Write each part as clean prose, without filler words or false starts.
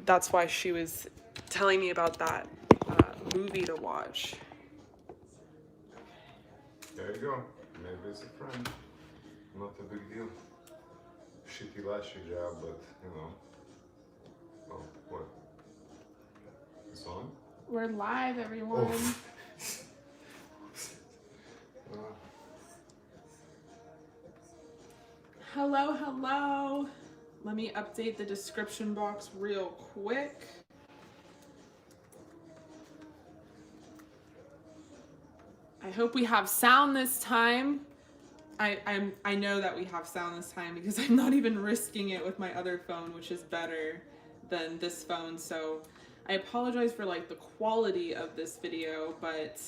that's why she was telling me about that movie to watch. There you go. Maybe it's a friend. Not a big deal. Shitty lashy job, but you know. Oh, what? It's on? We're live, everyone. Oh. Hello, hello. Let me update the description box real quick. I hope we have sound this time. I know that we have sound this time because I'm not even risking it with my other phone, which is better than this phone. So I apologize for like the quality of this video, but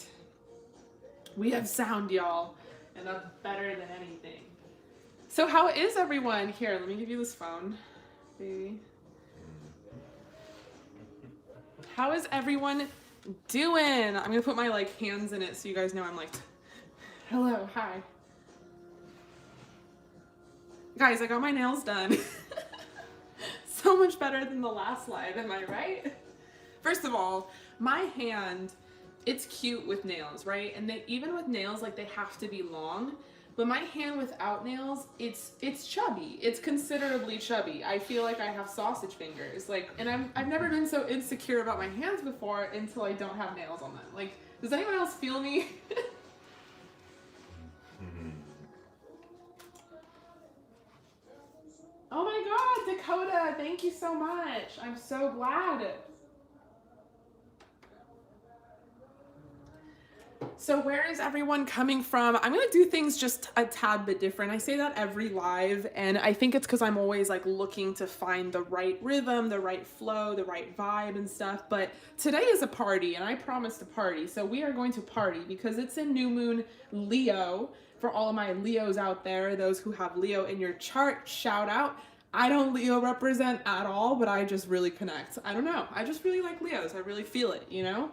we have sound, y'all, and that's better than anything. So how is everyone? Here, let me give you this phone, baby. How is everyone doing? I'm gonna put my like hands in it so you guys know I'm like, hello, hi. Guys, I got my nails done. So much better than the last live, am I right? First of all, my hand, it's cute with nails, right? And even with nails, like they have to be long. But my hand without nails, it's chubby. It's considerably chubby. I feel like I have sausage fingers. Like, and I've never been so insecure about my hands before until I don't have nails on them. Like, does anyone else feel me? Oh my God, Dakota, thank you so much. I'm so glad. So where is everyone coming from? I'm gonna do things just a tad bit different. I say that every live, and I think it's because I'm always like looking to find the right rhythm, the right flow, the right vibe and stuff. But today is a party, and I promised a party. So we are going to party because it's in new moon Leo. For all of my Leos out there, those who have Leo in your chart, shout out. I don't Leo represent at all, but I just really connect. I don't know. I just really like Leos. I really feel it, you know?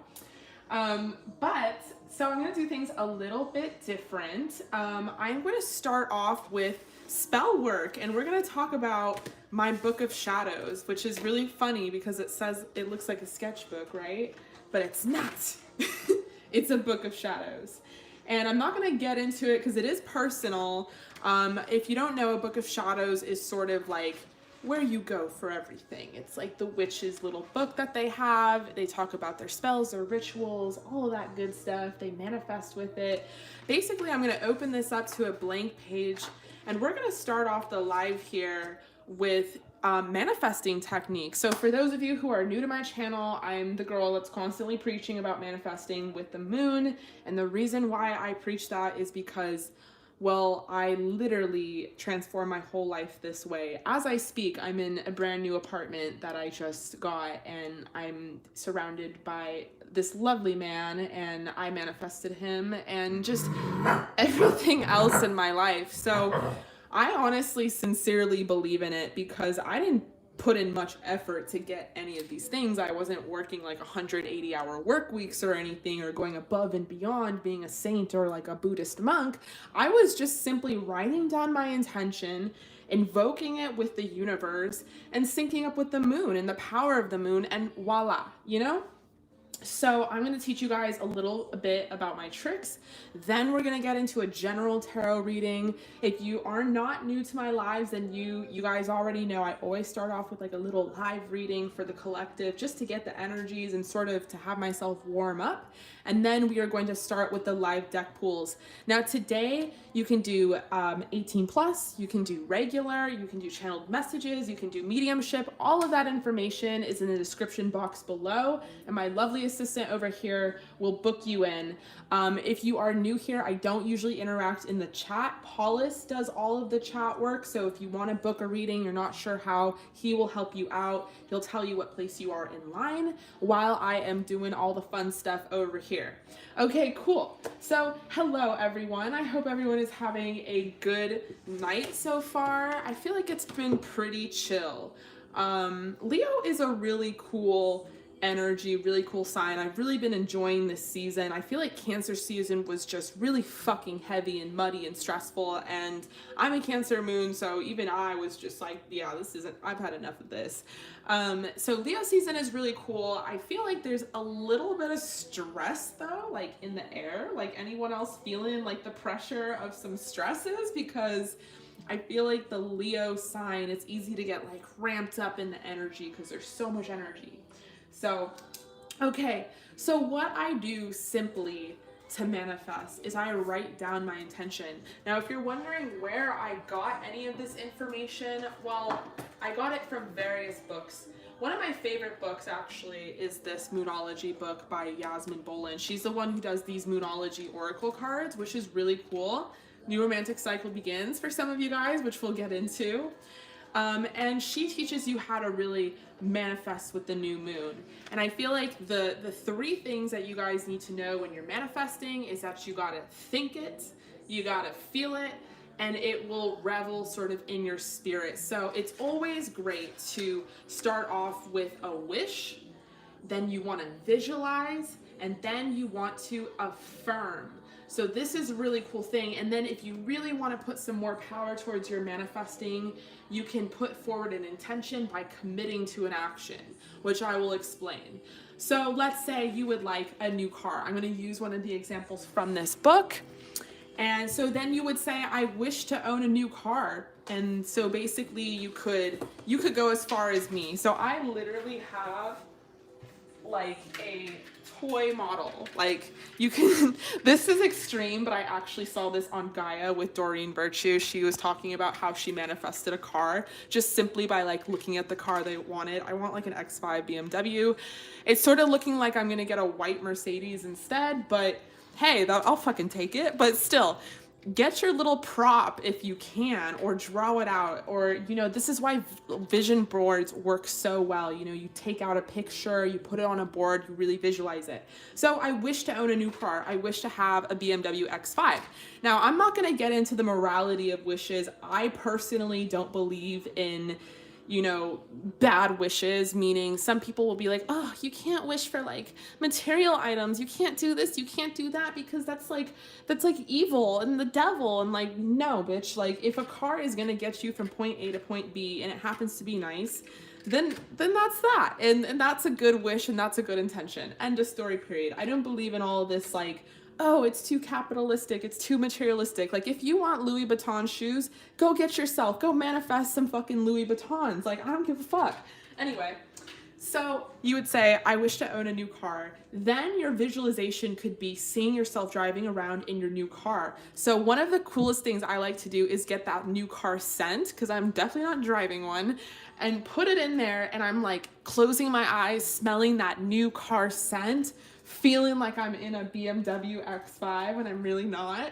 So I'm going to do things a little bit different. I'm going to start off with spell work, and we're going to talk about my Book of Shadows, which is really funny because it says it looks like a sketchbook, right? But it's not. It's a Book of Shadows. And I'm not going to get into it because it is personal. If you don't know, a Book of Shadows is sort of like where you go for everything. It's like the witch's little book that they have. They talk about their spells, their rituals, all of that good stuff. They manifest with it. Basically, I'm going to open this up to a blank page, and we're going to start off the live here with manifesting techniques. So for those of you who are new to my channel, I'm the girl that's constantly preaching about manifesting with the moon. And the reason why I preach that is because, well, I literally transform my whole life this way. As I speak, I'm in a brand new apartment that I just got, and I'm surrounded by this lovely man, and I manifested him and just everything else in my life. So I honestly, sincerely believe in it because I didn't put in much effort to get any of these things. I wasn't working like 180-hour work weeks or anything, or going above and beyond being a saint or like a Buddhist monk. I was just simply writing down my intention, invoking it with the universe, and syncing up with the moon and the power of the moon, and voila, you know? So I'm going to teach you guys a little bit about my tricks. Then we're going to get into a general tarot reading. If you are not new to my lives, then you guys already know I always start off with like a little live reading for the collective, just to get the energies and sort of to have myself warm up. And then we are going to start with the live deck pools. Now today you can do 18 plus, you can do regular, you can do channeled messages, you can do mediumship. All of that information is in the description box below, and my lovely assistant over here will book you in. If you are new here, I don't usually interact in the chat. Paullius does all of the chat work, so if you want to book a reading, you're not sure how, he will help you out. He'll tell you what place you are in line while I am doing all the fun stuff over here. Okay, cool. So hello everyone. I hope everyone is having a good night so far. I feel like it's been pretty chill. Leo is a really cool energy, really cool sign. I've really been enjoying this season. I feel like Cancer season was just really fucking heavy and muddy and stressful, and I'm a Cancer moon, so even I was just like, yeah, I've had enough of this. So Leo season is really cool. I feel like there's a little bit of stress though, like in the air. Like, anyone else feeling like the pressure of some stresses? Because I feel like the Leo sign, it's easy to get like ramped up in the energy because there's so much energy. So, okay, so what I do simply to manifest is I write down my intention. Now, if you're wondering where I got any of this information, well, I got it from various books. One of my favorite books actually is this Moonology book by Yasmin Bolin. She's the one who does these Moonology oracle cards, which is really cool. New romantic cycle begins for some of you guys, which we'll get into. And she teaches you how to really manifest with the new moon. And I feel like the three things that you guys need to know when you're manifesting is that you gotta think it, you gotta feel it, and it will revel sort of in your spirit. So it's always great to start off with a wish, then you want to visualize, and then you want to affirm. So this is a really cool thing. And then if you really want to put some more power towards your manifesting, you can put forward an intention by committing to an action, which I will explain. So let's say you would like a new car. I'm going to use one of the examples from this book. And so then you would say, I wish to own a new car. And so basically you could go as far as me. So I literally have like a toy model. Like, you can, this is extreme, but I actually saw this on Gaia with Doreen Virtue. She was talking about how she manifested a car just simply by like looking at the car they wanted. I want like an X5 BMW. It's sort of looking like I'm gonna get a white Mercedes instead, but hey, I'll fucking take it. But still, get your little prop if you can, or draw it out, or, you know, this is why vision boards work so well. You know, you take out a picture, you put it on a board, you really visualize it. So I wish to own a new car. I wish to have a BMW X5. Now, I'm not going to get into the morality of wishes. I personally don't believe in, you know, bad wishes, meaning some people will be like, oh, you can't wish for like material items. You can't do this. You can't do that because that's like evil and the devil. And like, no, bitch, like if a car is going to get you from point A to point B and it happens to be nice, then that's that. And that's a good wish and that's a good intention. End of story, period. I don't believe in all of this like, oh, it's too capitalistic, it's too materialistic. Like, if you want Louis Vuitton shoes, go get yourself, go manifest some fucking Louis Vuittons. Like, I don't give a fuck. Anyway, so you would say, I wish to own a new car. Then your visualization could be seeing yourself driving around in your new car. So one of the coolest things I like to do is get that new car scent, because I'm definitely not driving one, and put it in there, and I'm like closing my eyes, smelling that new car scent, feeling like I'm in a BMW X5 when I'm really not.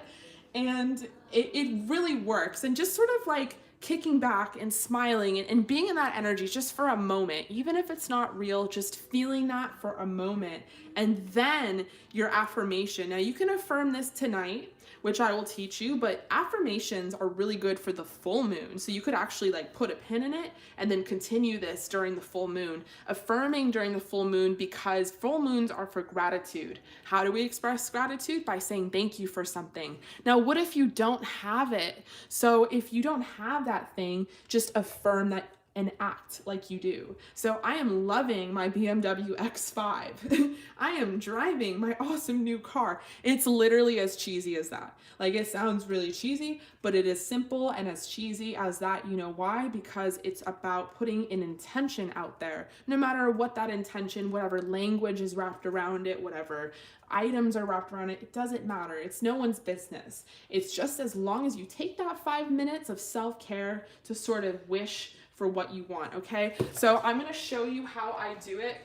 And it really works. And just sort of like kicking back and smiling and being in that energy just for a moment, even if it's not real, just feeling that for a moment. And then your affirmation. Now you can affirm this tonight, which I will teach you, but affirmations are really good for the full moon. So you could actually like put a pin in it and then continue this during the full moon, affirming during the full moon, because full moons are for gratitude. How do we express gratitude? By saying thank you for something. Now, what if you don't have it? So if you don't have that thing, just affirm that and act like you do. So I am loving my BMW X5. I am driving my awesome new car. It's literally as cheesy as that. Like, it sounds really cheesy, but it is simple and as cheesy as that. You know why? Because it's about putting an intention out there. No matter what that intention, whatever language is wrapped around it, whatever items are wrapped around it, it doesn't matter. It's no one's business. It's just as long as you take that 5 minutes of self-care to sort of wish for what you want, okay? So I'm gonna show you how I do it.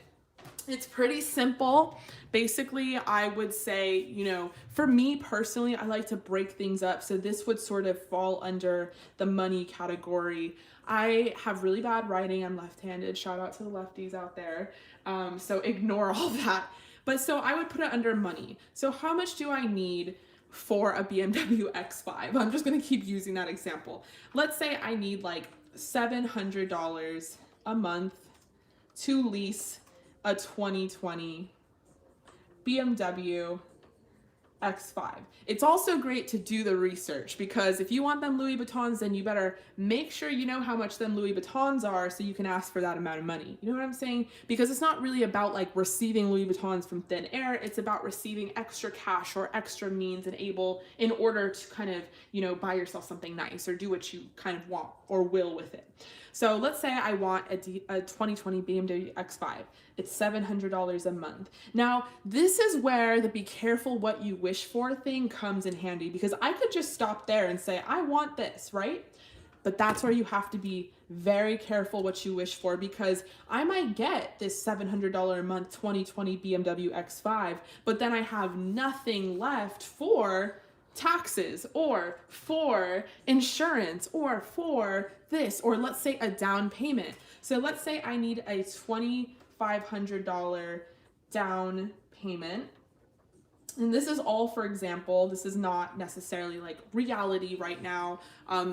It's pretty simple. Basically, I would say, you know, for me personally, I like to break things up. So this would sort of fall under the money category. I have really bad writing. I'm left-handed. Shout out to the lefties out there. So ignore all that. But so I would put it under money. So how much do I need for a BMW X5? I'm just gonna keep using that example. Let's say I need like $700 a month to lease a 2020 BMW X5. It's also great to do the research, because if you want them Louis Vuittons, then you better make sure you know how much them Louis Vuittons are so you can ask for that amount of money. You know what I'm saying? Because it's not really about like receiving Louis Vuittons from thin air. It's about receiving extra cash or extra means and able in order to kind of, you know, buy yourself something nice or do what you kind of want or will with it. So let's say I want a 2020 BMW X5. It's $700 a month. Now, this is where the be careful what you wish for thing comes in handy, because I could just stop there and say, I want this, right? But that's where you have to be very careful what you wish for, because I might get this $700 a month 2020 BMW X5, but then I have nothing left for taxes or for insurance or for this, or let's say a down payment. So let's say I need a $2,500 down payment. And this is all, for example, this is not necessarily like reality right now.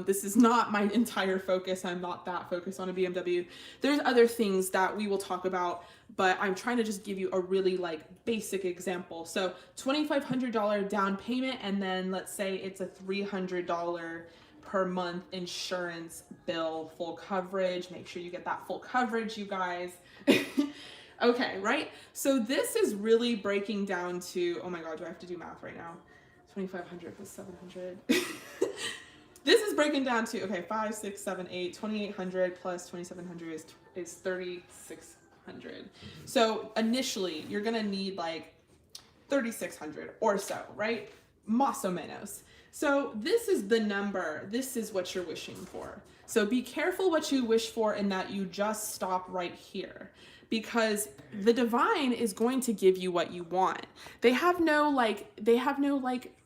This is not my entire focus. I'm not that focused on a BMW. There's other things that we will talk about, but I'm trying to just give you a really like basic example. So $2,500 down payment, and then let's say it's a $300 per month insurance bill, full coverage. Make sure you get that full coverage, you guys. Okay, right? So this is really breaking down to, oh my God, do I have to do math right now? 2,500 plus 700. This is breaking down to, okay, 5, 6, 7, 8, 2,800 plus 2,700 is 3,600. So initially you're gonna need like 3,600 or so, right? Más o menos. So this is the number, this is what you're wishing for. So be careful what you wish for, in that you just stop right here, because the divine is going to give you what you want. They have no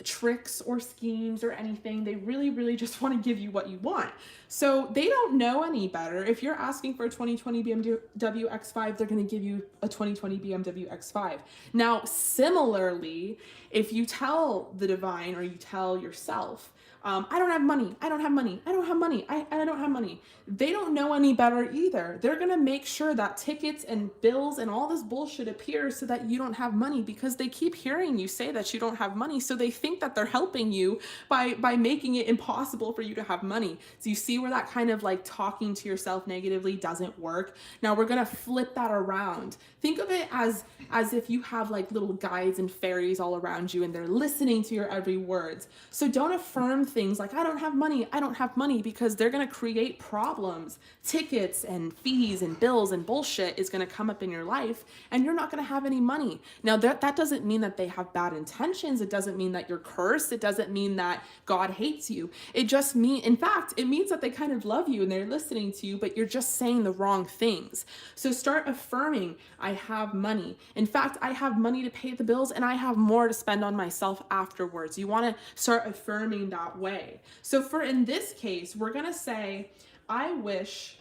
tricks or schemes or anything. They really just want to give you what you want. So they don't know any better. If you're asking for a 2020 BMW X5, they're going to give you a 2020 BMW X5. Now, similarly, if you tell the divine or you tell yourself, I don't have money, I don't have money, I don't have money, I don't have money. They don't know any better either. They're gonna make sure that tickets and bills and all this bullshit appears so that you don't have money, because they keep hearing you say that you don't have money. So they think that they're helping you by making it impossible for you to have money. So you see where that kind of like talking to yourself negatively doesn't work. Now we're gonna flip that around. Think of it as if you have like little guides and fairies all around you, and they're listening to your every words. So don't affirm things like, I don't have money, I don't have money, because they're going to create problems. Tickets and fees and bills and bullshit is going to come up in your life, and you're not going to have any money. Now that doesn't mean that they have bad intentions. It doesn't mean that you're cursed. It doesn't mean that God hates you. It just in fact, it means that they kind of love you and they're listening to you, but you're just saying the wrong things. So start affirming, I have money. In fact, I have money to pay the bills, and I have more to spend on myself afterwards. You want to start affirming that way. So in this case, we're going to say, I wish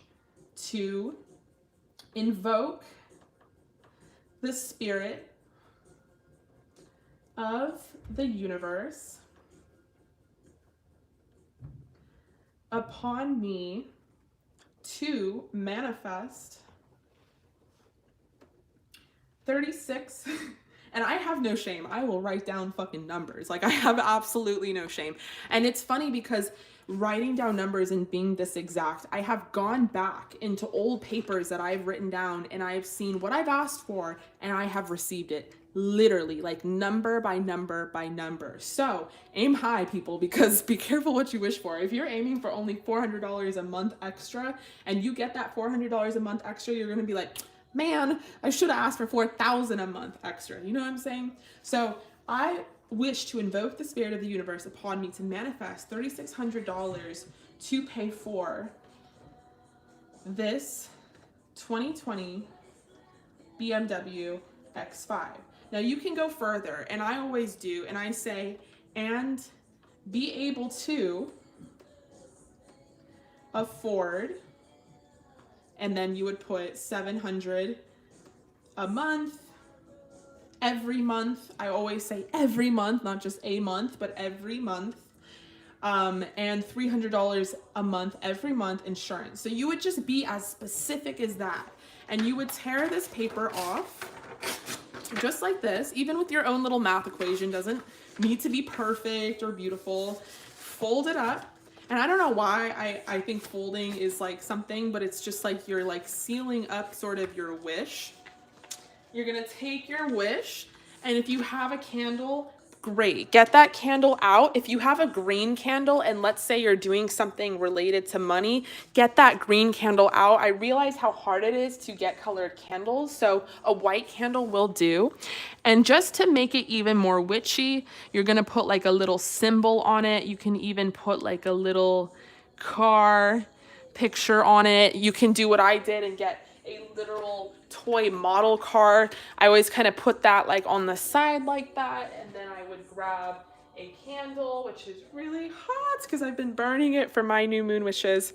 to invoke the spirit of the universe upon me to manifest 36. And I have no shame. I will write down fucking numbers. Like, I have absolutely no shame. And it's funny because writing down numbers and being this exact, I have gone back into old papers that I've written down, and I've seen what I've asked for, and I have received it literally, like number by number by number. So aim high, people, because be careful what you wish for. If you're aiming for only $400 a month extra and you get that $400 a month extra, you're going to be like, man, I should have asked for $4,000 a month extra. You know what I'm saying? So I wish to invoke the spirit of the universe upon me to manifest $3,600 to pay for this 2020 BMW X5. Now you can go further, and I always do, and I say, and be able to afford, and then you would put $700 a month, every month. I always say every month, not just a month, but every month. And $300 a month every month insurance. So you would just be as specific as that. and you would tear this paper off just like this, even with your own little math equation, doesn't need to be perfect or beautiful. Fold it up. And I don't know why I think folding is like something, but it's just like you're like sealing up sort of your wish. You're gonna take your wish, and if you have a candle, great. Get that candle out. If you have a green candle, and let's say you're doing something related to money, get that green candle out. I realize how hard it is to get colored candles, so a white candle will do. And just to make it even more witchy, you're gonna put like a little symbol on it. You can even put like a little car picture on it. You can do what I did and get a literal toy model car. I always kind of put that like on the side like that, and then I would grab a candle, which is really hot because I've been burning it for my new moon wishes,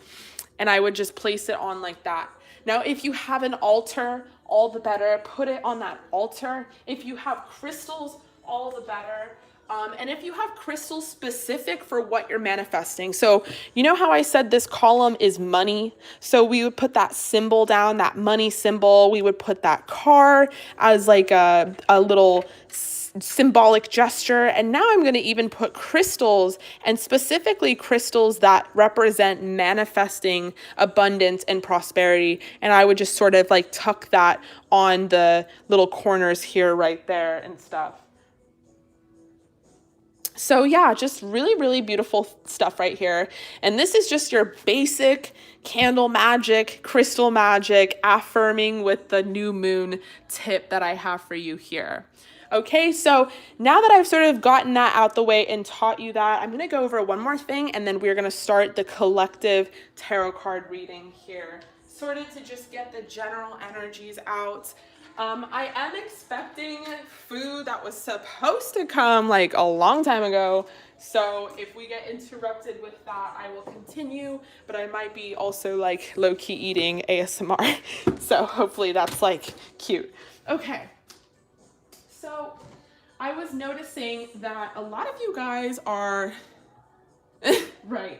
and I would just place it on like that. Now, if you have an altar, all the better. Put it on that altar. If you have crystals, all the better. And if you have crystals specific for what you're manifesting. So you know how I said this column is money? So we would put that symbol down, that money symbol. We would put that car as like a little symbolic gesture. And now I'm going to even put crystals, and specifically crystals that represent manifesting abundance and prosperity. And I would just sort of like tuck that on the little corners here, right there and stuff. So yeah, just really, really beautiful stuff right here. And this is just your basic candle magic, crystal magic, affirming with the new moon tip that I have for you here. Okay, so now that I've sort of gotten that out the way and taught you that, I'm going to go over one more thing, and then we're going to start the collective tarot card reading here, sort of to just get the general energies out. I am expecting food that was supposed to come like a long time ago. So if we get interrupted with that, I will continue, but I might be also like low-key eating ASMR. So hopefully that's like cute. Okay. So I was noticing that a lot of you guys are, right.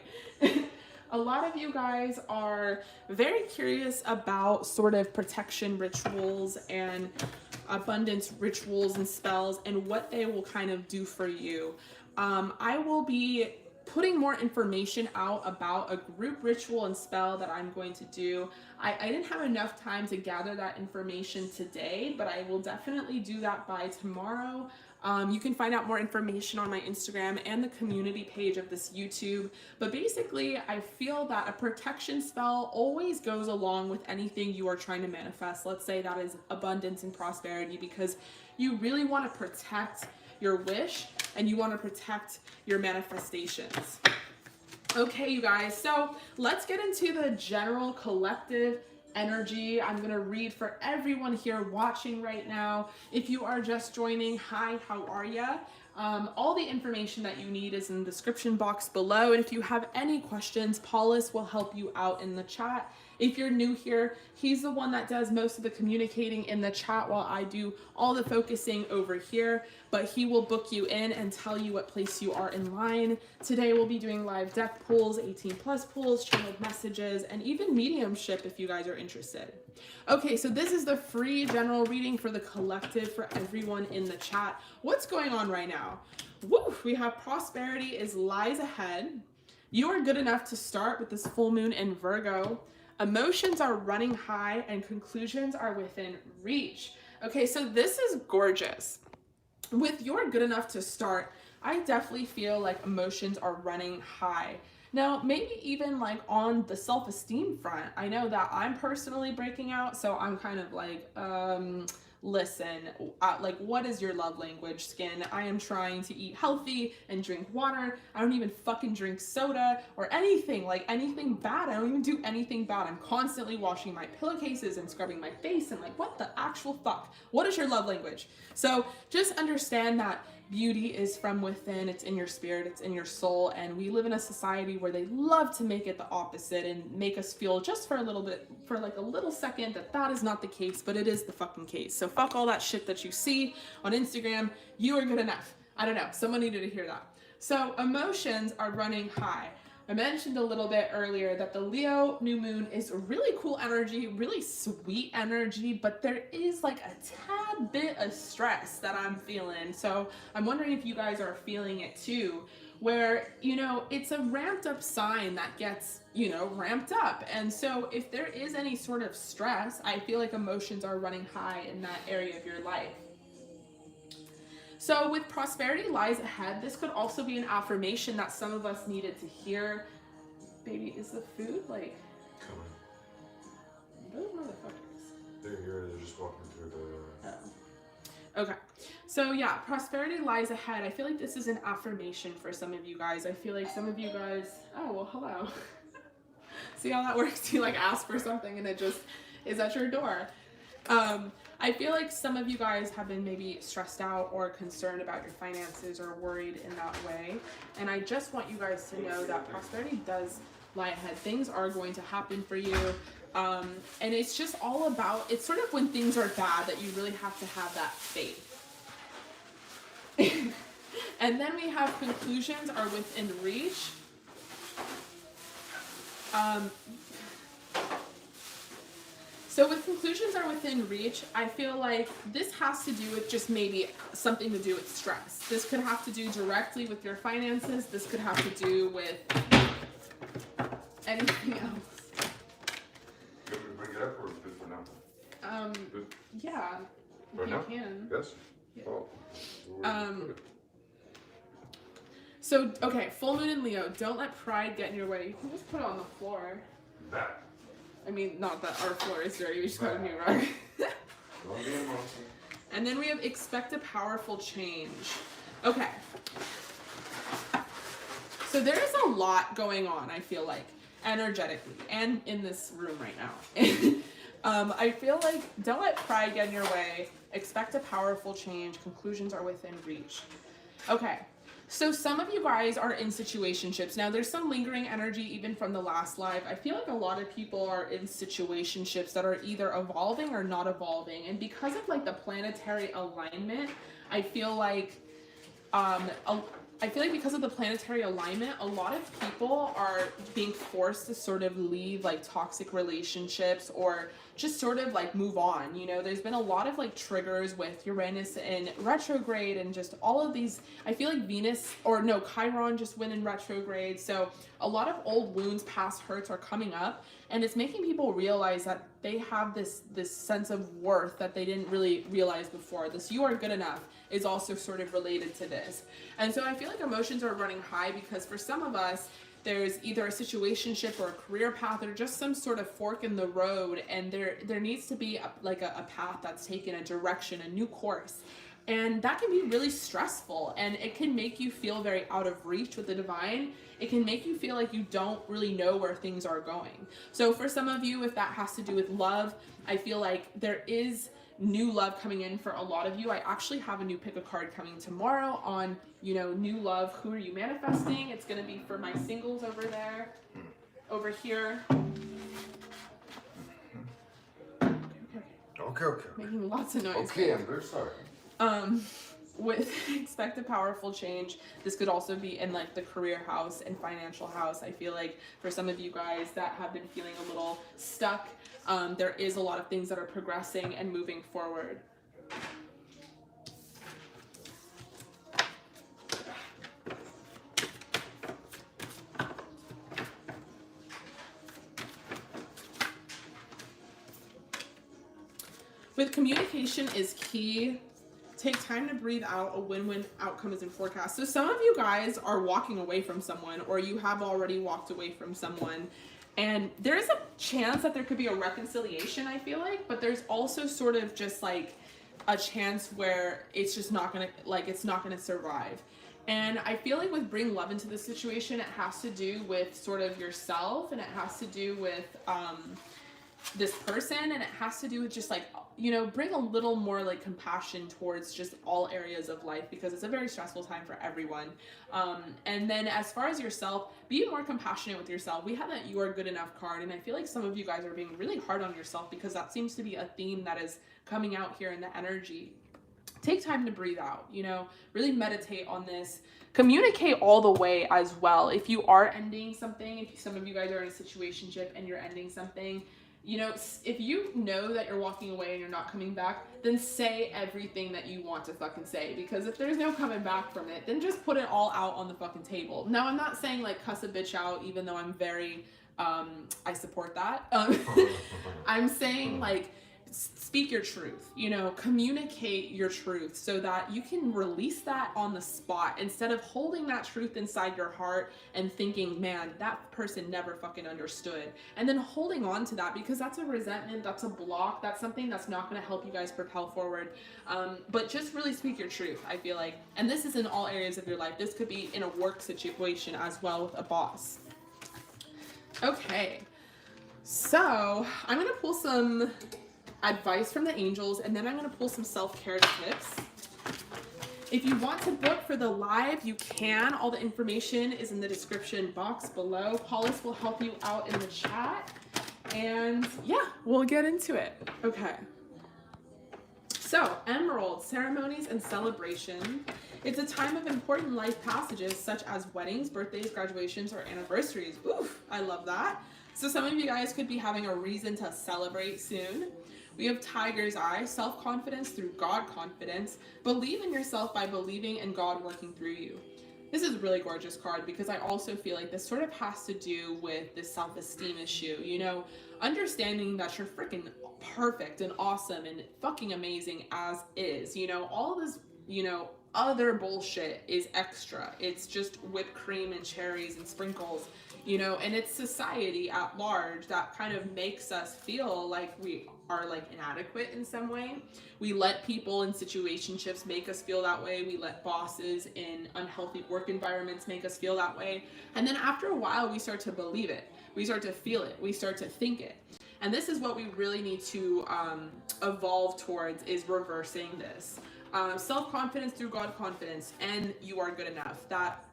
A lot of you guys are very curious about sort of protection rituals and abundance rituals and spells and what they will kind of do for you. I will be putting more information out about a group ritual and spell that I'm going to do. I didn't have enough time to gather that information today, but I will definitely do that by tomorrow. You can find out more information on my Instagram and the community page of this YouTube. But basically, I feel that a protection spell always goes along with anything you are trying to manifest. Let's say that is abundance and prosperity, because you really want to protect your wish and you want to protect your manifestations. Okay, you guys, so let's get into the general collective energy. I'm going to read for everyone here watching right now. If you are just joining, hi, how are ya? All the information that you need is in the description box below. And if you have any questions, Paullius will help you out in the chat. If you're new here, he's the one that does most of the communicating in the chat while I do all the focusing over here, but he will book you in and tell you what place you are in line. Today we'll be doing live deck pulls, 18+ pulls, channeled messages, and even mediumship if you guys are interested. Okay, so this is the free general reading for the collective for everyone in the chat. What's going on right now? Woo, we have prosperity lies ahead. You are good enough to start with this full moon in Virgo. Emotions are running high and conclusions are within reach. Okay, so this is gorgeous. With you're good enough to start, I definitely feel like emotions are running high. Now, maybe even like on the self-esteem front, I know that I'm personally breaking out, so I'm kind of like, listen, like, what is your love language, Skin? I am trying to eat healthy and drink water. I don't even fucking drink soda or anything, like anything bad. I don't even do anything bad. I'm constantly washing my pillowcases and scrubbing my face and like, what the actual fuck? What is your love language? So just understand that beauty is from within. It's in your spirit, it's in your soul, and we live in a society where they love to make it the opposite and make us feel just for a little bit, for like a little second, that that is not the case, but it is the fucking case. So fuck all that shit that you see on Instagram. You are good enough. I don't know, someone needed to hear that. So emotions are running high. I mentioned a little bit earlier that the Leo new moon is a really cool energy, really sweet energy, but there is like a tad bit of stress that I'm feeling. So I'm wondering if you guys are feeling it too, where, you know, it's a ramped up sign that gets, you know, ramped up. And so if there is any sort of stress, I feel like emotions are running high in that area of your life. So with prosperity lies ahead, this could also be an affirmation that some of us needed to hear. Baby, is the food like Coming. those motherfuckers? They're here, they're just walking through the... Oh. Okay. So yeah, prosperity lies ahead. I feel like this is an affirmation for some of you guys. I feel like some of you guys, oh, well, hello. See how that works? You like ask for something and it just is at your door. I feel like some of you guys have been maybe stressed out or concerned about your finances or worried in that way. And I just want you guys to know that prosperity does lie ahead. Things are going to happen for you. And it's just all about, it's sort of when things are bad that you really have to have that faith. And then we have conclusions are within reach. So with conclusions are within reach, I feel like this has to do with just maybe something to do with stress. This could have to do directly with your finances. This could have to do with anything else. You want me to bring it up or is it good for now? Good. Yeah, Right you now? can. Yes? Yeah. Oh. Where did you put it? So, okay, full moon in Leo. Don't let pride get in your way. You can just put it on the floor. That. I mean, not that our floor is dirty, we just got a new rug. Don't be emotional. And then we have expect a powerful change. Okay. So there is a lot going on, I feel like, energetically, and in this room right now. I feel like don't let pride get in your way. Expect a powerful change. Conclusions are within reach. Okay. So some of you guys are in situationships. Now there's some lingering energy even from the last live. I feel like a lot of people are in situationships that are either evolving or not evolving. And because of like the planetary alignment, I feel like because of the planetary alignment, a lot of people are being forced to sort of leave like toxic relationships or just sort of like move on. You know, there's been a lot of like triggers with Uranus in retrograde and just all of these. I feel like Chiron just went in retrograde. So a lot of old wounds, past hurts are coming up, and it's making people realize that they have this sense of worth that they didn't really realize before. This "you are good enough" is also sort of related to this. And so I feel like emotions are running high because for some of us, there's either a situationship or a career path or just some sort of fork in the road, and there needs to be a path that's taken, a direction, a new course. And that can be really stressful, and it can make you feel very out of reach with the divine. It can make you feel like you don't really know where things are going. So for some of you, if that has to do with love, I feel like there is new love coming in for a lot of you. I actually have a new pick a card coming tomorrow on, you know, new love. Who are you manifesting? It's going to be for my singles over there, over here. Okay. Making lots of noise. Okay, I'm very sorry. With expect a powerful change, this could also be in like the career house and financial house. I feel like for some of you guys that have been feeling a little stuck, there is a lot of things that are progressing and moving forward. With communication is key. Take time to breathe out. A win-win outcome is in forecast. So some of you guys are walking away from someone, or you have already walked away from someone, and there is a chance that there could be a reconciliation, I feel like, but there's also sort of just like a chance where it's just not gonna, like, it's not gonna survive. And I feel like with bring love into the situation, it has to do with sort of yourself, and it has to do with this person, and it has to do with just like, you know, bring a little more like compassion towards just all areas of life, because it's a very stressful time for everyone. And then as far as yourself, be more compassionate with yourself. We have that "you are good enough" card, and I feel like some of you guys are being really hard on yourself because that seems to be a theme that is coming out here in the energy. take time to breathe out, you know, really meditate on this. Communicate all the way as well. If you are ending something, if some of you guys are in a situationship and you're ending something, you know, if you know that you're walking away and you're not coming back, then say everything that you want to fucking say. Because if there's no coming back from it, then just put it all out on the fucking table. Now, I'm not saying like cuss a bitch out, even though I'm very, I support that. I'm saying like, speak your truth, you know, communicate your truth so that you can release that on the spot instead of holding that truth inside your heart and thinking, man, that person never fucking understood. And then holding on to that, because that's a resentment, that's a block, that's something that's not going to help you guys propel forward. But just really speak your truth, I feel like. And this is in all areas of your life. This could be in a work situation as well with a boss. Okay. So I'm going to pull some advice from the angels, and then I'm going to pull some self-care tips. If you want to book for the live, you can. All the information is in the description box below. Paullius will help you out in the chat. And yeah, we'll get into it. Okay. So, Emerald, ceremonies and celebration. It's a time of important life passages such as weddings, birthdays, graduations, or anniversaries. Oof, I love that. So some of you guys could be having a reason to celebrate soon. We have Tiger's Eye, self-confidence through God confidence. Believe in yourself by believing in God working through you. This is a really gorgeous card because I also feel like this sort of has to do with this self-esteem issue. You know, understanding that you're freaking perfect and awesome and fucking amazing as is. You know, all this, you know, other bullshit is extra. It's just whipped cream and cherries and sprinkles. You know, and it's society at large that kind of makes us feel like we are like inadequate in some way. We let people in situationships make us feel that way. We let bosses in unhealthy work environments make us feel that way. And then after a while, we start to believe it. We start to feel it. We start to think it. And this is what we really need to evolve towards, is reversing this. Self-confidence through God confidence, and you are good enough. That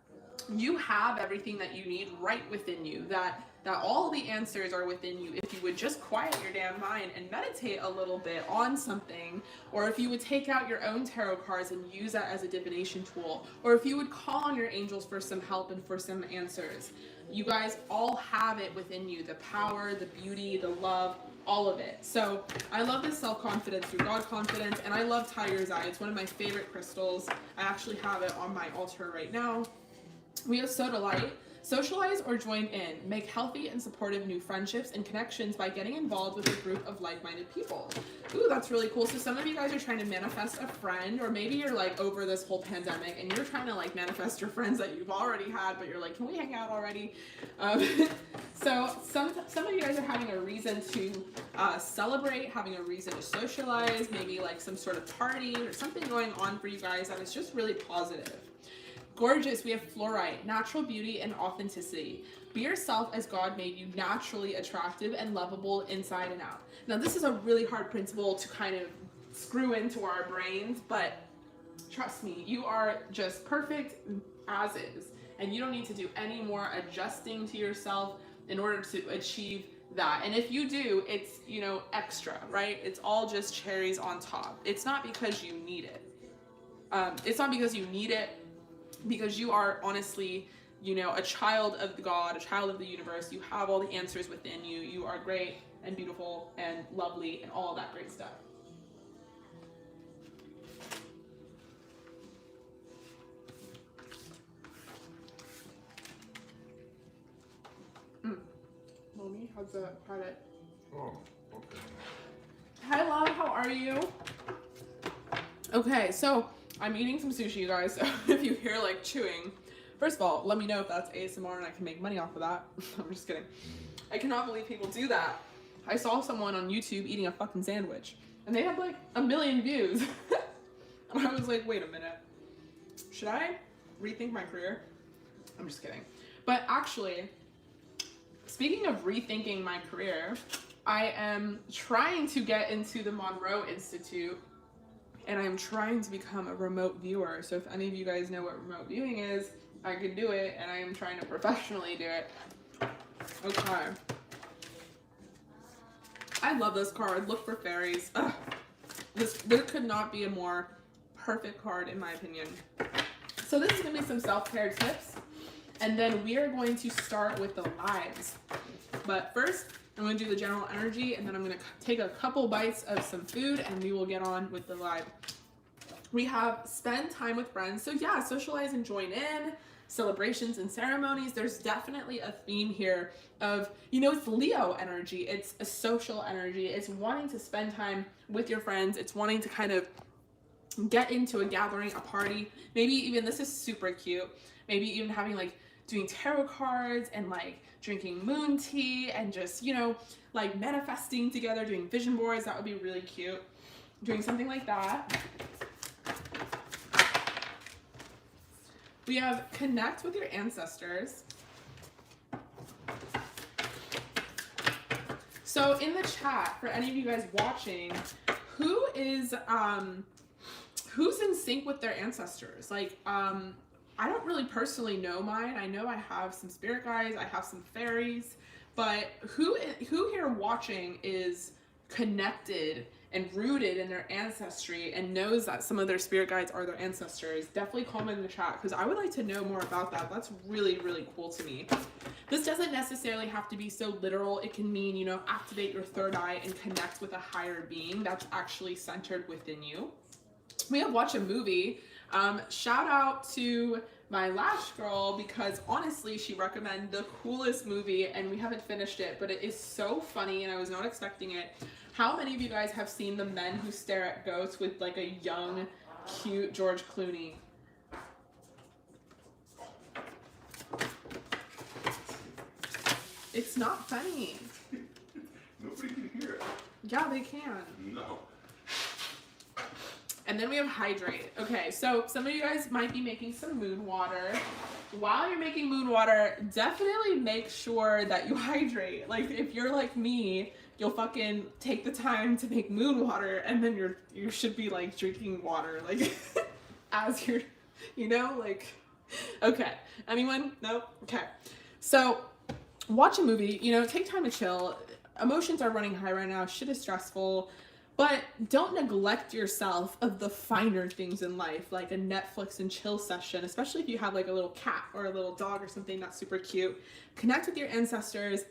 you have everything that you need right within you, that all the answers are within you if you would just quiet your damn mind and meditate a little bit on something, or if you would take out your own tarot cards and use that as a divination tool, or if you would call on your angels for some help and for some answers. You guys all have it within you, the power, the beauty, the love, all of it. So I love this self-confidence through God confidence, and I love Tiger's Eye. It's one of my favorite crystals. I actually have it on my altar right now. We have Sodalite. Socialize or join in. Make healthy and supportive new friendships and connections by getting involved with a group of like-minded people. Ooh, that's really cool. So some of you guys are trying to manifest a friend, or maybe you're like over this whole pandemic and you're trying to like manifest your friends that you've already had, but you're like, can we hang out already? So some of you guys are having a reason to celebrate, having a reason to socialize, maybe like some sort of party or something going on for you guys that is just really positive. Gorgeous, we have Fluorite, natural beauty and authenticity. Be yourself as God made you, naturally attractive and lovable inside and out. Now, this is a really hard principle to kind of screw into our brains, but trust me, you are just perfect as is. And you don't need to do any more adjusting to yourself in order to achieve that. And if you do, it's, you know, extra, right? It's all just cherries on top. It's not because you need it. It's not because you need it. Because you are honestly, you know, a child of God, a child of the universe. You have all the answers within you. You are great and beautiful and lovely and all of that great stuff. Mommy, how's the credit? Oh, okay. Hi, love. How are you? Okay, so I'm eating some sushi, you guys. So if you hear like chewing, first of all, let me know if that's ASMR and I can make money off of that. I'm just kidding. I cannot believe people do that. I saw someone on YouTube eating a fucking sandwich and they had like 1 million views. And I was like, wait a minute. Should I rethink my career? I'm just kidding. But actually, speaking of rethinking my career, I am trying to get into the Monroe Institute. And I'm trying to become a remote viewer. So if any of you guys know what remote viewing is, I can do it, and I am trying to professionally do it. Okay. I love this card. Look for fairies. Ugh. There could not be a more perfect card in my opinion. So this is going to be some self-care tips, and then we are going to start with the lives. But first, I'm going to do the general energy, and then I'm going to take a couple bites of some food, and we will get on with the live. We have spend time with friends. So yeah, socialize and join in. Celebrations and ceremonies. There's definitely a theme here of, you know, it's Leo energy. It's a social energy. It's wanting to spend time with your friends. It's wanting to kind of get into a gathering, a party. Maybe even, this is super cute, maybe even having like doing tarot cards and like drinking moon tea and just, you know, like manifesting together, doing vision boards. That would be really cute. Doing something like that. We have connect with your ancestors. So in the chat, for any of you guys watching, who's in sync with their ancestors? Like, I don't really personally know mine. I know I have some spirit guides, I have some fairies, but who here watching is connected and rooted in their ancestry and knows that some of their spirit guides are their ancestors? Definitely comment in the chat, because I would like to know more about that. That's really, really cool to me. This doesn't necessarily have to be so literal. It can mean, you know, activate your third eye and connect with a higher being that's actually centered within you. We have watch a movie. Shout out to my lash girl, because honestly she recommended the coolest movie and we haven't finished it, but it is so funny and I was not expecting it. How many of you guys have seen The Men Who Stare at Goats with like a young, cute George Clooney? It's not funny. Nobody can hear it. Yeah, they can. No. And then we have hydrate. Okay, so some of you guys might be making some moon water. While you're making moon water, definitely make sure that you hydrate. Like, if you're like me, you'll fucking take the time to make moon water, and then you should be like drinking water, like as you're, you know, like, okay. Anyone? No? Okay. So watch a movie, you know, take time to chill. Emotions are running high right now. Shit is stressful. But don't neglect yourself of the finer things in life, like a Netflix and chill session, especially if you have like a little cat or a little dog or something that's super cute. Connect with your ancestors,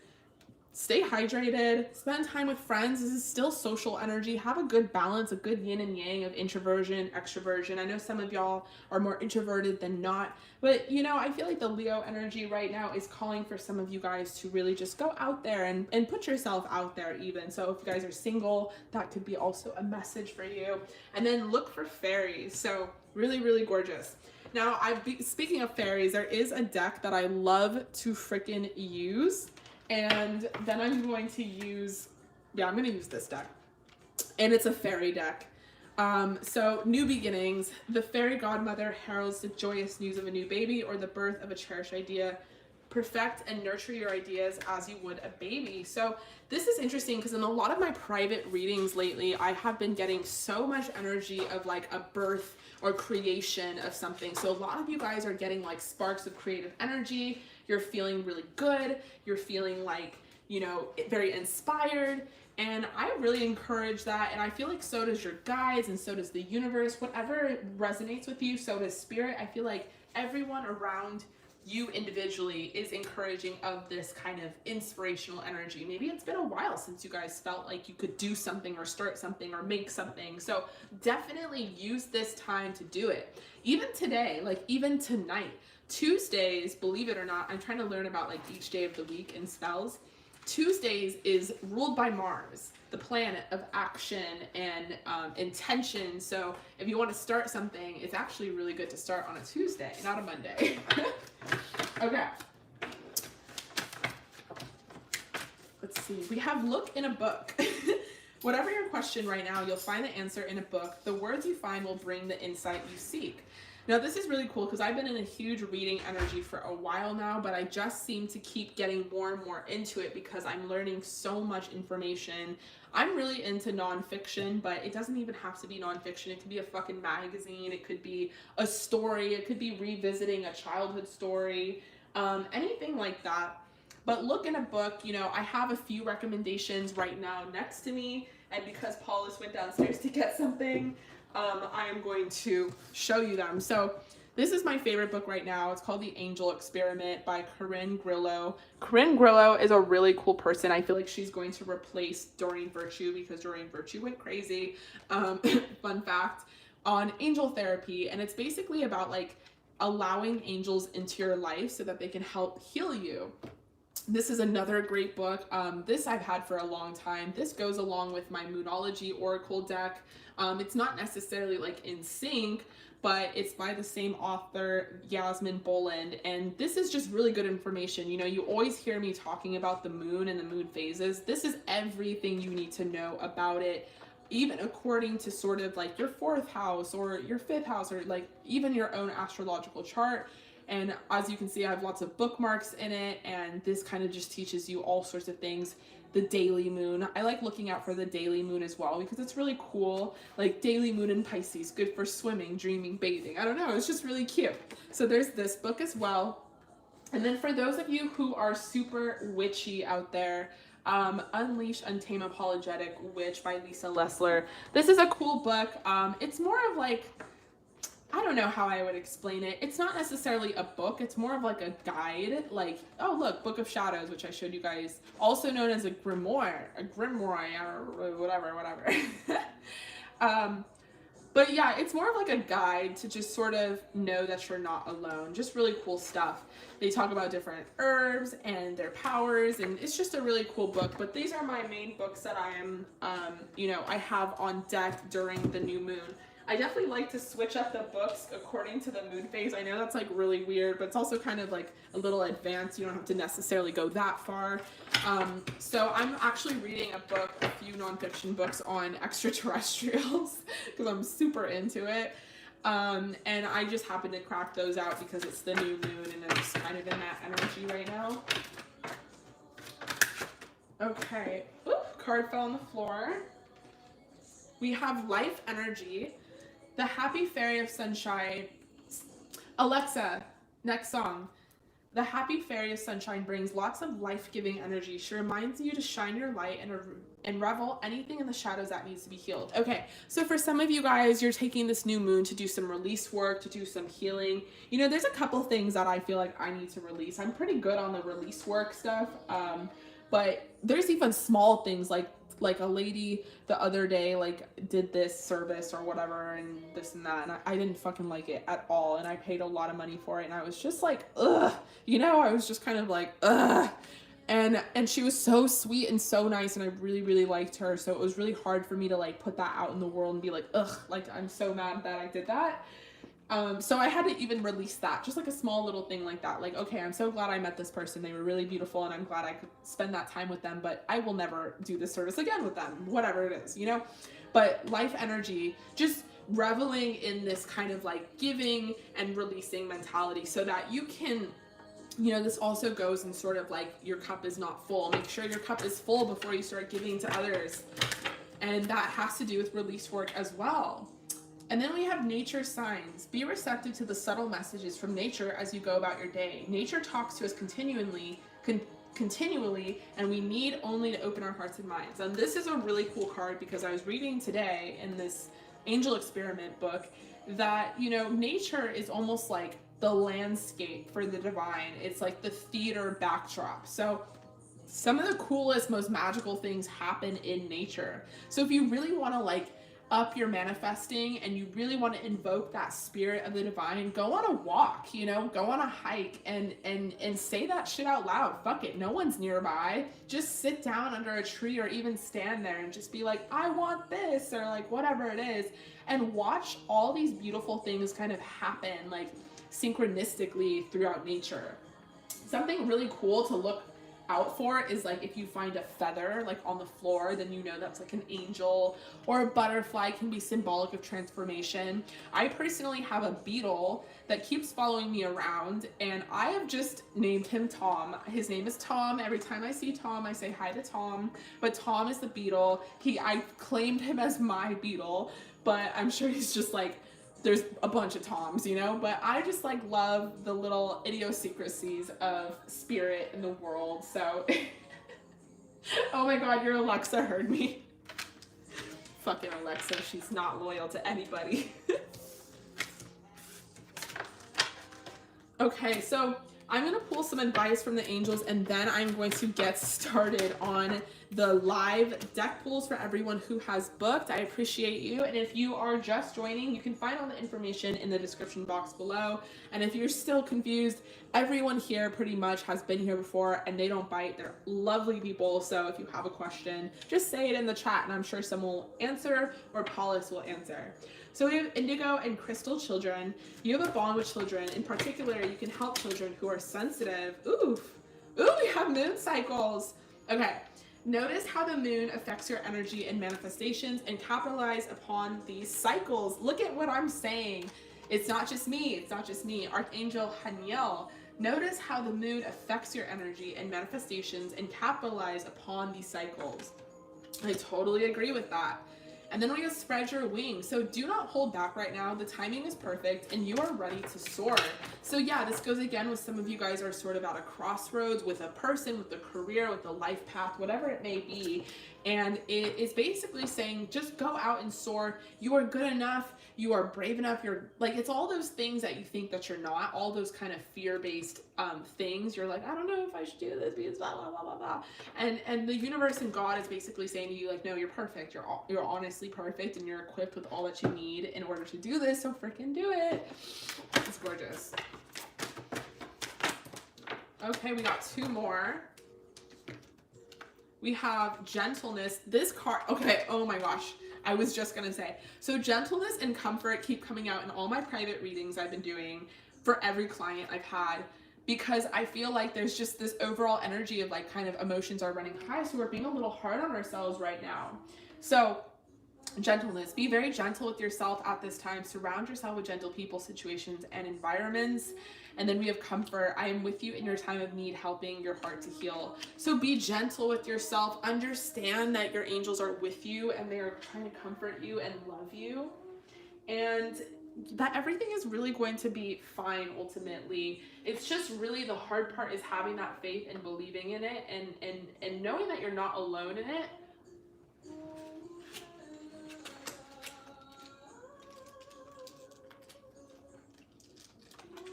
stay hydrated, spend time with friends. This is still social energy. Have a good balance, a good yin and yang of introversion, extroversion. I know some of y'all are more introverted than not, but you know, I feel like the Leo energy right now is calling for some of you guys to really just go out there and put yourself out there even. So if you guys are single, that could be also a message for you. And then look for fairies. So really, really gorgeous. Now, speaking of fairies, there is a deck that I love to freaking use. And then I'm going to use this deck. And it's a fairy deck. So new beginnings. The fairy godmother heralds the joyous news of a new baby or the birth of a cherished idea. Perfect and nurture your ideas as you would a baby. So this is interesting because in a lot of my private readings lately, I have been getting so much energy of like a birth or creation of something. So a lot of you guys are getting like sparks of creative energy. You're feeling really good. You're feeling like, you know, very inspired. And I really encourage that. And I feel like so does your guides and so does the universe. Whatever resonates with you, so does spirit. I feel like everyone around you individually is encouraging of this kind of inspirational energy. Maybe it's been a while since you guys felt like you could do something or start something or make something. So definitely use this time to do it. Even today, like even tonight, Tuesdays, believe it or not, I'm trying to learn about like each day of the week in spells. Tuesdays is ruled by Mars, the planet of action and intention. So if you want to start something, it's actually really good to start on a Tuesday, not a Monday. Okay. Let's see. We have look in a book. Whatever your question right now, you'll find the answer in a book. The words you find will bring the insight you seek. Now this is really cool because I've been in a huge reading energy for a while now, but I just seem to keep getting more and more into it because I'm learning so much information. I'm really into nonfiction, but it doesn't even have to be nonfiction. It could be a fucking magazine. It could be a story. It could be revisiting a childhood story, anything like that. But look in a book, you know, I have a few recommendations right now next to me. And because Paullius went downstairs to get something, I am going to show you them. So this is my favorite book right now. It's called The Angel Experiment by Corinne Grillo. Corinne Grillo is a really cool person. I feel like she's going to replace Doreen Virtue because Doreen Virtue went crazy. Fun fact on angel therapy. And it's basically about like allowing angels into your life so that they can help heal you. This is another great book. This I've had for a long time. This goes along with my Moonology Oracle deck. It's not necessarily like in sync, but it's by the same author, Yasmin Boland, and this is just really good information. You know, you always hear me talking about the moon and the moon phases. This is everything you need to know about it, even according to sort of like your 4th house or your 5th house, or like even your own astrological chart. And as you can see, I have lots of bookmarks in it, and this kind of just teaches you all sorts of things. The daily moon, I like looking out for the daily moon as well because it's really cool. Like daily moon in Pisces, good for swimming, dreaming, bathing. I don't know, it's just really cute. So there's this book as well. And then for those of you who are super witchy out there, Unleash Untamed Apologetic Witch by Lisa Lessler. This is a cool book. It's more of like, I don't know how I would explain it. It's not necessarily a book. It's more of like a guide. Like, oh look, Book of Shadows, which I showed you guys, also known as a grimoire, or whatever. But yeah, it's more of like a guide to just sort of know that you're not alone. Just really cool stuff. They talk about different herbs and their powers, and it's just a really cool book. But these are my main books that I am, I have on deck during the new moon. I definitely like to switch up the books according to the moon phase. I know that's like really weird, but it's also kind of like a little advanced. You don't have to necessarily go that far. So I'm actually reading a few nonfiction books on extraterrestrials because I'm super into it. And I just happened to crack those out because it's the new moon and I'm just kind of in that energy right now. Okay, oop, card fell on the floor. We have Life Energy, The Happy Fairy of Sunshine. Alexa, next song. The Happy Fairy of Sunshine brings lots of life-giving energy. She reminds you to shine your light and revel anything in the shadows that needs to be healed. Okay, so for some of you guys, you're taking this new moon to do some release work, to do some healing. You know, there's a couple things that I feel like I need to release. I'm pretty good on the release work stuff, but there's even small things like a lady the other day like did this service or whatever and this and that, and I didn't fucking like it at all, and I paid a lot of money for it, and I was just like, ugh, you know, I was just kind of like, ugh. And she was so sweet and so nice, and I really, really liked her, so it was really hard for me to like put that out in the world and be like, ugh, like I'm so mad that I did that. So I had to even release that, just like a small little thing like that. Like, okay, I'm so glad I met this person. They were really beautiful and I'm glad I could spend that time with them, but I will never do this service again with them, whatever it is, you know? But Life Energy, just reveling in this kind of like giving and releasing mentality so that you can, you know, this also goes in sort of like your cup is not full. Make sure your cup is full before you start giving to others. And that has to do with release work as well. And then we have nature signs. Be receptive to the subtle messages from nature as you go about your day. Nature talks to us continually, and we need only to open our hearts and minds. And this is a really cool card because I was reading today in this Angel Experiment book that, you know, nature is almost like the landscape for the divine. It's like the theater backdrop. So some of the coolest, most magical things happen in nature. So if you really want to like up your manifesting and you really want to invoke that spirit of the divine, go on a walk, you know, go on a hike and say that shit out loud. Fuck it, no one's nearby. Just sit down under a tree or even stand there and just be like, I want this, or like whatever it is, and watch all these beautiful things kind of happen like synchronistically throughout nature. Something really cool to look out for is like if you find a feather like on the floor, then you know that's like an angel, or a butterfly can be symbolic of transformation. I personally have a beetle that keeps following me around, and I have just named him Tom. His name is Tom. Every time I see Tom, I say hi to Tom, but Tom is the beetle. I claimed him as my beetle, but I'm sure he's just like, there's a bunch of Toms, you know, but I just like love the little idiosyncrasies of spirit in the world. So, oh my God, your Alexa heard me. Fucking Alexa, she's not loyal to anybody. Okay, so I'm going to pull some advice from the angels, and then I'm going to get started on the live deck pulls for everyone who has booked. I appreciate you. And if you are just joining, you can find all the information in the description box below. And if you're still confused, everyone here pretty much has been here before, and they don't bite. They're lovely people. So if you have a question, just say it in the chat, and I'm sure someone will answer, or Paullius will answer. So we have indigo and crystal children. You have a bond with children. In particular, you can help children who are sensitive. Ooh, we have moon cycles. Okay, notice how the moon affects your energy and manifestations, and capitalize upon these cycles. Look at what I'm saying. It's not just me. It's not just me. Archangel Haniel. Notice how the moon affects your energy and manifestations, and capitalize upon these cycles. I totally agree with that. And then we go spread your wings. So do not hold back right now. The timing is perfect and you are ready to soar. So yeah, this goes again with some of you guys are sort of at a crossroads with a person, with a career, with a life path, whatever it may be. And it is basically saying, just go out and soar. You are good enough. You are brave enough. You're like, it's all those things that you think that you're not, all those kind of fear-based things. You're like, I don't know if I should do this because blah, blah, blah, blah, blah. And the universe and God is basically saying to you, like, no, you're perfect. You're honestly perfect, and you're equipped with all that you need in order to do this. So freaking do it. It's gorgeous. Okay, we got two more. We have gentleness. This card, okay, oh my gosh. I was just gonna say. So gentleness and comfort keep coming out in all my private readings I've been doing for every client I've had, because I feel like there's just this overall energy of like kind of emotions are running high. So we're being a little hard on ourselves right now. So gentleness, be very gentle with yourself at this time. Surround yourself with gentle people, situations, and environments. And then we have comfort. I am with you in your time of need, helping your heart to heal. So be gentle with yourself. Understand that your angels are with you and they are trying to comfort you and love you. And that everything is really going to be fine ultimately. It's just really the hard part is having that faith and believing in it, and knowing that you're not alone in it.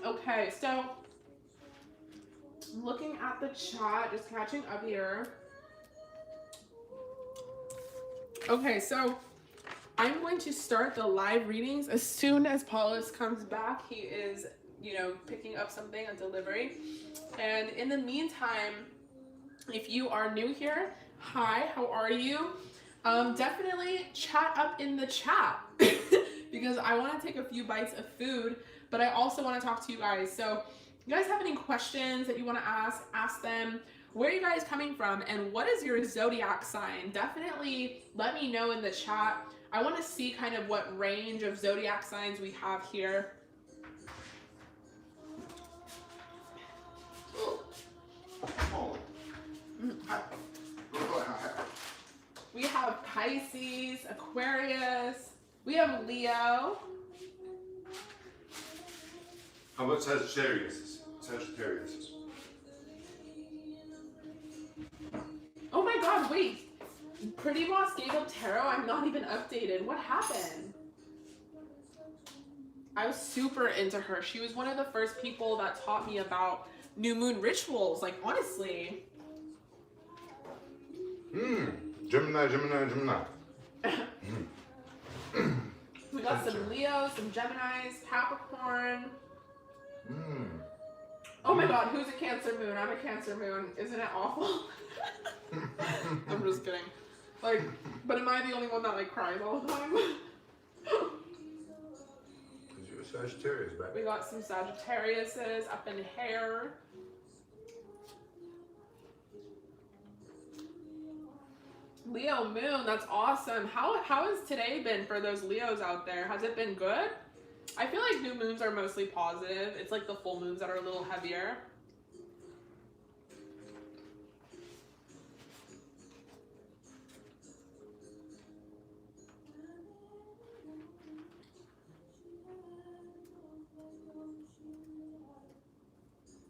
Okay, so looking at the chat, just catching up here. Okay, so I'm going to start the live readings as soon as Paullius comes back. He is, picking up something, a delivery. And in the meantime, if you are new here, hi, how are you? Definitely chat up in the chat because I want to take a few bites of food, but I also want to talk to you guys. So you guys have any questions that you want to ask them. Where are you guys coming from, and what is your zodiac sign? Definitely let me know in the chat. I want to see kind of what range of zodiac signs we have here. We have Pisces, Aquarius, we have Leo. How about Sagittarius? Sagittarius. Oh my god, wait. Pretty Boss gave up tarot? I'm not even updated. What happened? I was super into her. She was one of the first people that taught me about new moon rituals, like honestly. Gemini. We got some Leos, some Geminis, Capricorn. Oh my god, who's a Cancer moon? I'm a Cancer moon. Isn't it awful? I'm just kidding. Like, but am I the only one that like cries all the time? Because you're a Sagittarius, baby. We got some Sagittariuses up in here. Leo moon, that's awesome. How has today been for those Leos out there? Has it been good? I feel like new moons are mostly positive. It's like the full moons that are a little heavier.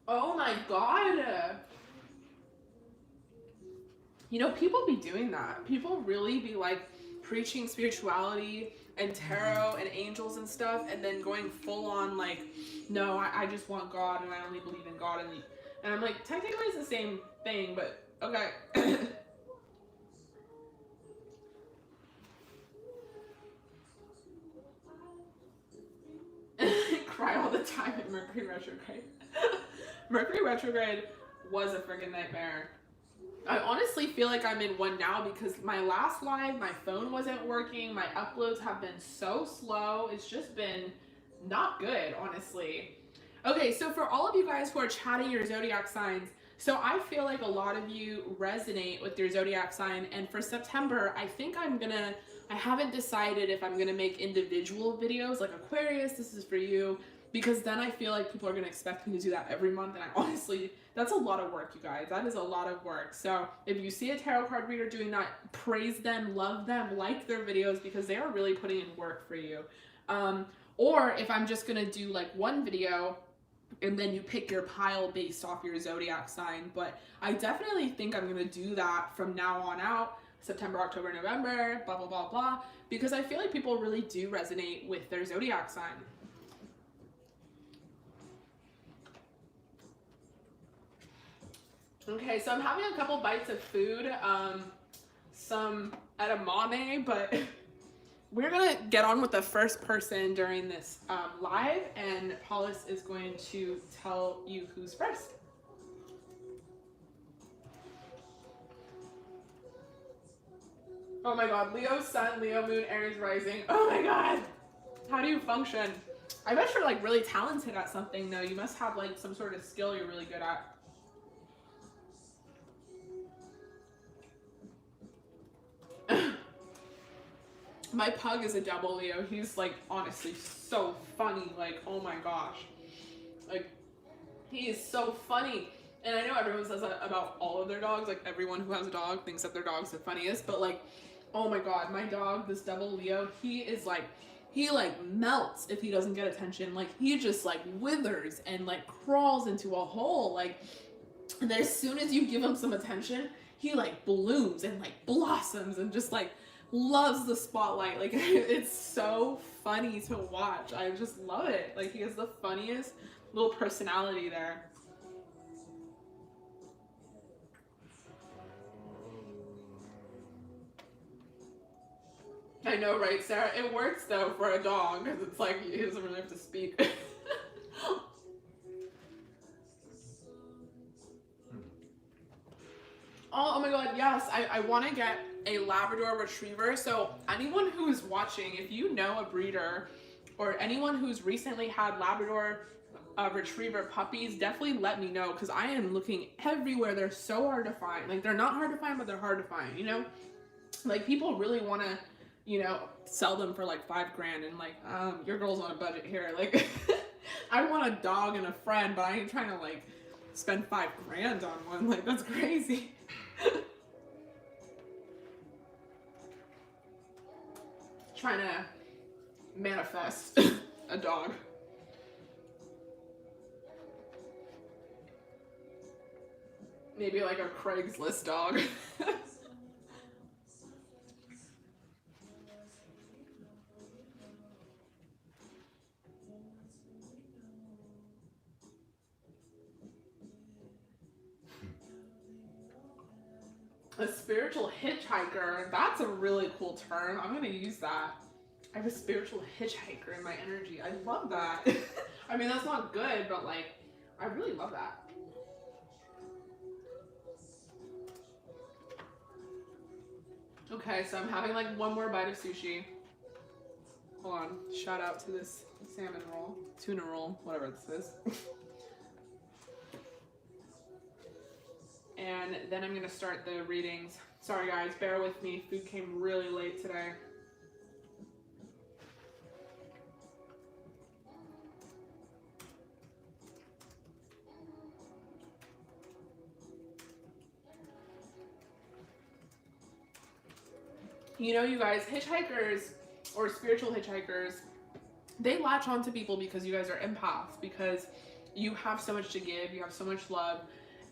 Oh my god. People be doing that. People really be like preaching spirituality and tarot and angels and stuff, and then going full on like, no, I just want God and I only believe in God, and I'm like, technically it's the same thing, but okay. Cry all the time in Mercury retrograde. Mercury retrograde was a freaking nightmare. I honestly feel like I'm in one now because my last live, my phone wasn't working. My uploads have been so slow. It's just been not good, honestly. Okay, so for all of you guys who are chatting your zodiac signs, so I feel like a lot of you resonate with your zodiac sign, and for September, I think I haven't decided if I'm gonna make individual videos like Aquarius, this is for you, because then I feel like people are gonna expect me to do that every month, and I honestly, that's a lot of work, you guys. That is a lot of work. So if you see a tarot card reader doing that, praise them, love them, like their videos, because they are really putting in work for you. Or if I'm just gonna do like one video and then you pick your pile based off your zodiac sign. But I definitely think I'm gonna do that from now on out, September, October, November, blah, blah, blah, blah, because I feel like people really do resonate with their zodiac sign. Okay, so I'm having a couple bites of food, some edamame, but we're gonna get on with the first person during this live, and Paullius is going to tell you who's first. Oh my God, Leo Sun, Leo Moon, Aries Rising. Oh my God, how do you function? I bet you're like really talented at something though. You must have like some sort of skill you're really good at. My pug is a double Leo. He's like honestly so funny. Like, oh my gosh. Like, he is so funny. And I know everyone says that about all of their dogs. Like, everyone who has a dog thinks that their dog's the funniest. But like, oh my God, my dog, this double Leo, he is like, he like melts if he doesn't get attention. Like, he just like withers and like crawls into a hole. Like, and then as soon as you give him some attention, he like blooms and like blossoms and just like loves the spotlight. Like, it's so funny to watch. I just love it. Like, he has the funniest little personality there. I know, right, Sarah? It works though for a dog because it's like he doesn't really have to speak. Oh my God, yes, I want to get a Labrador Retriever. So anyone who's watching, if you know a breeder or anyone who's recently had Labrador Retriever puppies, definitely let me know, because I am looking everywhere. They're so hard to find. Like, they're not hard to find, but they're hard to find, you know? Like, people really want to, you know, sell them for like $5 grand, and like, your girl's on a budget here. Like, I want a dog and a friend, but I ain't trying to like spend $5 grand on one. Like, that's crazy. Trying to manifest a dog. Maybe like a Craigslist dog. A spiritual hitchhiker. That's a really cool term. I'm gonna use that. I have a spiritual hitchhiker in my energy. I love that. I mean, that's not good, but like, I really love that. Okay, so I'm having like one more bite of sushi. Hold on. Shout out to this salmon roll, tuna roll, whatever this is. And then I'm gonna start the readings. Sorry guys, bear with me. Food came really late today. You know, you guys, hitchhikers or spiritual hitchhikers, they latch on to people because you guys are empaths, because you have so much to give, you have so much love,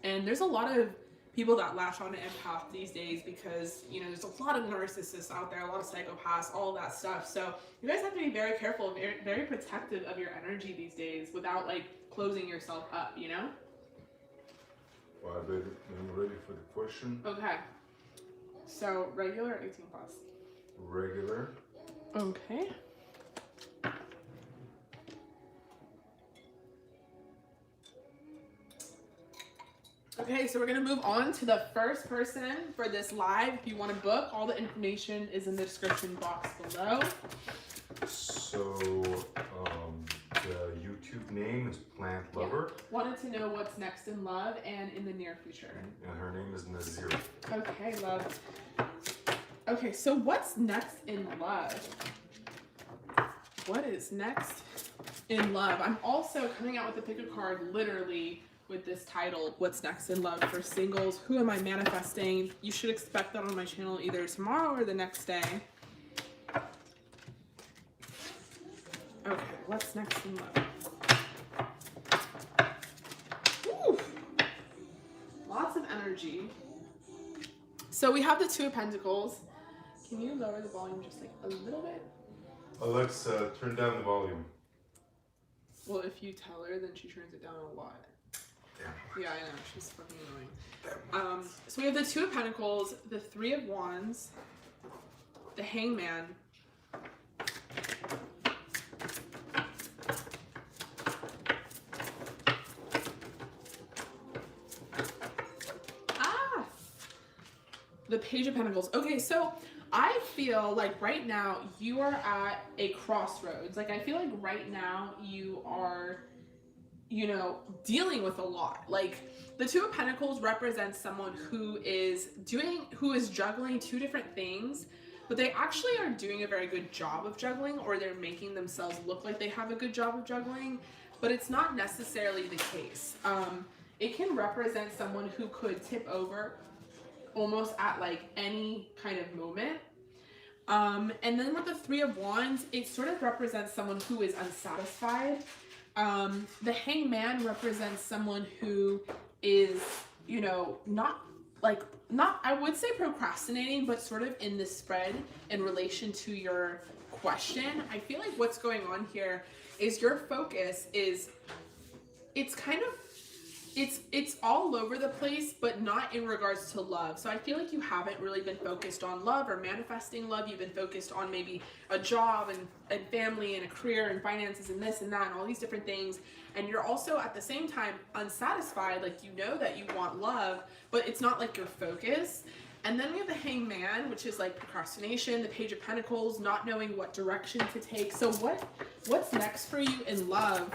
and there's a lot of people that latch on to empath these days, because you know there's a lot of narcissists out there, a lot of psychopaths, all of that stuff. So you guys have to be very careful, very, very protective of your energy these days without like closing yourself up, you know? Well, I'm ready for the question. Okay. So regular or 18 plus? Regular. Okay. Okay, so we're gonna move on to the first person for this live. If you want to book, all the information is in the description box below. So, the YouTube name is Plant Lover. Yeah. Wanted to know what's next in love and in the near future. And her name is Nazir. Okay, love. Okay, so what's next in love? What is next in love? I'm also coming out with a pick a card literally with this title, What's Next in Love for Singles. Who am I manifesting? You should expect that on my channel either tomorrow or the next day. Okay, what's next in love? Woo! Lots of energy. So we have the Two of Pentacles. Can you lower the volume just like a little bit? Alexa, turn down the volume. Well, if you tell her, then she turns it down a lot. Damn. Yeah, I know. She's fucking annoying. So we have the Two of Pentacles, the Three of Wands, the Hangman, the Page of Pentacles. Okay, so I feel like right now you are at a crossroads. Like I feel like right now you are, you know, dealing with a lot. Like the Two of Pentacles represents someone who is juggling two different things, but they actually are doing a very good job of juggling, or they're making themselves look like they have a good job of juggling, but it's not necessarily the case. It can represent someone who could tip over almost at like any kind of moment. And then with the Three of Wands, it sort of represents someone who is unsatisfied. The Hangman represents someone who is, you know, not, I would say procrastinating, but sort of in this spread in relation to your question. I feel like what's going on here is your focus is, it's kind of, it's all over the place, but not in regards to love. So I feel like you haven't really been focused on love or manifesting love. You've been focused on maybe a job and family and a career and finances and this and that and all these different things. And you're also at the same time unsatisfied. Like you know that you want love, but it's not like your focus. And then we have the Hangman, which is like procrastination, the Page of Pentacles, not knowing what direction to take. So what's next for you in love?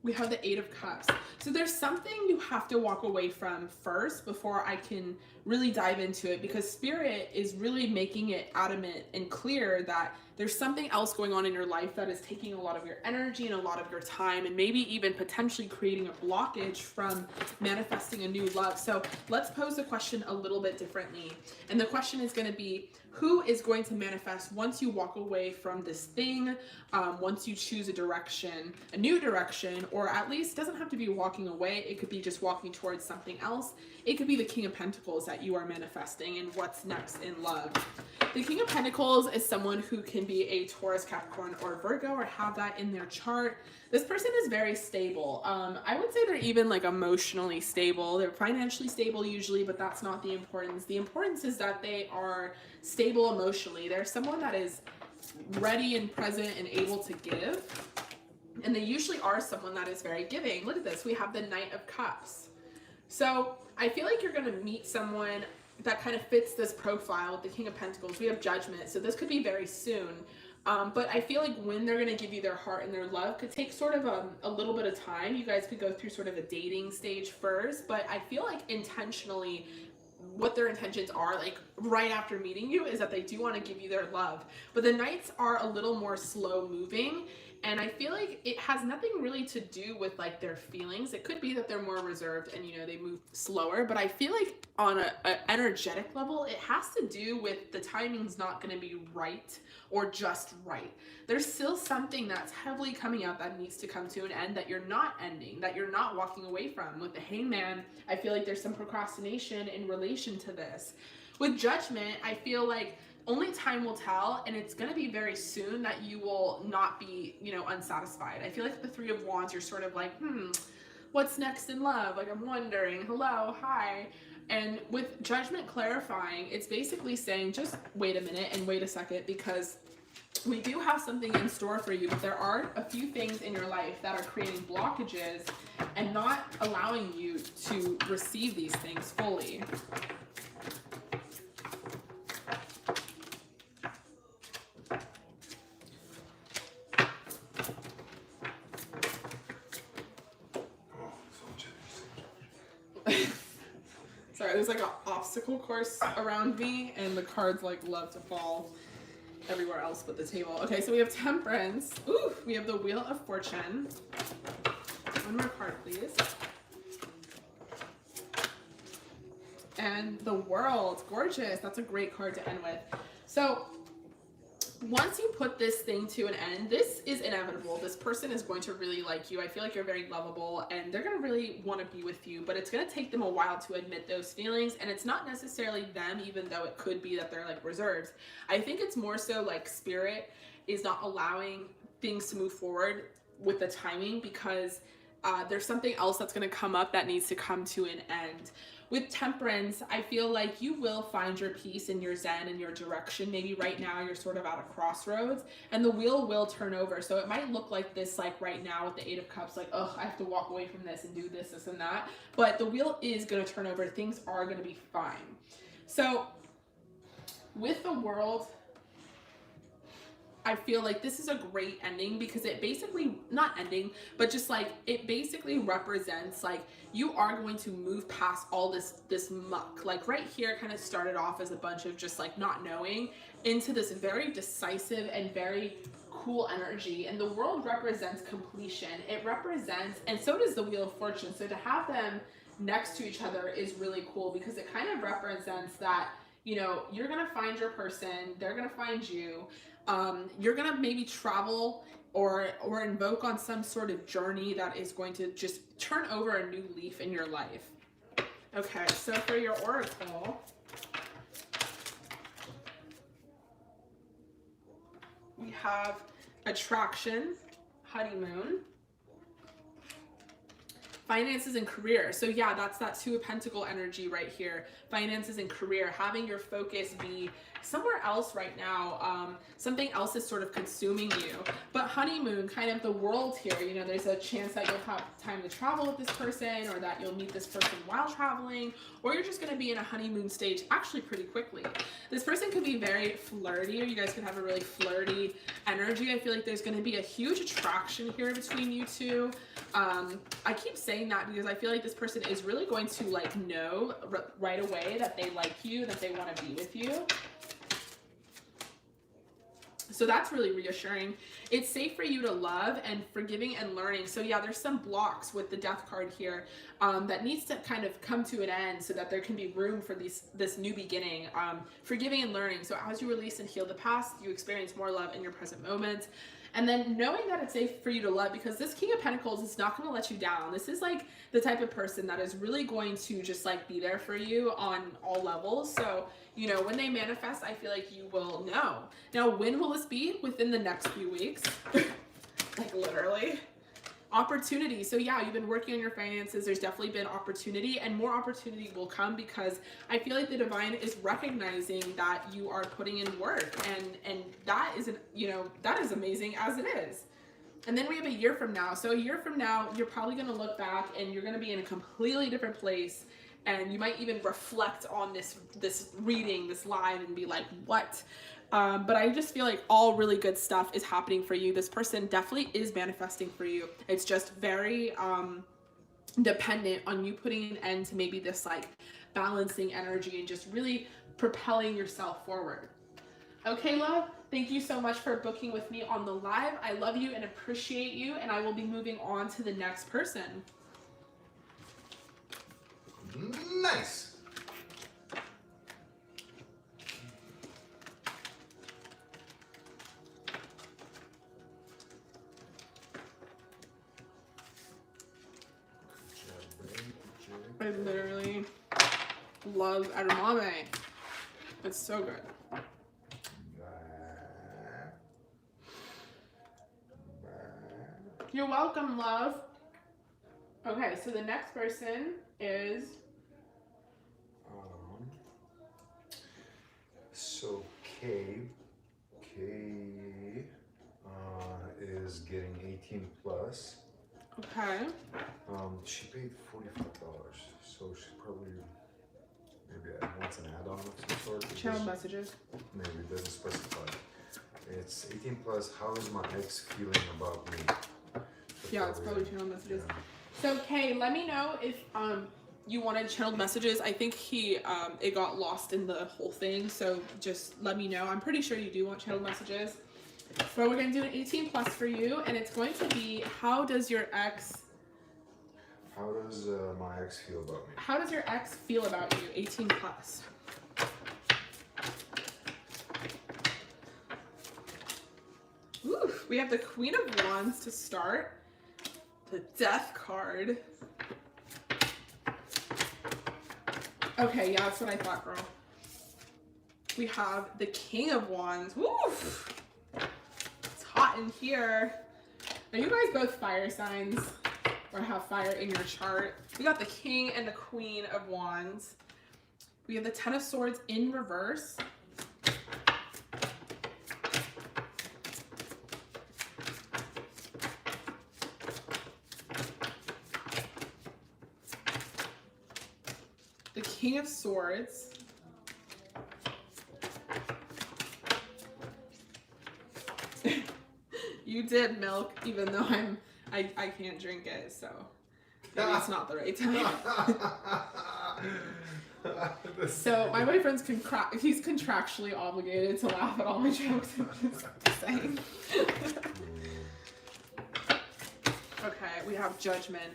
We have the Eight of Cups. So there's something you have to walk away from first before I can really dive into it, because Spirit is really making it adamant and clear that there's something else going on in your life that is taking a lot of your energy and a lot of your time, and maybe even potentially creating a blockage from manifesting a new love. So let's pose the question a little bit differently. And the question is going to be, who is going to manifest once you walk away from this thing, once you choose a direction, a new direction, or at least doesn't have to be walking away. It could be just walking towards something else. It could be the King of Pentacles that you are manifesting and what's next in love. The King of Pentacles is someone who can be a Taurus, Capricorn, or Virgo, or have that in their chart. This person is very stable. I would say they're even like emotionally stable. They're financially stable usually, but that's not the importance. The importance is that they are stable emotionally. They're someone that is ready and present and able to give. And they usually are someone that is very giving. Look at this. We have the Knight of Cups. So I feel like you're going to meet someone that kind of fits this profile with the King of Pentacles. We have Judgment. So this could be very soon. But I feel like when they're going to give you their heart and their love could take sort of a little bit of time. You guys could go through sort of a dating stage first. But I feel like intentionally, what their intentions are, like right after meeting you, is that they do want to give you their love. But the Knights are a little more slow moving. And I feel like it has nothing really to do with like their feelings. It could be that they're more reserved and, you know, they move slower, but I feel like on a energetic level, it has to do with the timing's not going to be right or just right. There's still something that's heavily coming out that needs to come to an end, that you're not ending, that you're not walking away from. With the Hangman, I feel like there's some procrastination in relation to this. With Judgment, I feel like only time will tell, and it's going to be very soon that you will not be, you know, unsatisfied. I feel like the Three of Wands, you're sort of like, what's next in love? Like, I'm wondering, hello, hi. And with Judgment clarifying, it's basically saying, just wait a minute and wait a second, because we do have something in store for you, but there are a few things in your life that are creating blockages and not allowing you to receive these things fully. Sorry, there's like an obstacle course around me, and the cards like love to fall everywhere else but the table. Okay, so we have Temperance. Ooh, we have the Wheel of Fortune. One more card, please. And the World. Gorgeous. That's a great card to end with. So once you put this thing to an end, this is inevitable. This person is going to really like you. I feel like you're very lovable, and they're going to really want to be with you, but it's going to take them a while to admit those feelings. And it's not necessarily them, even though it could be that they're like reserved. I think it's more so like Spirit is not allowing things to move forward with the timing, because there's something else that's going to come up that needs to come to an end. With Temperance, I feel like you will find your peace and your zen and your direction. Maybe right now you're sort of at a crossroads, and the wheel will turn over. So it might look like this, like right now with the Eight of Cups, like, oh, I have to walk away from this and do this, this, and that. But the wheel is going to turn over. Things are going to be fine. So with the World, I feel like this is a great ending, because it basically, not ending, but just like, it basically represents like you are going to move past all this muck. Like right here kind of started off as a bunch of just like not knowing, into this very decisive and very cool energy. And the World represents completion. It represents, and so does the Wheel of Fortune. So to have them next to each other is really cool, because it kind of represents that, you know, you're going to find your person, they're going to find you. You're gonna maybe travel or invoke on some sort of journey that is going to just turn over a new leaf in your life. Okay, so for your oracle, we have Attraction, Honeymoon, Finances and Career. So yeah, that's that Two of Pentacle energy right here. Finances and career, having your focus be somewhere else right now. Something else is sort of consuming you. But honeymoon, kind of the World here, you know, there's a chance that you'll have time to travel with this person, or that you'll meet this person while traveling, or you're just going to be in a honeymoon stage actually pretty quickly. This person could be very flirty, or you guys could have a really flirty energy. I feel like there's going to be a huge attraction here between you two. I keep saying that because I feel like this person is really going to like know right away that they like you, that they want to be with you. So that's really reassuring. It's safe for you to love, and forgiving and learning. So yeah, there's some blocks with the Death card here that needs to kind of come to an end, so that there can be room for this new beginning. Forgiving and learning. So as you release and heal the past, you experience more love in your present moment. And then knowing that it's safe for you to love, because this King of Pentacles is not going to let you down. This is like the type of person that is really going to just like be there for you on all levels. So, you know, when they manifest, I feel like you will know. Now, when will this be? Within the next few weeks. Like literally. Opportunity. So yeah, you've been working on your finances. There's definitely been opportunity, and more opportunity will come, because I feel like the divine is recognizing that you are putting in work, and that is, you know, that is amazing as it is. And then we have a year from now. So a year from now, you're probably going to look back and you're going to be in a completely different place. And you might even reflect on this reading, this live, and be like, what? But I just feel like all really good stuff is happening for you. This person definitely is manifesting for you. It's just very dependent on you putting an end to maybe this like balancing energy and just really propelling yourself forward. Okay, love, thank you so much for booking with me on the live. I love you and appreciate you, and I will be moving on to the next person. Nice. I literally love edamame. It's so good. You're welcome, love. Okay, so the next person is... So Kay is getting 18 plus. Okay. She paid $45, so she probably maybe wants an add-on of some sort. Channel messages. Maybe it doesn't specify. It's 18 plus. How is my ex feeling about me? Yeah, it's probably channel messages. Yeah. So Kay, let me know if you wanted channeled messages. I think it got lost in the whole thing, so just let me know. I'm pretty sure you do want channeled messages. But we're gonna do an 18 plus for you, and it's going to be, how does my ex feel about me? How does your ex feel about you? 18 plus. Ooh, we have the Queen of Wands to start. The Death card. Okay, yeah, that's what I thought, girl. We have the King of Wands. Woo! It's hot in here. Are you guys both fire signs or have fire in your chart? We got the King and the Queen of Wands. We have the Ten of Swords in reverse. The King of Swords. You did milk, even though I can't drink it, so maybe it's not the right time. So my boyfriend's he's contractually obligated to laugh at all my jokes. I'm just saying. Okay, we have Judgment.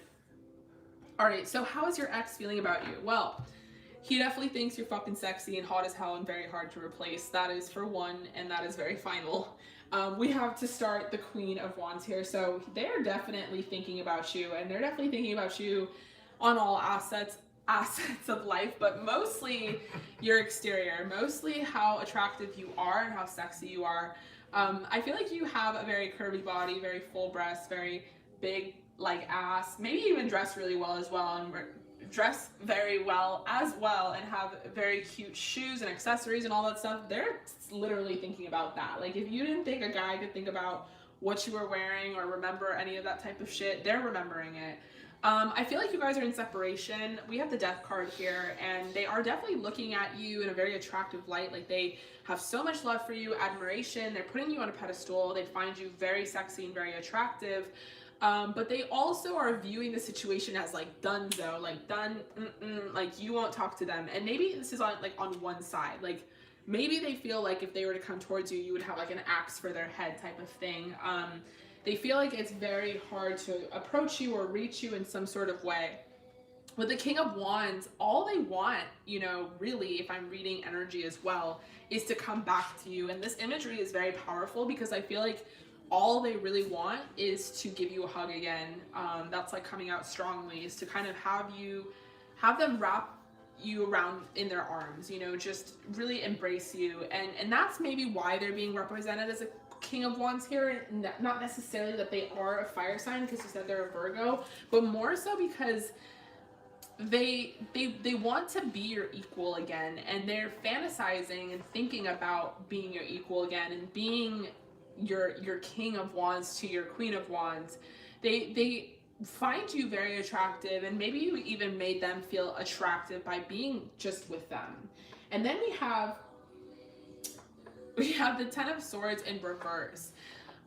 All right, so how is your ex feeling about you? Well, he definitely thinks you're fucking sexy and hot as hell and very hard to replace. That is for one, and that is very final. We have to start the Queen of Wands here. So they're definitely thinking about you, and they're definitely thinking about you on all assets of life, but mostly your exterior, mostly how attractive you are and how sexy you are. I feel like you have a very curvy body, very full breast, very big like ass, maybe even dress really well as well, and dress very well as well, and have very cute shoes and accessories and all that stuff. They're literally thinking about that. Like, if you didn't think a guy could think about what you were wearing or remember any of that type of shit, they're remembering it. I feel like you guys are in separation. We have the Death card here, and they are definitely looking at you in a very attractive light. Like, they have so much love for you, admiration. They're putting you on a pedestal. They find you very sexy and very attractive. But they also are viewing the situation as like donezo, like done, like you won't talk to them. And maybe this is on one side. Like, maybe they feel like if they were to come towards you, you would have like an axe for their head type of thing. They feel like it's very hard to approach you or reach you in some sort of way. With the King of Wands, all they want, you know, really, if I'm reading energy as well, is to come back to you. And this imagery is very powerful because I feel like all they really want is to give you a hug again. That's like coming out strongly, is to kind of have them wrap you around in their arms, you know, just really embrace you. And that's maybe why they're being represented as a King of Wands here. Not necessarily that they are a fire sign, because you said they're a Virgo, but more so because they want to be your equal again, and they're fantasizing and thinking about being your equal again and being your King of Wands to your Queen of Wands. They find you very attractive, and maybe you even made them feel attractive by being just with them. And then we have the Ten of Swords in reverse.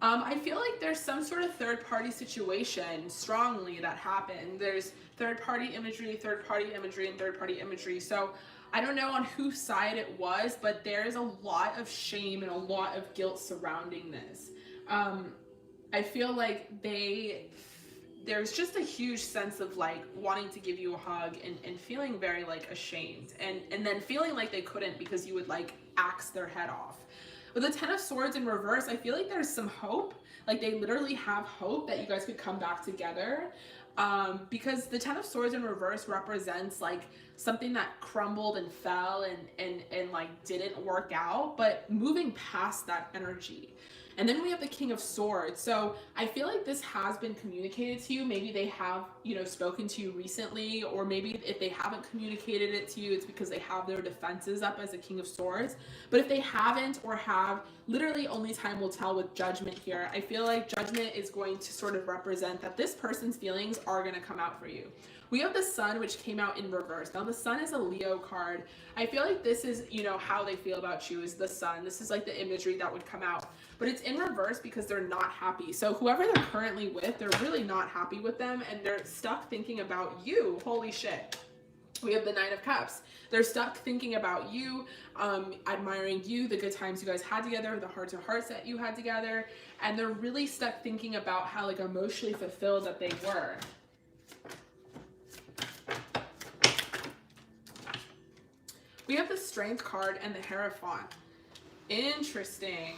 I feel like there's some sort of third-party situation strongly that happened. There's third-party imagery, and third-party imagery. So I don't know on whose side it was, but there's a lot of shame and a lot of guilt surrounding this. I feel like there's just a huge sense of like wanting to give you a hug and feeling very like ashamed and then feeling like they couldn't because you would like axe their head off. With the Ten of Swords in reverse, I feel like there's some hope. Like they literally have hope that you guys could come back together. Because the Ten of Swords in reverse represents like something that crumbled and fell and like didn't work out, but moving past that energy. And then we have the King of Swords. So I feel like this has been communicated to you. Maybe they have, you know, spoken to you recently, or maybe if they haven't communicated it to you, it's because they have their defenses up as a King of Swords. But if they haven't or have, literally only time will tell with Judgment here. I feel like Judgment is going to sort of represent that this person's feelings are going to come out for you. We have the Sun, which came out in reverse. Now the Sun is a Leo card. I feel like this is, you know, how they feel about you is the Sun. This is like the imagery that would come out. But it's in reverse because they're not happy. So whoever they're currently with, they're really not happy with them and they're stuck thinking about you. Holy shit. We have the Nine of Cups. They're stuck thinking about you, admiring you, the good times you guys had together, the heart-to-hearts that you had together. And they're really stuck thinking about how like emotionally fulfilled that they were. We have the Strength card and the Hierophant. Interesting.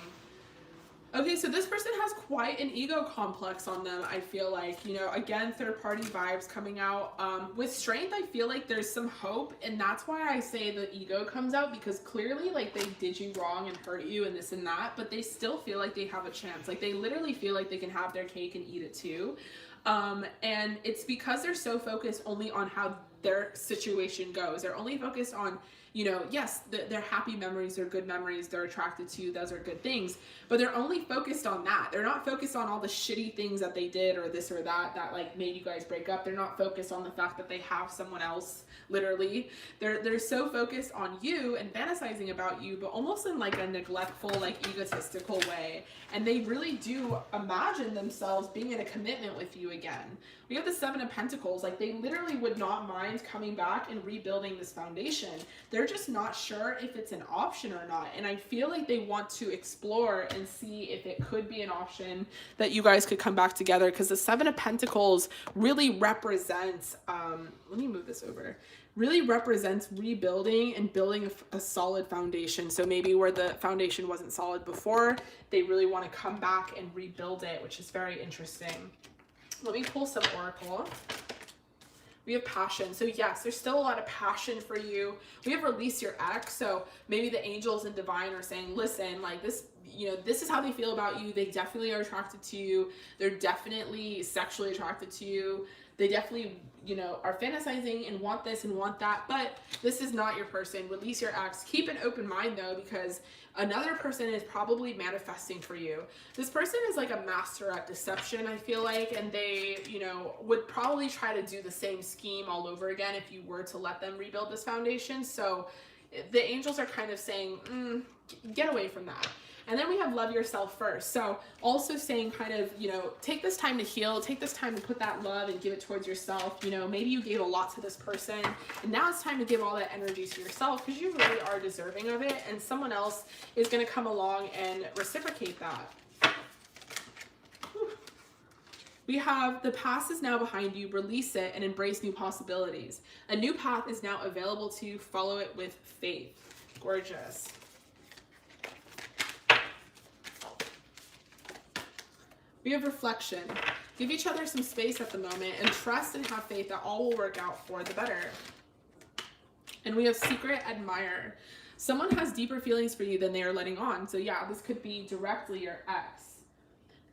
Okay, so this person has quite an ego complex on them, I feel like. You know, again, third-party vibes coming out. With Strength, I feel like there's some hope, and that's why I say the ego comes out, because clearly, like, they did you wrong and hurt you and this and that, but they still feel like they have a chance. Like, they literally feel like they can have their cake and eat it too. And it's because they're so focused only on how their situation goes. They're only focused on, you know, yes, they're happy memories, they're good memories, they're attracted to you, those are good things, but they're only focused on that. They're not focused on all the shitty things that they did or this or that like made you guys break up. They're not focused on the fact that they have someone else, literally. They're so focused on you and fantasizing about you, but almost in like a neglectful, like egotistical way. And they really do imagine themselves being in a commitment with you again. We have the Seven of Pentacles. Like, they literally would not mind coming back and rebuilding this foundation. They're just not sure if it's an option or not. And I feel like they want to explore and see if it could be an option that you guys could come back together, because the Seven of Pentacles really represents, let me move this over, really represents rebuilding and building a solid foundation. So maybe where the foundation wasn't solid before, they really want to come back and rebuild it, which is very interesting. Let me pull some oracle. We have passion. So yes, there's still a lot of passion for you. We have release your ex. So maybe the angels and divine are saying, listen, like this, you know, this is how they feel about you. They definitely are attracted to you. They're definitely sexually attracted to you. They definitely, you know, are fantasizing and want this and want that, but this is not your person. Release your ex. Keep an open mind though, because another person is probably manifesting for you. This person is like a master at deception, I feel like, and they, you know, would probably try to do the same scheme all over again if you were to let them rebuild this foundation. So the angels are kind of saying, get away from that. And then we have love yourself first. So also saying kind of, you know, take this time to heal, take this time to put that love and give it towards yourself. You know, maybe you gave a lot to this person and now it's time to give all that energy to yourself, because you really are deserving of it, and someone else is going to come along and reciprocate that. Whew. We have the past is now behind you, release it and embrace new possibilities. A new path is now available to you, follow it with faith. Gorgeous. We have reflection. Give each other some space at the moment and trust and have faith that all will work out for the better. And we have secret admirer. Someone has deeper feelings for you than they are letting on. So yeah, this could be directly your ex.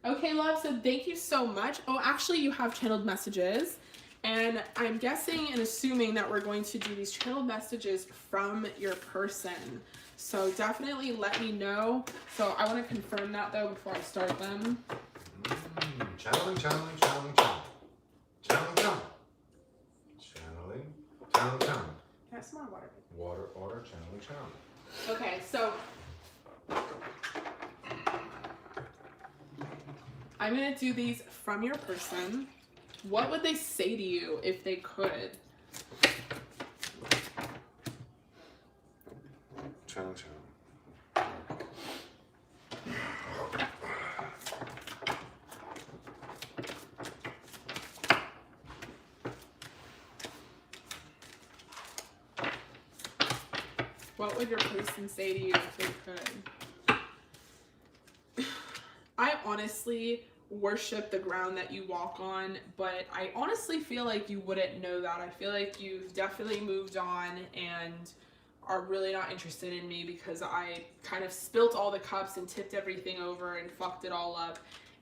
Okay, love, so thank you so much. Oh, actually you have channeled messages. And I'm guessing and assuming that we're going to do these channeled messages from your person. So definitely let me know. So I want to confirm that though before I start them. Channeling, channeling, channeling, channeling. Channeling, channeling. Channeling, channeling, channeling. Can I have some more water? Water, order, channeling, channeling. Okay, so I'm going to do these from your person. What would they say to you if they could? would your person say to you if they could? I honestly worship the ground that you walk on, but I honestly feel like you wouldn't know that. I feel like you've definitely moved on and are really not interested in me because I kind of spilt all the cups and tipped everything over and fucked it all up.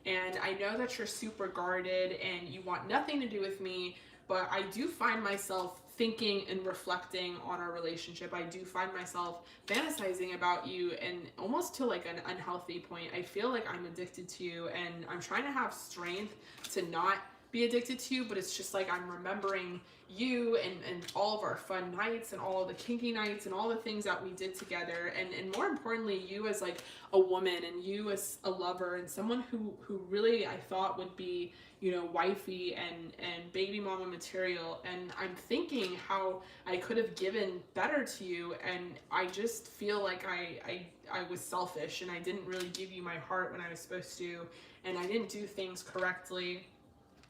And I know that you're super guarded and you want nothing to do with me, but I do find myself thinking and reflecting on our relationship. I do find myself fantasizing about you, and almost to like an unhealthy point. I feel like I'm addicted to you, and I'm trying to have strength to not be addicted to you, but it's just like I'm remembering you and all of our fun nights and all of the kinky nights and all the things that we did together, and more importantly, you as like a woman and you as a lover and someone who really I thought would be, you know, wifey and baby mama material. And I'm thinking how I could have given better to you, and I just feel like I was selfish and I didn't really give you my heart when I was supposed to, and I didn't do things correctly,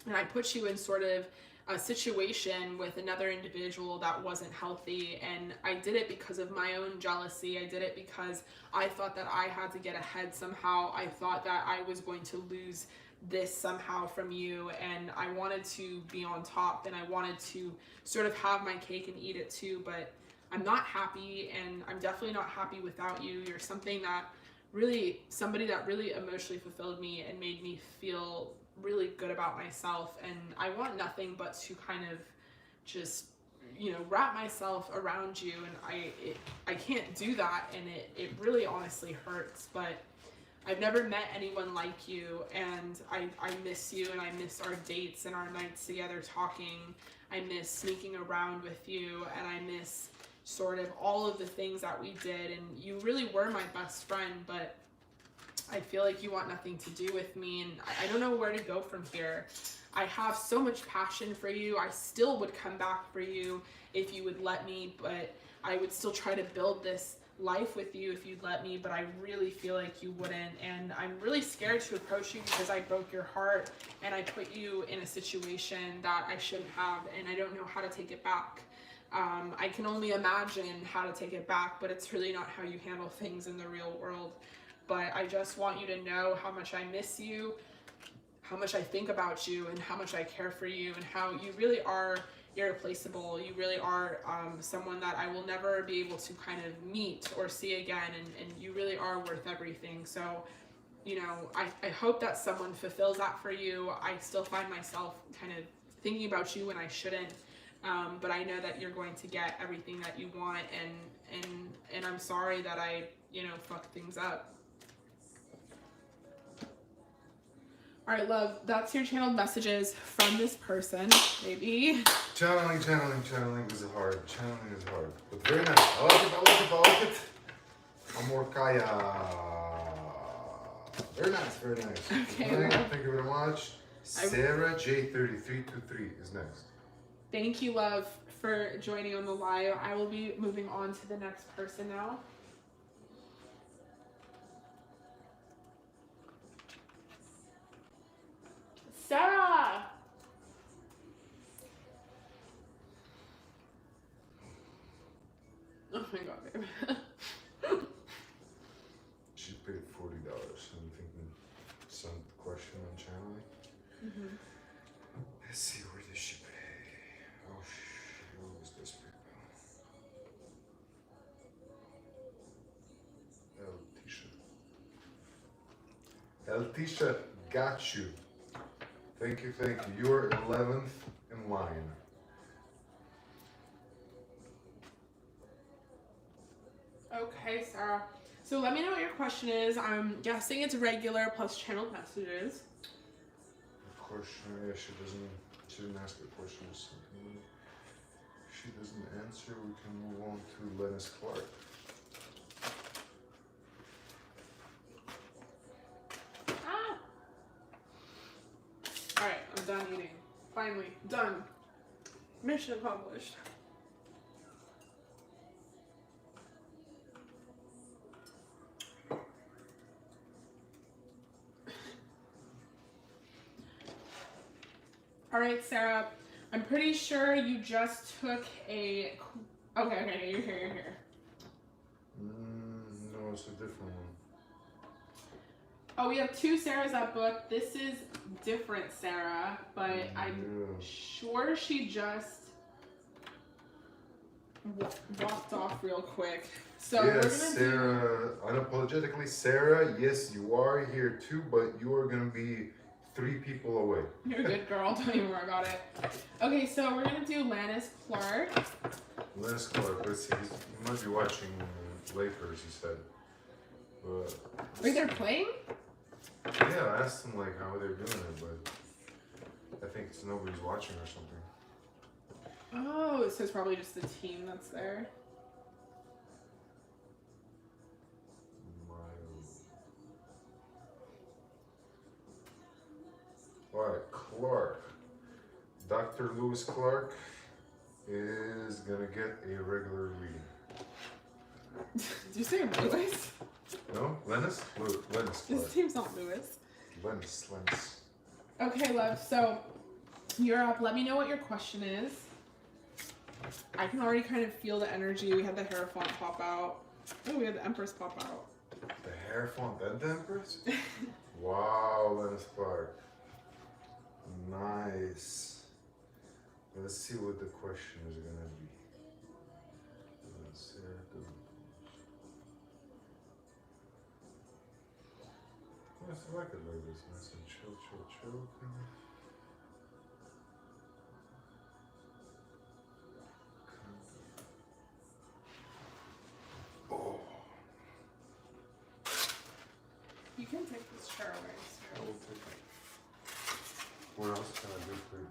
and I put you in sort of a situation with another individual that wasn't healthy, and I did it because of my own jealousy. I did it because I thought that I had to get ahead somehow. I thought that I was going to lose this somehow from you, and I wanted to be on top, and I wanted to sort of have my cake and eat it too, but I'm not happy, and I'm definitely not happy without you. You're somebody that really emotionally fulfilled me and made me feel really good about myself, and I want nothing but to kind of just, you know, wrap myself around you, and I can't do that, and it really honestly hurts, but I've never met anyone like you, and I miss you, and I miss our dates and our nights together talking. I miss sneaking around with you, and I miss sort of all of the things that we did, and you really were my best friend, but I feel like you want nothing to do with me, and I don't know where to go from here. I have so much passion for you. I still would come back for you if you would let me, but I would still try to build this life with you if you'd let me, but I really feel like you wouldn't, and I'm really scared to approach you because I broke your heart and I put you in a situation that I shouldn't have, and I don't know how to take it back. I can only imagine how to take it back, but it's really not how you handle things in the real world. But I just want you to know how much I miss you, how much I think about you, and how much I care for you, and how you really are irreplaceable. You really are someone that I will never be able to kind of meet or see again, and you really are worth everything. So, you know, I hope that someone fulfills that for you. I still find myself kind of thinking about you when I shouldn't, but I know that you're going to get everything that you want, and I'm sorry that I, you know, fucked things up. All right, love, that's your channeled messages from this person, maybe. Channeling is hard. Channeling is hard. But very nice. I like it. Amor Kaya. Very nice. Okay. Thank you very much. Sarah J3323 is next. Thank you, love, for joining on the live. I will be moving on to the next person now. Sarah! Oh my god, babe. She paid $40. I'm thinking some question on channeling. Mm-hmm. Let's see, where did she pay? Oh, she always does PayPal. L-Tisha got you. Thank you. You're 11th in line. Okay, Sarah. So let me know what your question is. I'm guessing it's regular plus channeled messages. Of course, yeah, she didn't ask a question. If she doesn't answer, we can move on to Lennis Clark. Alright, I'm done eating. Finally, done. Mission accomplished. Alright, Sarah, I'm pretty sure you just took a... Okay, you're here. what's a different one? Oh, we have two Sarahs that book. This is different Sarah, but I'm sure she just walked off real quick. So yes, we're gonna Sarah, unapologetically, Sarah, yes, you are here too, but you are gonna be 3 people away. You're a good girl, don't even worry about it. Okay, so we're gonna do Lannis Clark. Lannis Clark, let's see, he might be watching Lakers, he said. But Wait, they're playing? yeah, I asked him like how they're doing it, but I think it's nobody's watching or something. Oh, so it's probably just the team that's there. Alright, Clark. Dr. Lewis Clark is gonna get a regular reading. Did you say Lewis? No? Lennis? Lennis Clark. His team's not Lewis. Lennis. Okay, love, so you're up. Let me know what your question is. I can already kind of feel the energy. We had the Hierophant pop out. Oh, we had the Empress pop out. The Hierophant and the Empress? Wow, Lennis Clark. Nice. Let's see what the question is gonna be. I like it like this, nice and chill. Kind of. Oh. You can take this chair away. I will take it. What else can I do for you?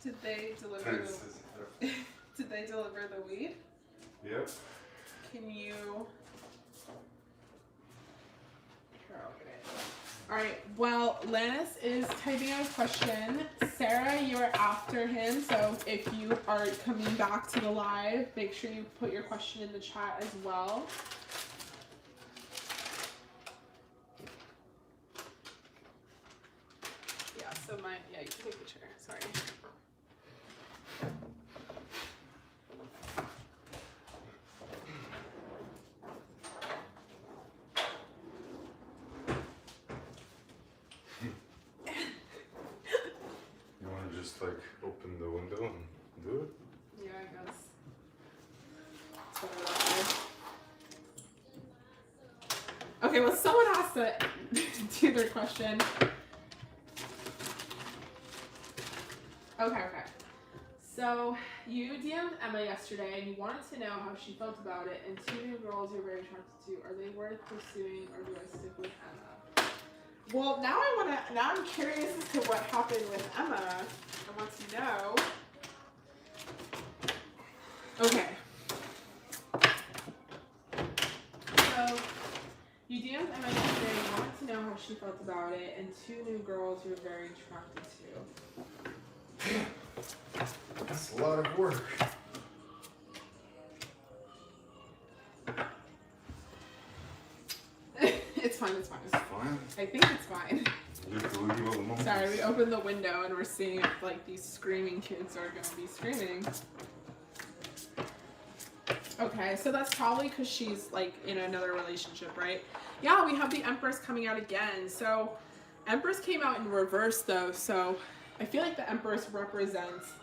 Did they deliver the Did they deliver the weed? Yep. Can you Here, I'll get it. Alright, well, Lannis is typing out a question. Sarah, you're after him, so if you are coming back to the live, make sure you put your question in the chat as well. Yeah, so you can take the chair, sorry. Like open the window and do it? Yeah, I guess. It's better that way. Okay, well, someone has to do their question. Okay. So you DM'd Emma yesterday and you wanted to know how she felt about it, and 2 new girls you're very attracted to. Are they worth pursuing, or do I stick with Emma? Well, now I'm curious as to what happened with Emma. I want to know. Okay. So, you DM'd Emma yesterday, you wanted to know how she felt about it, and 2 new girls you're very attracted to. That's a lot of work. It's fine. It's fine? I think it's fine. Sorry, Sorry, we opened the window and we're seeing if like these screaming kids are gonna be screaming. Okay, so that's probably because she's like in another relationship, right? Yeah, we have the Empress coming out again. So Empress came out in reverse though, so I feel like the Empress represents...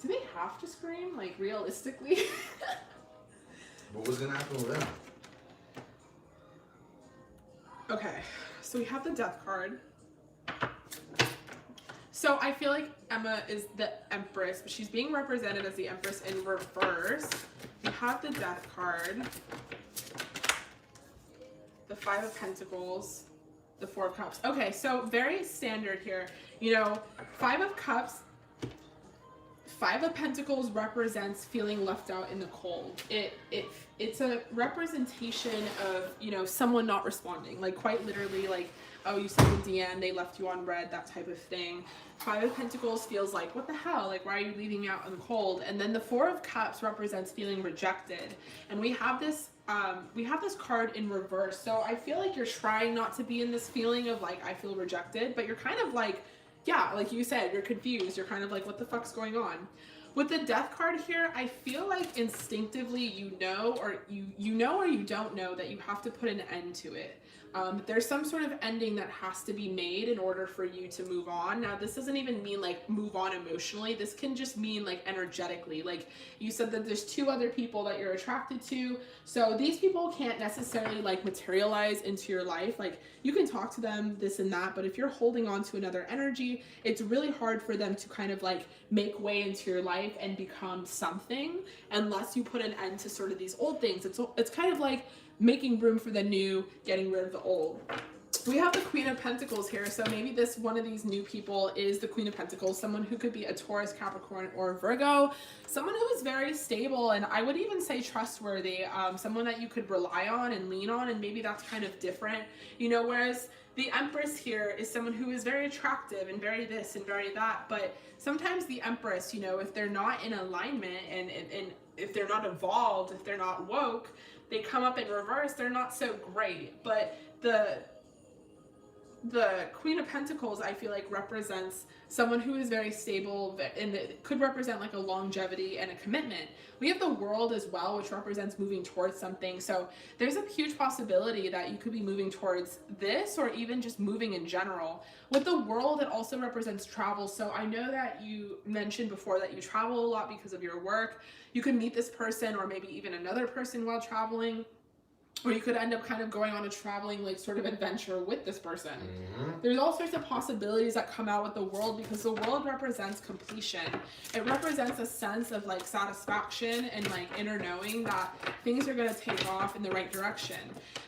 Do they have to scream, like realistically? What was gonna happen with them? Okay, so we have the Death card. So I feel like Emma is the Empress, but she's being represented as the Empress in reverse. We have the Death card, the 5 of Pentacles, the 4 of Cups. Okay, so very standard here. You know, 5 of Cups, 5 of Pentacles represents feeling left out in the cold. It's a representation of, you know, someone not responding, like quite literally, like, oh, you sent a DM, they left you on red, that type of thing. 5 of Pentacles feels like, what the hell? Like, why are you leaving me out in the cold? And then the 4 of Cups represents feeling rejected. And we have this card in reverse. So I feel like you're trying not to be in this feeling of like, I feel rejected, but you're kind of like, yeah, like you said, you're confused. You're kind of like, what the fuck's going on? With the Death card here, I feel like instinctively you know or you don't know that you have to put an end to it. There's some sort of ending that has to be made in order for you to move on. Now, this doesn't even mean like move on emotionally. This can just mean like energetically. Like you said that there's 2 other people that you're attracted to. So these people can't necessarily like materialize into your life. Like you can talk to them, this and that, but if you're holding on to another energy, it's really hard for them to kind of like make way into your life and become something unless you put an end to sort of these old things. It's kind of like making room for the new, getting rid of the old. We have the Queen of Pentacles here, so maybe this one of these new people is the Queen of Pentacles, someone who could be a Taurus, Capricorn, or Virgo, someone who is very stable, and I would even say trustworthy, someone that you could rely on and lean on, and maybe that's kind of different, you know, whereas the Empress here is someone who is very attractive and very this and very that, but sometimes the Empress, you know, if they're not in alignment and if they're not evolved, if they're not woke, they come up in reverse, they're not so great. But the Queen of Pentacles, I feel like, represents someone who is very stable, and it could represent like a longevity and a commitment. We have the World as well, which represents moving towards something. So there's a huge possibility that you could be moving towards this, or even just moving in general. With the World, it also represents travel. So I know that you mentioned before that you travel a lot because of your work. You could meet this person or maybe even another person while traveling. Or you could end up kind of going on a traveling like sort of adventure with this person. There's all sorts of possibilities that come out with the World because the World represents completion. It represents a sense of like satisfaction and like inner knowing that things are going to take off in the right direction.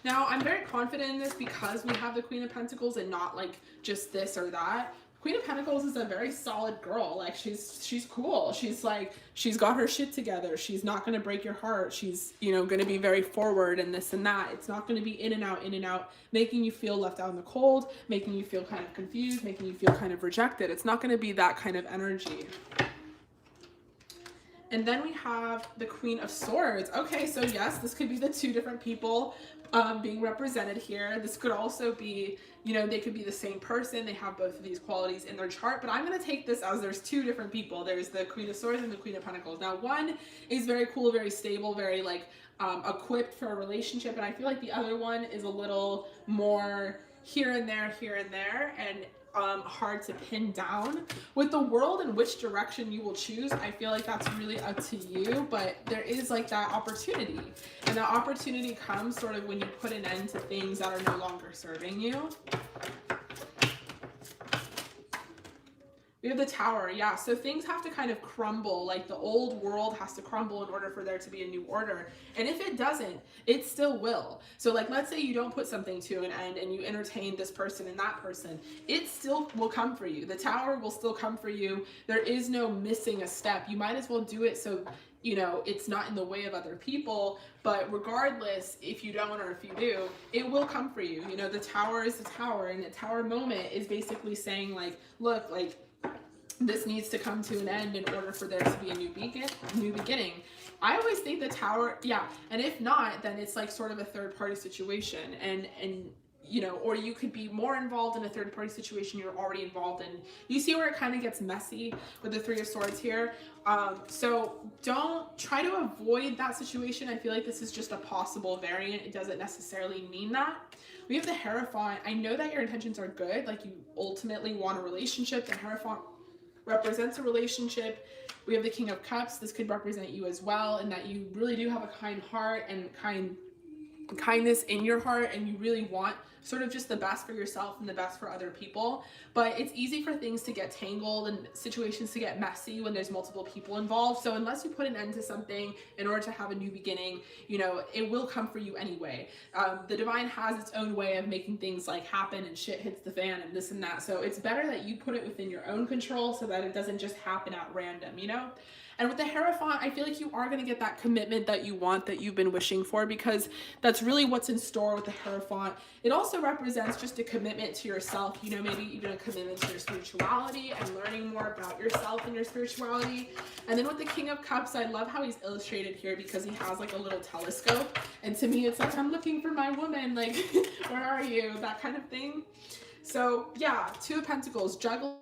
Now, I'm very confident in this because we have the Queen of Pentacles and not like just this or that. Queen of Pentacles is a very solid girl. Like she's cool. She's like, she's got her shit together. She's not going to break your heart. She's, you know, going to be very forward and this and that. It's not going to be in and out, making you feel left out in the cold, making you feel kind of confused, making you feel kind of rejected. It's not going to be that kind of energy. And then we have the Queen of Swords. Okay, so yes, this could be the 2 different people being represented here. This could also be, you know, they could be the same person. They have both of these qualities in their chart, but I'm going to take this as there's 2 different people. There's the Queen of Swords and the Queen of Pentacles. Now, one is very cool, very stable, very like equipped for a relationship, and I feel like the other one is a little more here and there, and hard to pin down. With the World and which direction you will choose, I feel like that's really up to you, but there is like that opportunity, and that opportunity comes sort of when you put an end to things that are no longer serving you. We have the Tower, yeah, so things have to kind of crumble, like the old world has to crumble in order for there to be a new order, and if it doesn't, it still will. So like, let's say you don't put something to an end and you entertain this person and that person, it still will come for you. The Tower will still come for you. There is no missing a step. You might as well do it so, you know, it's not in the way of other people, but regardless, if you don't or if you do, it will come for you. You know, the Tower is the Tower, and the Tower moment is basically saying like, look, like, this needs to come to an end in order for there to be a new beginning. I always think the Tower, yeah, and if not, then it's like sort of a third-party situation, and you know, or you could be more involved in a third-party situation you're already involved in. You see where it kind of gets messy with the 3 of Swords here. So don't try to avoid that situation. I feel like this is just a possible variant. It doesn't necessarily mean that. We have the Hierophant. I know that your intentions are good, like you ultimately want a relationship. The Hierophant represents a relationship. We have the King of Cups. This could represent you as well, in that you really do have a kind heart and kindness in your heart, and you really want sort of just the best for yourself and the best for other people. But it's easy for things to get tangled and situations to get messy when there's multiple people involved. So unless you put an end to something in order to have a new beginning, you know, it will come for you anyway. The divine has its own way of making things like happen, and shit hits the fan and this and that. So it's better that you put it within your own control so that it doesn't just happen at random, you know? And with the Hierophant, I feel like you are going to get that commitment that you want, that you've been wishing for, because that's really what's in store with the Hierophant. It also represents just a commitment to yourself, you know, maybe even a commitment to your spirituality and learning more about yourself and your spirituality. And then with the King of Cups, I love how he's illustrated here because he has like a little telescope. And to me, it's like, I'm looking for my woman, like, where are you? That kind of thing. So yeah, 2 of Pentacles, juggling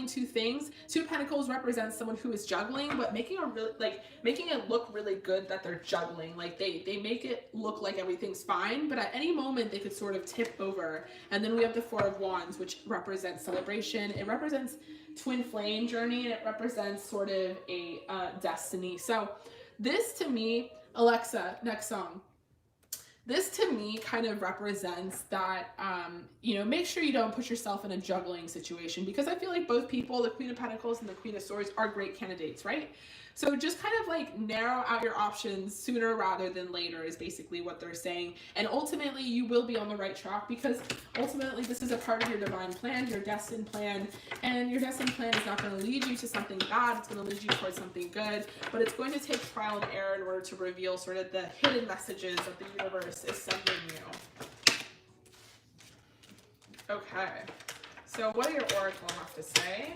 two things. Two of Pentacles represents someone who is juggling, but making it look really good that they're juggling. Like they make it look like everything's fine, but at any moment they could sort of tip over. And then we have the Four of Wands, which represents celebration. It represents twin flame journey, and it represents sort of a destiny. So this to me, Alexa, next song. This to me kind of represents that, make sure you don't put yourself in a juggling situation, because I feel like both people, the Queen of Pentacles and the Queen of Swords, are great candidates, right? So just kind of like narrow out your options sooner rather than later is basically what they're saying. And ultimately you will be on the right track, because ultimately this is a part of your divine plan, your destined plan, and your destined plan is not going to lead you to something bad. It's going to lead you towards something good, but it's going to take trial and error in order to reveal sort of the hidden messages that the universe is sending you. Okay, so what do your oracle have to say?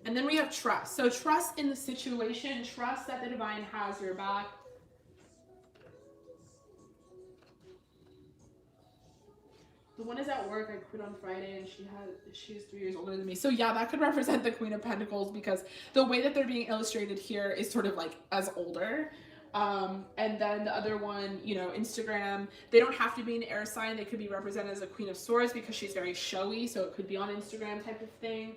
And then we have trust. So trust in the situation, trust that the divine has your back. The one is at work. I quit on Friday, and she's 3 years older than me. So yeah, that could represent the Queen of Pentacles, because the way that they're being illustrated here is sort of like as older. And then the other one, Instagram, they don't have to be an air sign. They could be represented as a Queen of Swords because she's very showy. So it could be on Instagram type of thing.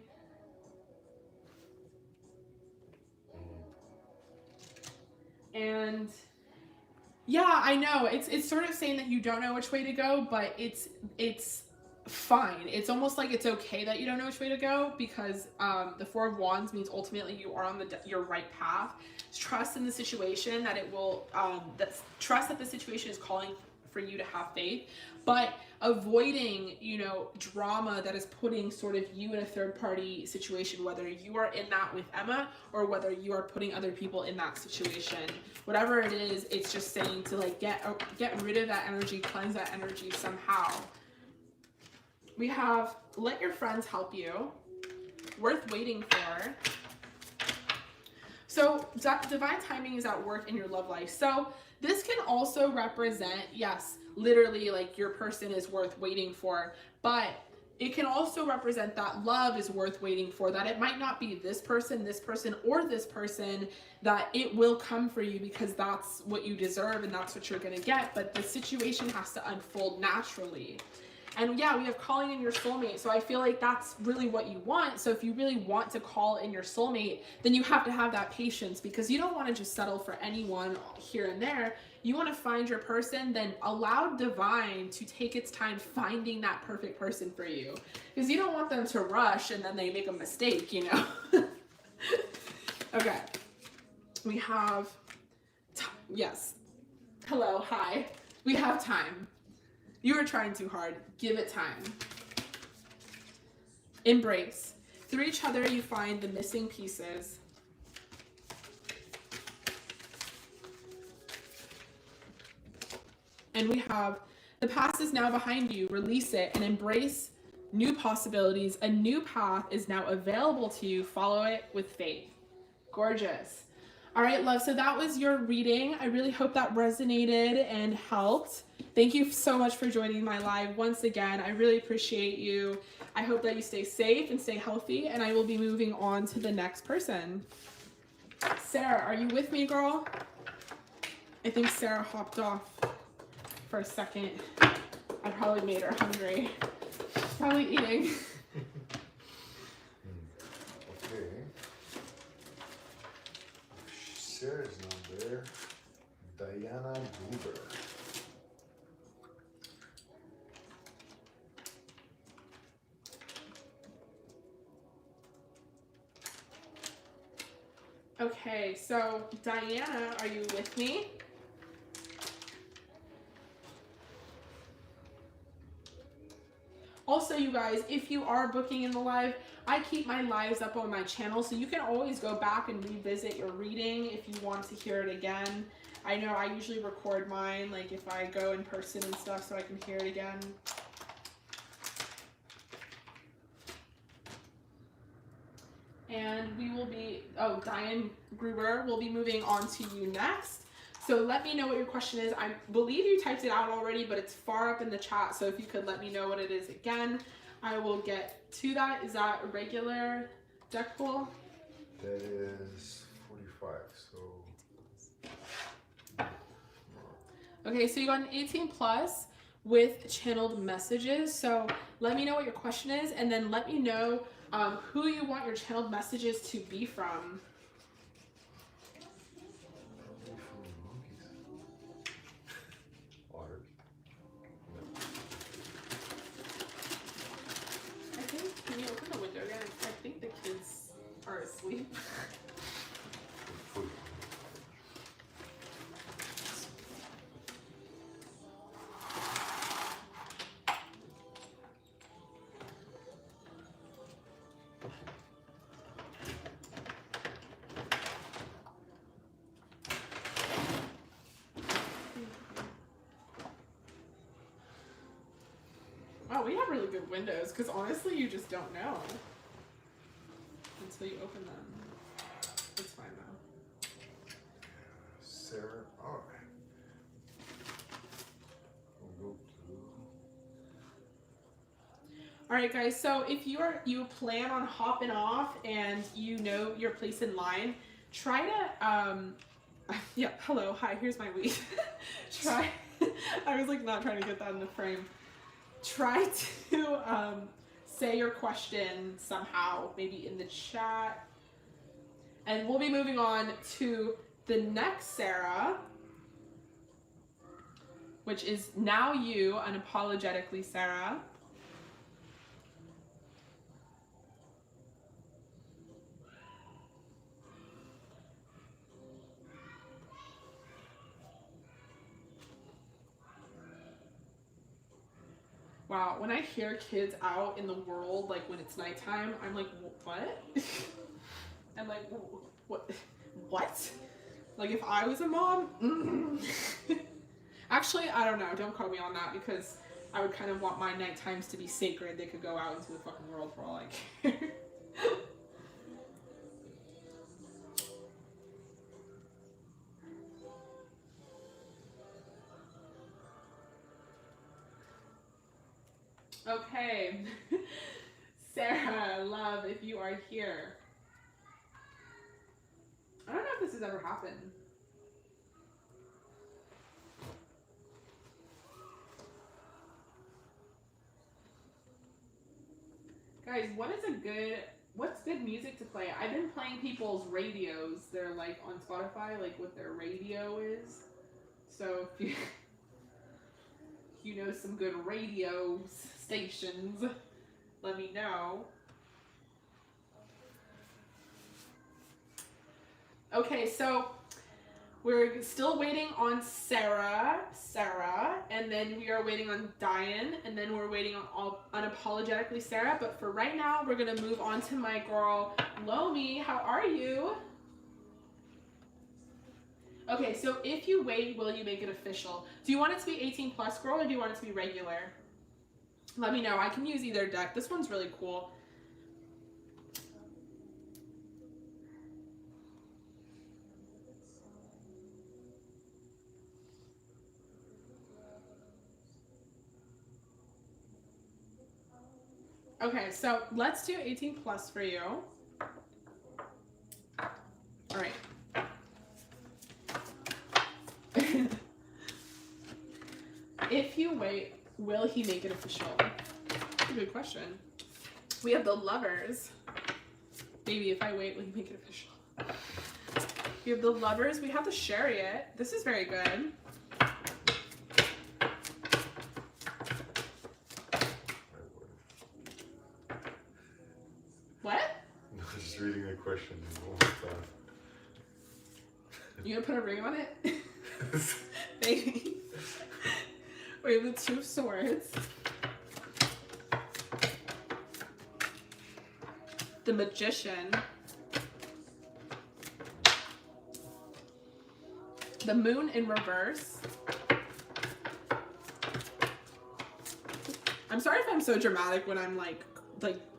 And yeah, I know it's sort of saying that you don't know which way to go, but it's fine. It's almost like it's okay that you don't know which way to go, because the Four of Wands means ultimately you are on your right path. Trust in the situation that it will trust that the situation is calling for you to have faith, but avoiding drama that is putting sort of you in a third party situation, whether you are in that with Emma or whether you are putting other people in that situation. Whatever it is, it's just saying to like get rid of that energy, cleanse that energy somehow. We have let your friends help you, worth waiting for. So divine timing is at work in your love life. So this can also represent, yes, literally like your person is worth waiting for, but it can also represent that love is worth waiting for, that it might not be this person, or this person, that it will come for you because that's what you deserve and that's what you're going to get, but the situation has to unfold naturally. And yeah, we have calling in your soulmate. So I feel like that's really what you want. So if you really want to call in your soulmate, then you have to have that patience, because you don't want to just settle for anyone here and there. You want to find your person, then allow divine to take its time finding that perfect person for you. Because you don't want them to rush and then they make a mistake, Okay. We have, yes. Hello, hi. We have time. You are trying too hard. Give it time. Embrace. Through each other, you find the missing pieces. And we have the past is now behind you. Release it and embrace new possibilities. A new path is now available to you. Follow it with faith. Gorgeous. All right, love. So that was your reading. I really hope that resonated and helped. Thank you so much for joining my live once again. I really appreciate you. I hope that you stay safe and stay healthy, and I will be moving on to the next person. Sarah, are you with me, girl? I think Sarah hopped off for a second. I probably made her hungry. She's probably eating. Okay. Sarah's not there. Diana Gruber. Okay, so Diana, are you with me? Also, you guys, if you are booking in the live, I keep my lives up on my channel, so you can always go back and revisit your reading if you want to hear it again. I know I usually record mine, like if I go in person and stuff, so I can hear it again. And we will be, Diane Gruber will be moving on to you next. so let me know what your question is. I believe you typed it out already, but it's far up in the chat. So if you could let me know what it is again, I will get to that. Is that a regular deck pull? That is 45, so... Okay, so you got an 18 plus with channeled messages. So let me know what your question is, and then let me know who you want your channeled messages to be from. I think, can you open the window again? I think the kids are asleep. Wow, we have really good windows, because honestly, you just don't know until you open them. It's fine though. Sarah, all right. We'll go All right, guys. So if you plan on hopping off and you know your place in line, try to yeah. Hello, hi. Here's my weed. Try. I was like not trying to get that in the frame. Try to say your question somehow, maybe in the chat. And we'll be moving on to the next Sarah, which is now you, unapologetically Sarah. Wow, when I hear kids out in the world, like when it's nighttime, I'm like, what? I'm like, what? Like if I was a mom? Actually, I don't know. Don't quote me on that, because I would kind of want my night times to be sacred. They could go out into the fucking world for all I care. Okay. Sarah, love, if you are here. I don't know if this has ever happened. Guys, what's good music to play? I've been playing people's radios. They're like on Spotify, like what their radio is. So if you know some good radio stations, let me know. Okay, so we're still waiting on Sarah, and then we are waiting on Diane, and then we're waiting on unapologetically Sarah. But for right now, we're gonna move on to my girl, Lomi. How are you? Okay, so if you wait, will you make it official? Do you want it to be 18 plus, girl, or do you want it to be regular? Let me know. I can use either deck. This one's really cool. Okay, so let's do 18 plus for you. All right. If you wait, will he make it official? That's a good question. We have the Lovers. Baby, if I wait, will he make it official? We have the Lovers. We have the Chariot. This is very good. What? No, just reading the question one more time. You gonna put a ring on it? Baby. We have the Two of Swords. The Magician. The Moon in reverse. I'm sorry if I'm so dramatic when I'm like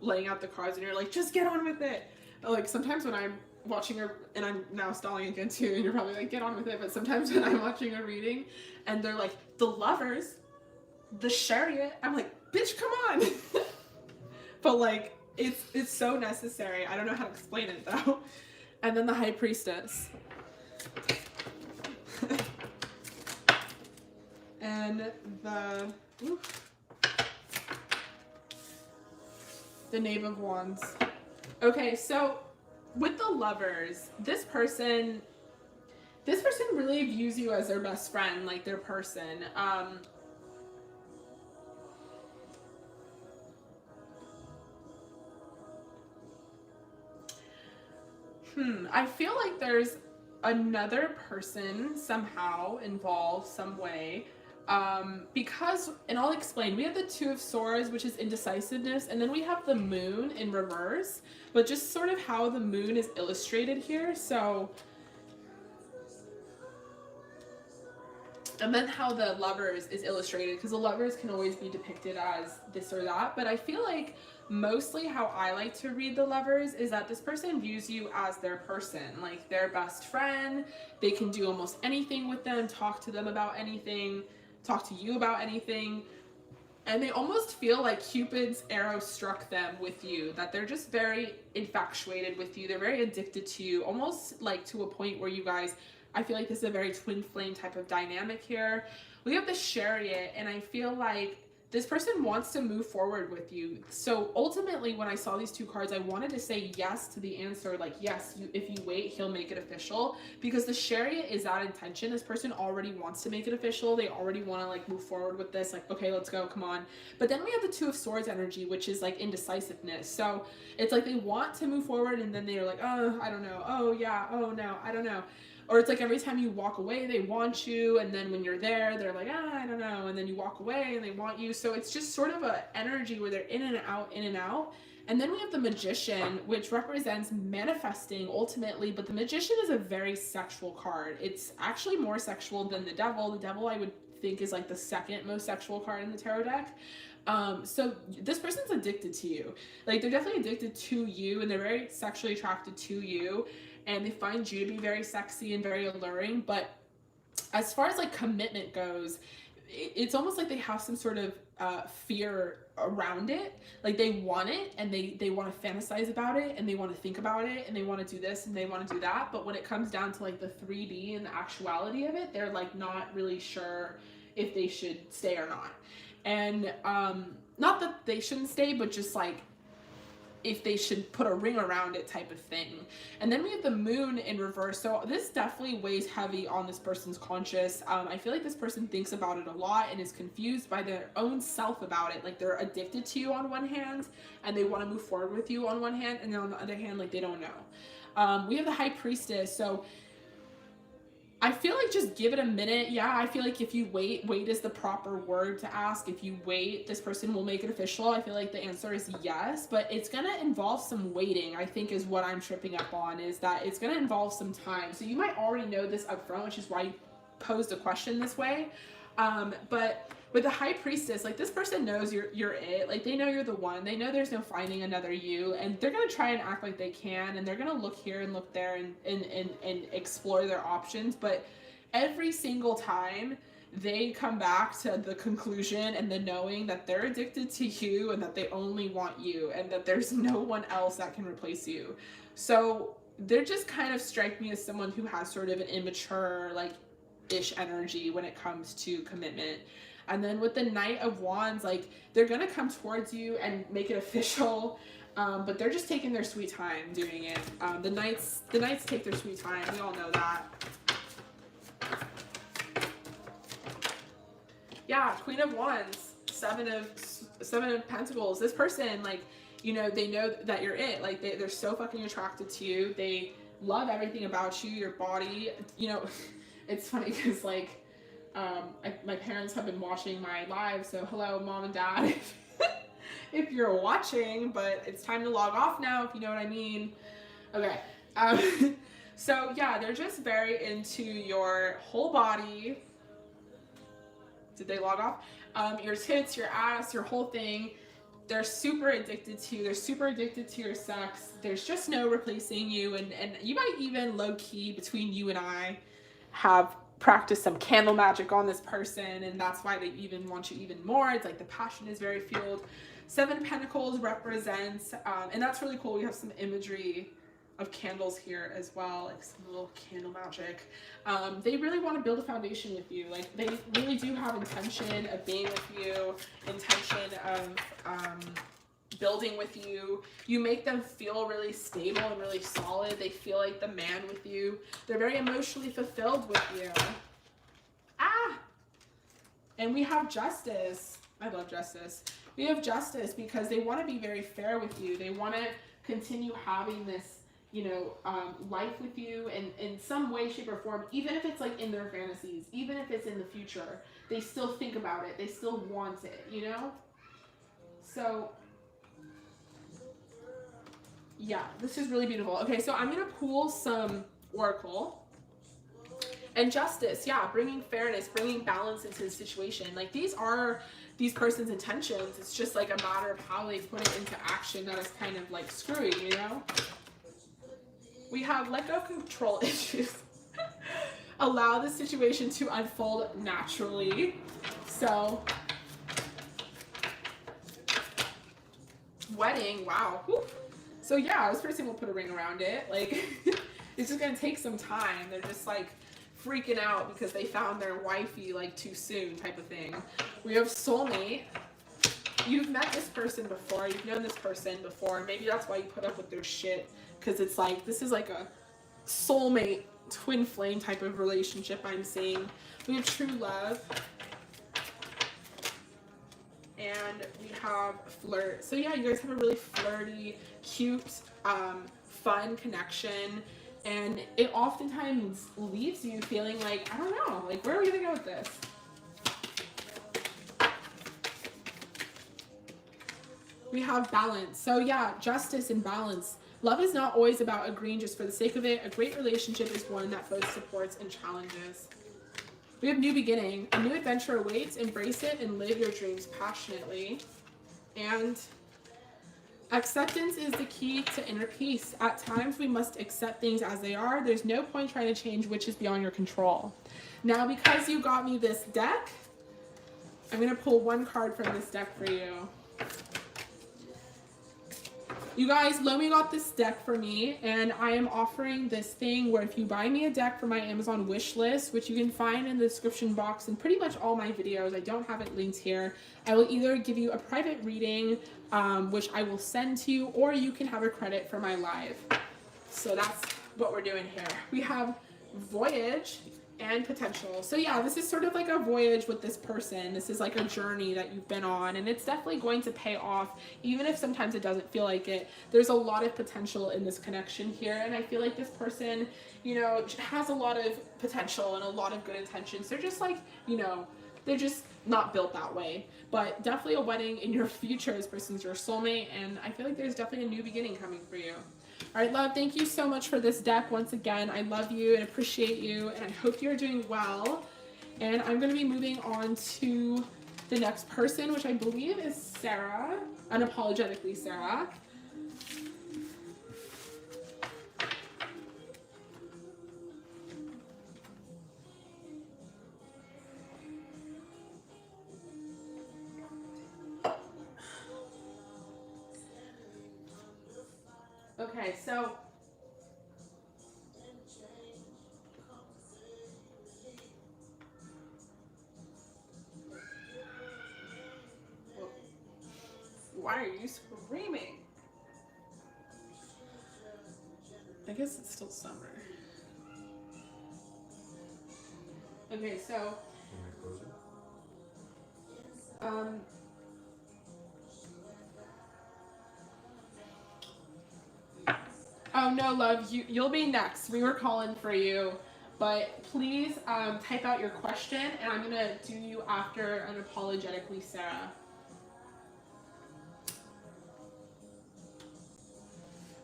laying out the cards and you're like, just get on with it. Like sometimes when I'm watching and I'm now stalling again too, and you're probably like, get on with it, but sometimes when I'm watching a reading and they're like, the Lovers, the Chariot, I'm like, bitch, come on. But like, it's so necessary. I don't know how to explain it though. And then the High Priestess. And the Knave of Wands. Okay, so with the Lovers, this person really views you as their best friend, like their person. I feel like there's another person somehow involved some way. Because, and I'll explain, we have the Two of Swords, which is indecisiveness, and then we have the Moon in reverse, but just sort of how the Moon is illustrated here. So, and then how the Lovers is illustrated, because the Lovers can always be depicted as this or that, but I feel like mostly how I like to read the Lovers is that this person views you as their person, like their best friend. They can do almost anything with them, talk to them about anything, talk to you about anything, and they almost feel like Cupid's arrow struck them with you, that they're just very infatuated with you, they're very addicted to you, almost like to a point where you guys, I feel like this is a very twin flame type of dynamic here. We have the Chariot, and I feel like this person wants to move forward with you. So ultimately, when I saw these two cards, I wanted to say yes to the answer, like, yes, if you wait, he'll make it official, because the Chariot is that intention. This person already wants to make it official. They already want to like move forward with this, like, okay, let's go, come on. But then we have the Two of Swords energy, which is like indecisiveness. So it's like they want to move forward, and then they're like, oh, I don't know. Oh yeah, oh no, I don't know. Or it's like every time you walk away, they want you, and then when you're there, they're like, I don't know, and then you walk away and they want you. So it's just sort of a energy where they're in and out, in and out. And then we have the Magician, which represents manifesting ultimately, but the Magician is a very sexual card. It's actually more sexual than the Devil. The Devil, I would think, is like the second most sexual card in the tarot deck. So this person's addicted to you. Like, they're definitely addicted to you, and they're very sexually attracted to you, and they find you to be very sexy and very alluring. But as far as like commitment goes, it's almost like they have some sort of fear around it. Like, they want it, and they want to fantasize about it, and they want to think about it, and they want to do this and they want to do that. But when it comes down to like the 3D and the actuality of it, they're like not really sure if they should stay or not. And not that they shouldn't stay, but just like if they should put a ring around it type of thing. And then we have the Moon in reverse. So this definitely weighs heavy on this person's conscious. I feel like this person thinks about it a lot and is confused by their own self about it. Like, they're addicted to you on one hand, and they want to move forward with you on one hand, and then on the other hand, like, they don't know. We have the High Priestess. So I feel like just give it a minute. Yeah, I feel like if you wait is the proper word to ask. If you wait, this person will make it official. I feel like the answer is yes, but it's going to involve some waiting, I think, is what I'm tripping up on, is that it's going to involve some time. So you might already know this up front, which is why you posed a question this way. But with the High Priestess, like, this person knows you're it. Like, they know you're the one. They know there's no finding another you, and they're gonna try and act like they can, and they're gonna look here and look there and explore their options. But every single time they come back to the conclusion and the knowing that they're addicted to you, and that they only want you, and that there's no one else that can replace you. So they're just kind of strike me as someone who has sort of an immature, like, ish energy when it comes to commitment. And then with the Knight of Wands, like, they're gonna come towards you and make it official, but they're just taking their sweet time doing it. The Knights take their sweet time. We all know that. Yeah, Queen of Wands, Seven of Pentacles. This person, like, you know, they know that you're it. Like, they're so fucking attracted to you. They love everything about you, your body. You know, it's funny because, like, my parents have been watching my live, so hello, Mom and Dad, if you're watching, but it's time to log off now, if you know what I mean. Okay. So yeah, they're just very into your whole body. Did they log off? Your tits, your ass, your whole thing. they're super addicted to you. They're super addicted to your sex. There's just no replacing you. And you might even low key between you and I have practiced some candle magic on this person. And that's why they even want you even more. It's like the passion is very fueled. Seven of Pentacles represents, and that's really cool. We have some imagery of candles here as well, like some little candle magic. They really want to build a foundation with you. Like they really do have intention of being with you, intention of building with you. You make them feel really stable and really solid. They feel like the man with you. They're very emotionally fulfilled with you. And we have Justice. I love Justice. We have Justice because they want to be very fair with you. They want to continue having this, you know, life with you in some way, shape, or form, even if it's like in their fantasies, even if it's in the future, they still think about it. They still want it, you know? So, yeah, this is really beautiful. Okay, so I'm going to pull some Oracle. And Justice, yeah, bringing fairness, bringing balance into the situation. Like these are these person's intentions. It's just like a matter of how they put it into action that is kind of like screwy, you know? We have let go of control issues. Allow the situation to unfold naturally. So, wedding, wow. Whew. So yeah, this person will put a ring around it. Like, it's just gonna take some time. They're just like freaking out because they found their wifey like too soon type of thing. We have soulmate. You've met this person before. You've known this person before. Maybe that's why you put up with their shit. Because it's like, this is like a soulmate, twin flame type of relationship I'm seeing. We have true love. And we have flirt. So yeah, you guys have a really flirty, cute, fun connection. And it oftentimes leaves you feeling like, I don't know, like where are we gonna go with this? We have balance. So yeah, justice and balance. Love is not always about agreeing just for the sake of it. A great relationship is one that both supports and challenges. We have new beginning. A new adventure awaits. Embrace it and live your dreams passionately. And acceptance is the key to inner peace. At times we must accept things as they are. There's no point trying to change which is beyond your control. Now, because you got me this deck, I'm going to pull one card from this deck for you. You guys, Lomi got this deck for me, and I am offering this thing where if you buy me a deck for my Amazon wish list, which you can find in the description box in pretty much all my videos, I don't have it linked here, I will either give you a private reading, which I will send to you, or you can have a credit for my live. So that's what we're doing here. We have Voyage and Potential. So yeah, this is sort of like a voyage with this person. This is like a journey that you've been on, and it's definitely going to pay off, even if sometimes it doesn't feel like it. There's a lot of potential in this connection here, and I feel like this person, you know, has a lot of potential and a lot of good intentions. They're just like, you know, they're just not built that way. But definitely a wedding in your future. This person's your soulmate, and I feel like there's definitely a new beginning coming for you. All right, love, thank you so much for this deck. Once again, I love you and appreciate you, and I hope you're doing well. And I'm going to be moving on to the next person, which I believe is Sarah, unapologetically Sarah. Okay, so why are you screaming? I guess it's still summer. Okay, so oh no, love, you'll be next. We were calling for you, but please type out your question, and I'm gonna do you after unapologetically Sarah.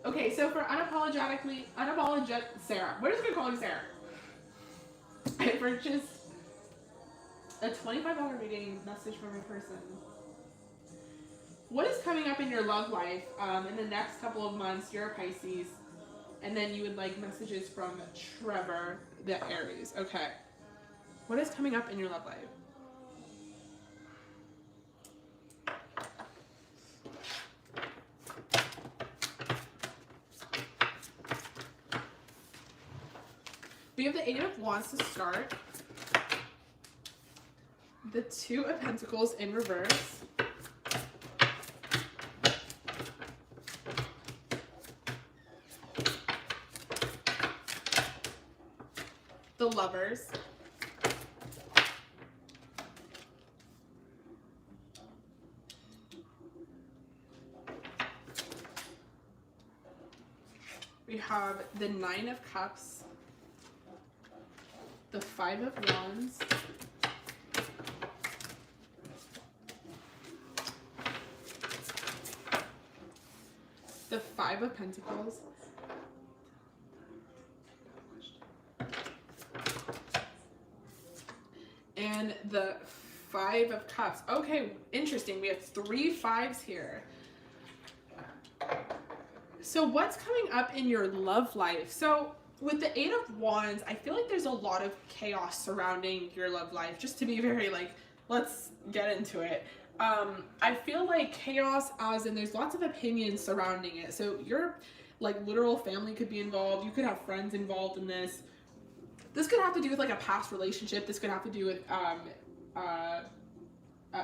Okay, so for unapologetic Sarah, we're just gonna call you Sarah. I purchased a $25 reading message from a person. what is coming up in your love life in the next couple of months? You're a Pisces. And then you would like messages from Trevor, the Aries. Okay. What is coming up in your love life? We have the Eight of Wands to start. The Two of Pentacles in reverse. The Lovers. We have the Nine of Cups. The Five of Wands. The Five of Pentacles. And the Five of Cups. Okay, interesting. We have 3 fives here. So what's coming up in your love life? So with the Eight of Wands, I feel like there's a lot of chaos surrounding your love life. Just to be very like, let's get into it. I feel like chaos as in there's lots of opinions surrounding it. So your like literal family could be involved. You could have friends involved in this. This could have to do with like a past relationship. This could have to do with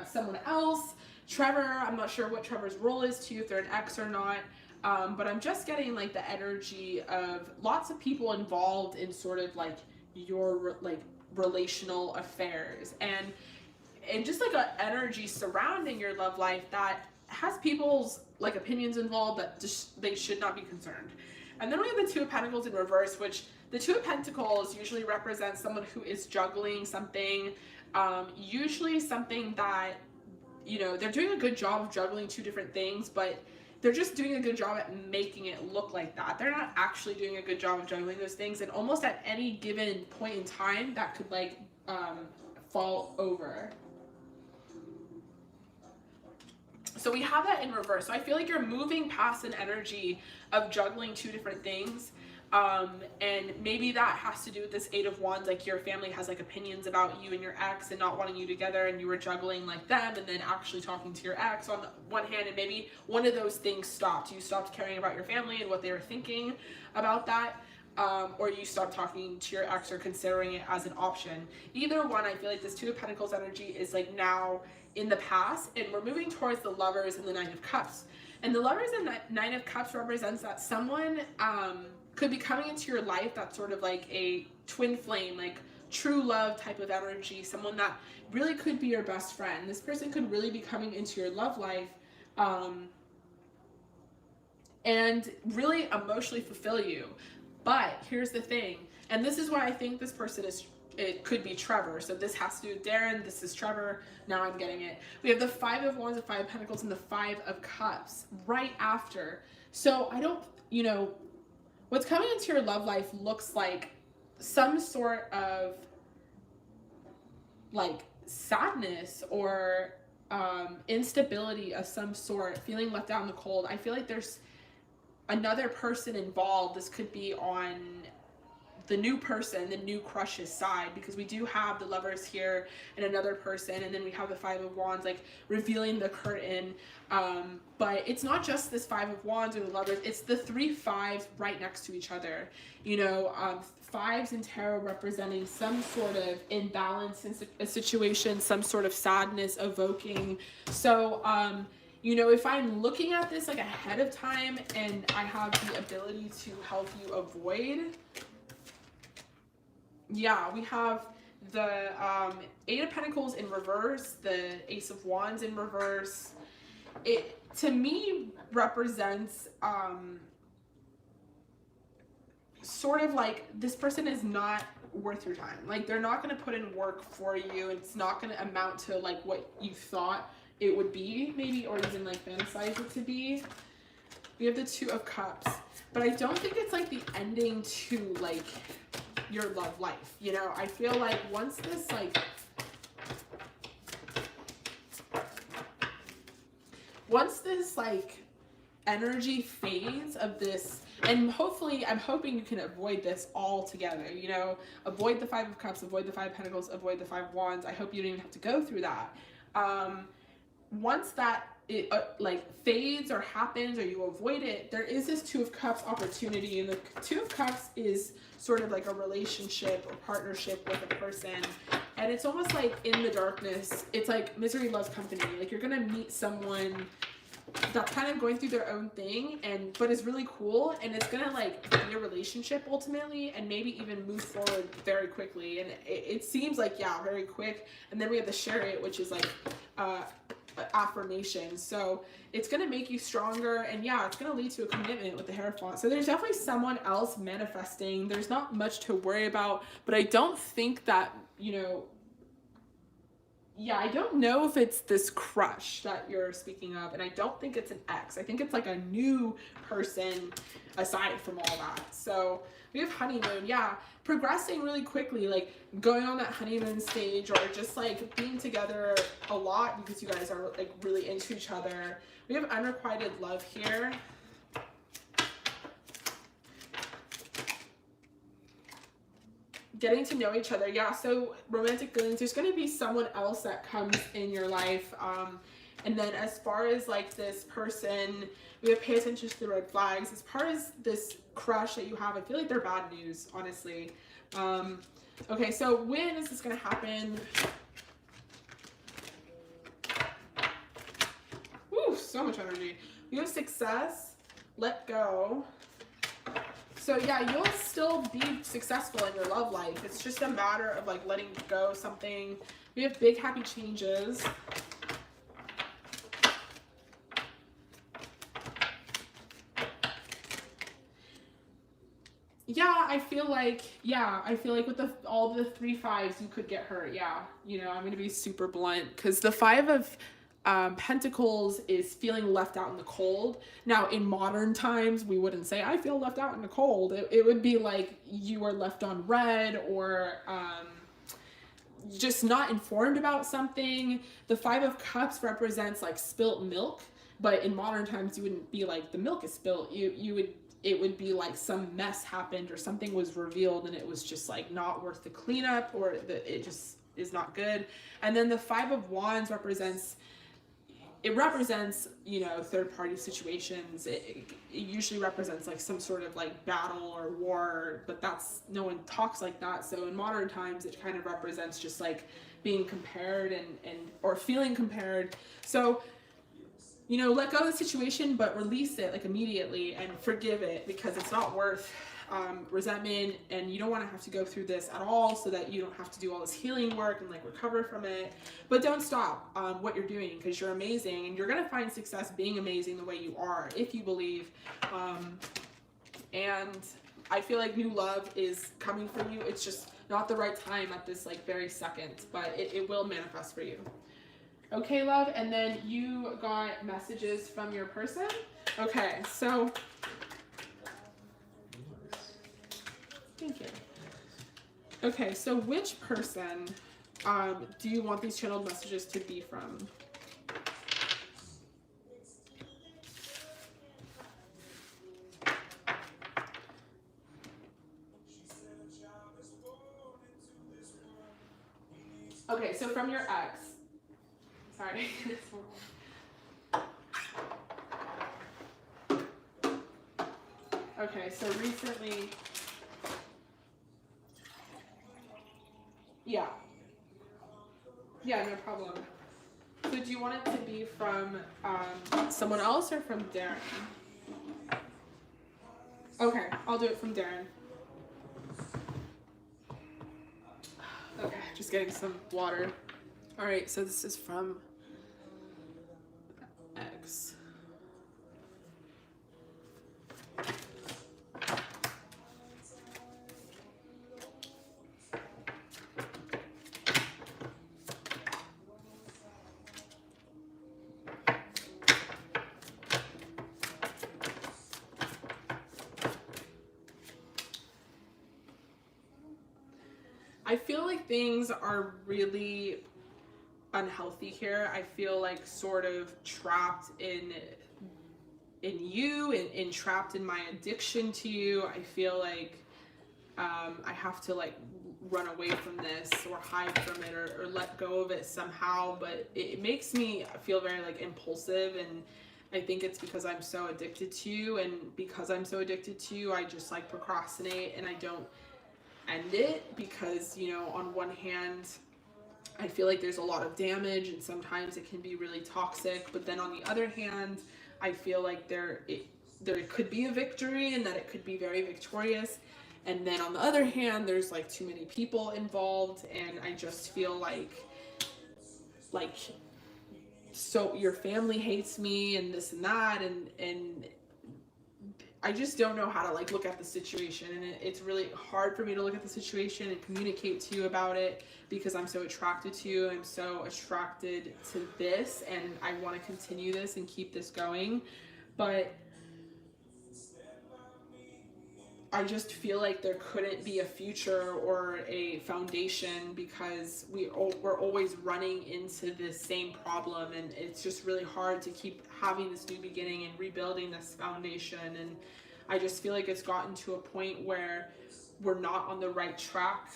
someone else. Trevor, I'm not sure what Trevor's role is to you, if they're an ex or not. But I'm just getting like the energy of lots of people involved in sort of like your like relational affairs and just like an energy surrounding your love life that has people's like opinions involved that just they should not be concerned. And then we have the Two of Pentacles in reverse, which the Two of Pentacles usually represents someone who is juggling something, usually something that, you know, they're doing a good job of juggling 2 different things, but they're just doing a good job at making it look like that. They're not actually doing a good job of juggling those things, and almost at any given point in time, that could like fall over. So we have that in reverse. So I feel like you're moving past an energy of juggling 2 different things. And maybe that has to do with this Eight of Wands, like your family has like opinions about you and your ex and not wanting you together, and you were juggling like them and then actually talking to your ex on one hand, and maybe one of those things stopped. You stopped caring about your family and what they were thinking about that, or you stopped talking to your ex or considering it as an option. Either one, I feel like this Two of Pentacles energy is like now in the past, and we're moving towards the Lovers and the Nine of Cups. And the Lovers and Nine of Cups represents that someone could be coming into your life that's sort of like a twin flame, like true love type of energy, someone that really could be your best friend. This person could really be coming into your love life and really emotionally fulfill you. But here's the thing, and this is why I think this person is, it could be Trevor. So this has to do with Darren, this is Trevor, now I'm getting it. We have the Five of Wands, the Five of Pentacles, and the Five of Cups right after. So I don't, you know, what's coming into your love life looks like some sort of like sadness or instability of some sort, feeling left out in the cold. I feel like there's another person involved. This could be on the new person, the new crush's side, because we do have the Lovers here and another person, and then we have the Five of Wands like revealing the curtain. But it's not just this Five of Wands or the Lovers, it's the 3 fives right next to each other. You know, fives in tarot representing some sort of imbalance in a situation, some sort of sadness evoking. So you know, if I'm looking at this like ahead of time and I have the ability to help you avoid, yeah, we have the Eight of Pentacles in reverse, the Ace of Wands in reverse. It, to me, represents sort of like this person is not worth your time. Like, they're not going to put in work for you. It's not going to amount to like what you thought it would be, maybe, or even like fantasize it to be. We have the Two of Cups, but I don't think it's like the ending to like your love life. You know, I feel like once this like once this like energy fades of this, and hopefully I'm hoping you can avoid this altogether, you know, avoid the Five of Cups, avoid the Five of Pentacles, avoid the Five of Wands. I hope you don't even have to go through that. Once that it like fades or happens, or you avoid it, there is this Two of Cups opportunity, and the Two of Cups is sort of like a relationship or partnership with a person, and it's almost like in the darkness, it's like misery loves company. Like you're gonna meet someone that's kind of going through their own thing, and but it's really cool, and it's gonna like be a relationship ultimately, and maybe even move forward very quickly. And it seems like, yeah, very quick. And then we have the Chariot, which is like affirmations. So it's going to make you stronger, and yeah, it's going to lead to a commitment with the Hierophant. So there's definitely someone else manifesting. There's not much to worry about, but I don't think that, you know, yeah, I don't know if it's this crush that you're speaking of, and I don't think it's an ex. I think it's like a new person aside from all that. So we have honeymoon, yeah, progressing really quickly, like going on that honeymoon stage, or just like being together a lot because you guys are like really into each other. We have unrequited love here. Getting to know each other, yeah, so romantic feelings, there's going to be someone else that comes in your life. And then as far as like this person, we have pay attention to the red flags. As far as this crush that you have, I feel like they're bad news, honestly. Okay, so when is this going to happen? Woo, so much energy. You have success, let go. So yeah, you'll still be successful in your love life. It's just a matter of like letting go something. We have big happy changes. Yeah, I feel like with all the 3 5s, you could get hurt. Yeah, you know, I'm going to be super blunt, because the Five of Pentacles is feeling left out in the cold. Now, in modern times, we wouldn't say, I feel left out in the cold. It would be like you were left on red, or just not informed about something. The Five of Cups represents like spilt milk, but in modern times, you wouldn't be like, the milk is spilt. It would be like some mess happened, or something was revealed and it was just like not worth the cleanup, or it just is not good. And then the Five of Wands represents, you know, third-party situations. It usually represents like some sort of like battle or war, but no one talks like that. So in modern times, it kind of represents just like being compared and or feeling compared. So, you know, let go of the situation, but release it like immediately and forgive it, because it's not worth resentment, and you don't want to have to go through this at all, so that you don't have to do all this healing work and like recover from it. But don't stop what you're doing, because you're amazing, and you're going to find success being amazing the way you are, if you believe. And I feel like new love is coming for you. It's just not the right time at this like very second, but it will manifest for you. Okay, love, and then you got messages from your person. Okay, so thank you. Okay, so which person do you want these channeled messages to be from? Okay, so from your ex. Sorry. Okay, so recently, yeah, no problem. So do you want it to be from someone else or from Darren? Okay, I'll do it from Darren. Okay, just getting some water. All right, so this is from X. I feel like things are really unhealthy here. I feel like sort of trapped in you and trapped in my addiction to you. I feel like I have to like run away from this or hide from it or let go of it somehow, but it makes me feel very like impulsive, and I think it's because I'm so addicted to you, and because I'm so addicted to you, I just like procrastinate and I don't end it because, you know, on one hand, I feel like there's a lot of damage and sometimes it can be really toxic, but then on the other hand, I feel like there could be a victory and that it could be very victorious. And then on the other hand, there's like too many people involved, and I just feel like so your family hates me and this and that, and I just don't know how to like look at the situation, and it's really hard for me to look at the situation and communicate to you about it because I'm so attracted to you. I'm so attracted to this, and I want to continue this and keep this going, but I just feel like there couldn't be a future or a foundation because we're always running into this same problem, and it's just really hard to keep having this new beginning and rebuilding this foundation. And I just feel like it's gotten to a point where we're not on the right track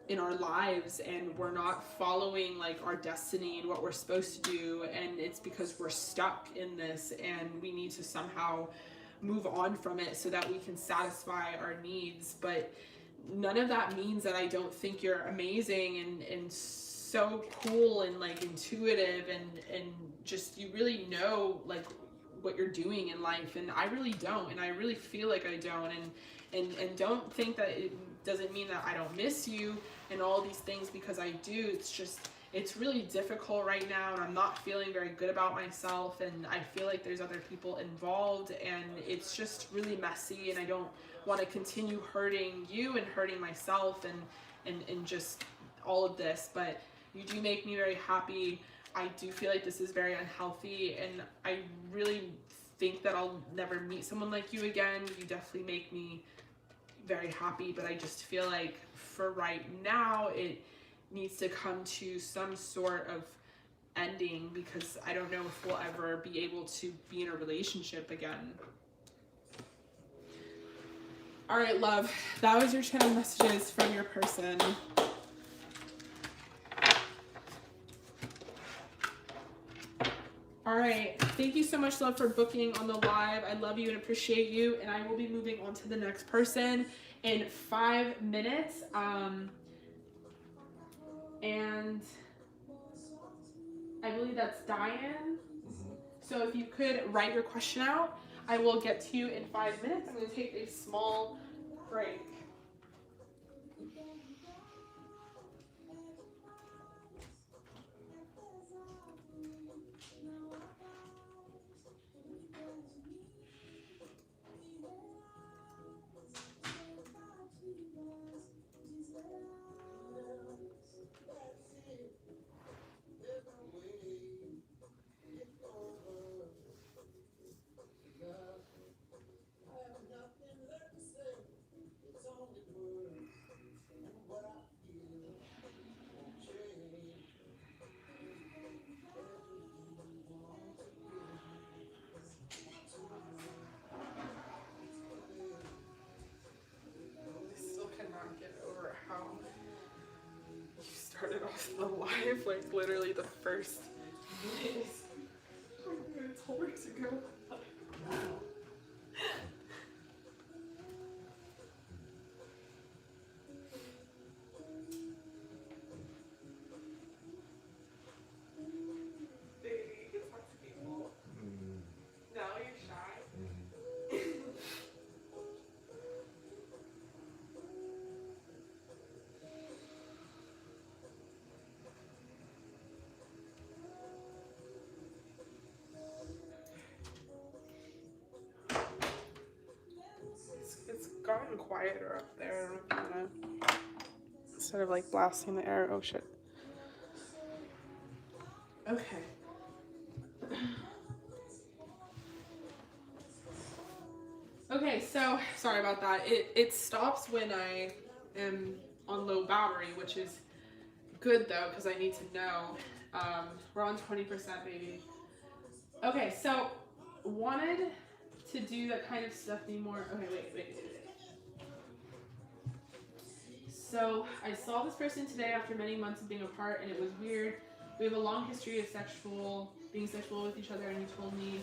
in our lives and we're not following like our destiny and what we're supposed to do, and it's because we're stuck in this and we need to somehow move on from it so that we can satisfy our needs. But none of that means that I don't think you're amazing and so cool and like intuitive and just you really know like what you're doing in life, and I really don't, and I really feel like I don't, and don't think that it doesn't mean that I don't miss you and all these things, because I do. It's just it's really difficult right now, and I'm not feeling very good about myself, and I feel like there's other people involved, and it's just really messy, and I don't want to continue hurting you and hurting myself and just all of this. But you do make me very happy. I do feel like this is very unhealthy, and I really think that I'll never meet someone like you again. You definitely make me very happy, but I just feel like for right now it needs to come to some sort of ending because I don't know if we'll ever be able to be in a relationship again. All right, love, that was your channel messages from your person. All right, thank you so much, love, for booking on the live. I love you and appreciate you, and I will be moving on to the next person in 5 minutes. And I believe that's Diane. So if you could write your question out, I will get to you in 5 minutes. I'm going to take a small break. Started off the live like literally the first minute. Oh my God, it's hard to go. Baby, you can talk to people. No, you're shy. It's gotten quieter up there. I don't know if you wanna, instead of like blasting the air. Oh shit. Okay. Okay, so sorry about that. It stops when I am on low battery, which is good though, because I need to know We're on 20%, baby. Okay, so wanted to do that kind of stuff anymore. Okay, wait. So I saw this person today after many months of being apart, and it was weird. We have a long history of being sexual with each other, and he told me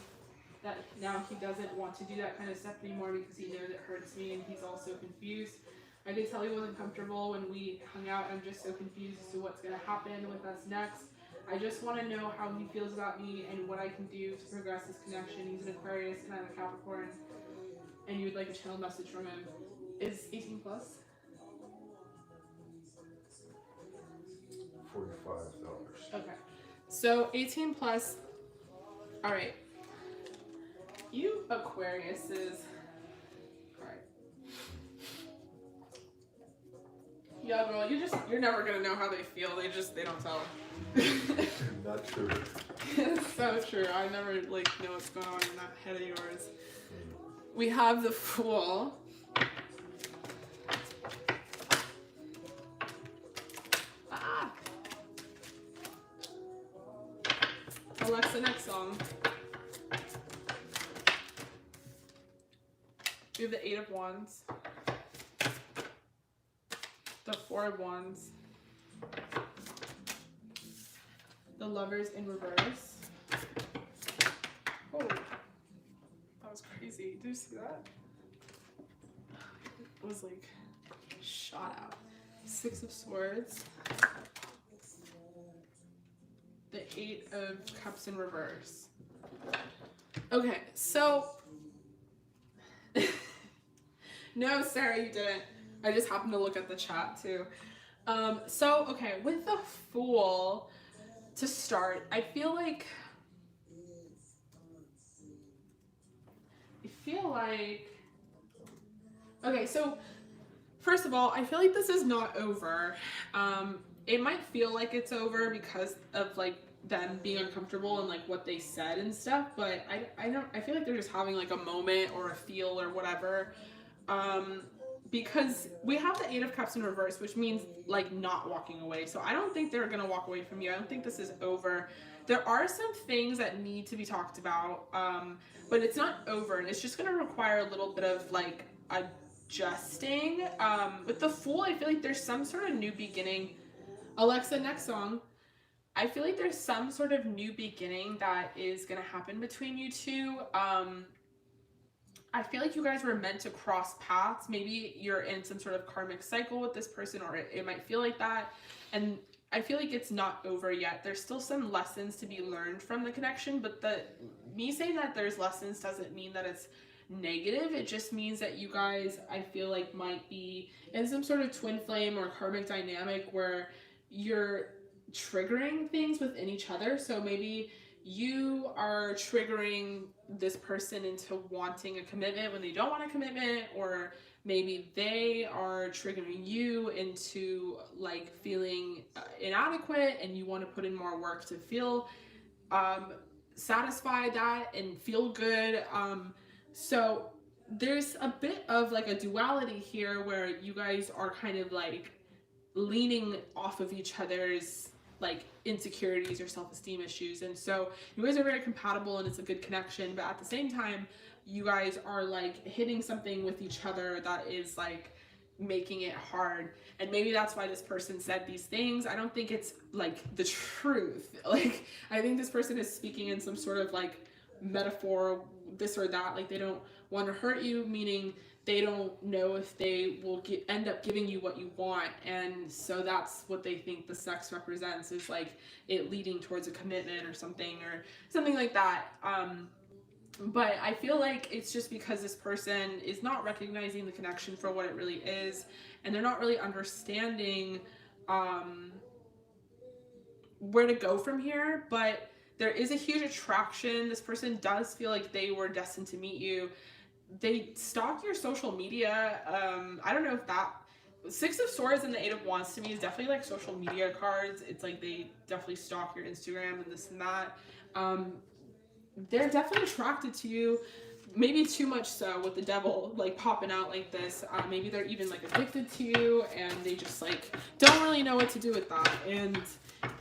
that now he doesn't want to do that kind of stuff anymore because he knows it hurts me, and he's also confused. I could tell he wasn't comfortable when we hung out. I'm just so confused as to what's going to happen with us next. I just want to know how he feels about me and what I can do to progress this connection. He's an Aquarius and I'm a Capricorn, and you would like a channel message from him. Is 18 plus? $45. Okay. So 18 plus. All right. You Aquariuses. All right. Yeah, girl, you're never gonna know how they feel. They don't tell. Not true. It's so true. I never know what's going on in that head of yours. We have the Fool. Alexa, next song. We have the 8 of Wands, the 4 of Wands, the Lovers in reverse. Oh, that was crazy. Did you see that? It was shot out. 6 of Swords, the 8 of Cups in reverse. Okay, so no, Sarah, you didn't. I just happened to look at the chat too. Okay, with the Fool to start, I feel like okay, so first of all, I feel like this is not over. It might feel like it's over because of them being uncomfortable and what they said and stuff, but I feel like they're just having a moment or a feel or whatever. Because we have the 8 of Cups in reverse, which means not walking away. So I don't think they're gonna walk away from you. I don't think this is over. There are some things that need to be talked about, but it's not over, and it's just gonna require a little bit of adjusting. With the Fool, I feel like there's some sort of new beginning. Alexa, next song. I feel like there's some sort of new beginning that is gonna happen between you two. I feel like you guys were meant to cross paths. Maybe you're in some sort of karmic cycle with this person, or it might feel like that. And I feel like it's not over yet. There's still some lessons to be learned from the connection, but me saying that there's lessons doesn't mean that it's negative. It just means that you guys, I feel like, might be in some sort of twin flame or karmic dynamic where you're triggering things within each other. So maybe you are triggering this person into wanting a commitment when they don't want a commitment, or maybe they are triggering you into feeling inadequate and you want to put in more work to feel satisfy that and feel good. So there's a bit of a duality here where you guys are kind of leaning off of each other's insecurities or self-esteem issues, and so you guys are very compatible and it's a good connection, but at the same time you guys are hitting something with each other that is making it hard, and maybe that's why this person said these things. I don't think it's the truth. I think this person is speaking in some sort of metaphor, this or that, they don't want to hurt you, meaning they don't know if they will end up giving you what you want, and so that's what they think the sex represents, is it leading towards a commitment or something like that. But I feel like it's just because this person is not recognizing the connection for what it really is, and they're not really understanding where to go from here. But there is a huge attraction. This person does feel like they were destined to meet you. They stalk your social media. I don't know if that 6 of Swords and the 8 of Wands to me is definitely social media cards. It's they definitely stalk your Instagram and this and that. They're definitely attracted to you. maybe too much so with the devil like popping out like this. Maybe they're even like addicted to you and they just like don't really know what to do with that, and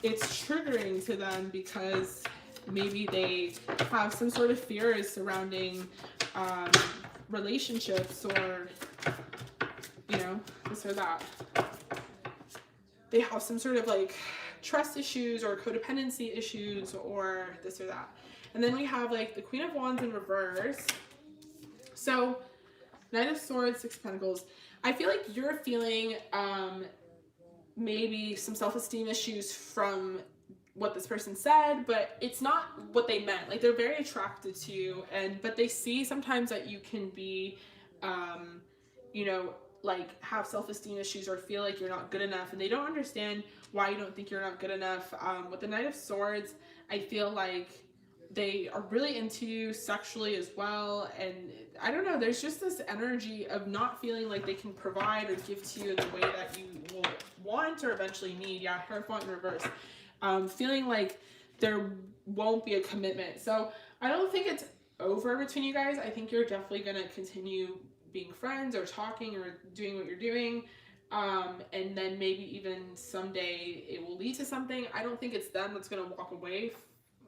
it's triggering to them because maybe they have some sort of fears surrounding relationships, or you know, this or that. They have some sort of like trust issues or codependency issues or this or that. And then we have like the Queen of Wands in reverse. So Knight of Swords, Six of Pentacles. I feel like you're feeling maybe some self-esteem issues from what this person said, but it's not what they meant. Like they're very attracted to you, but they see sometimes that you can be you know, like have self-esteem issues or feel like you're not good enough, and they don't understand why you don't think you're not good enough. With the Knight of Swords, I feel like they are really into you sexually as well, and I don't know, there's just this energy of not feeling like they can provide or give to you in the way that you will want or eventually need. Yeah, Hierophant in reverse. Feeling like there won't be a commitment. So I don't think it's over between you guys. I think you're definitely going to continue being friends or talking or doing what you're doing. And then maybe even someday it will lead to something. I don't think it's them that's going to walk away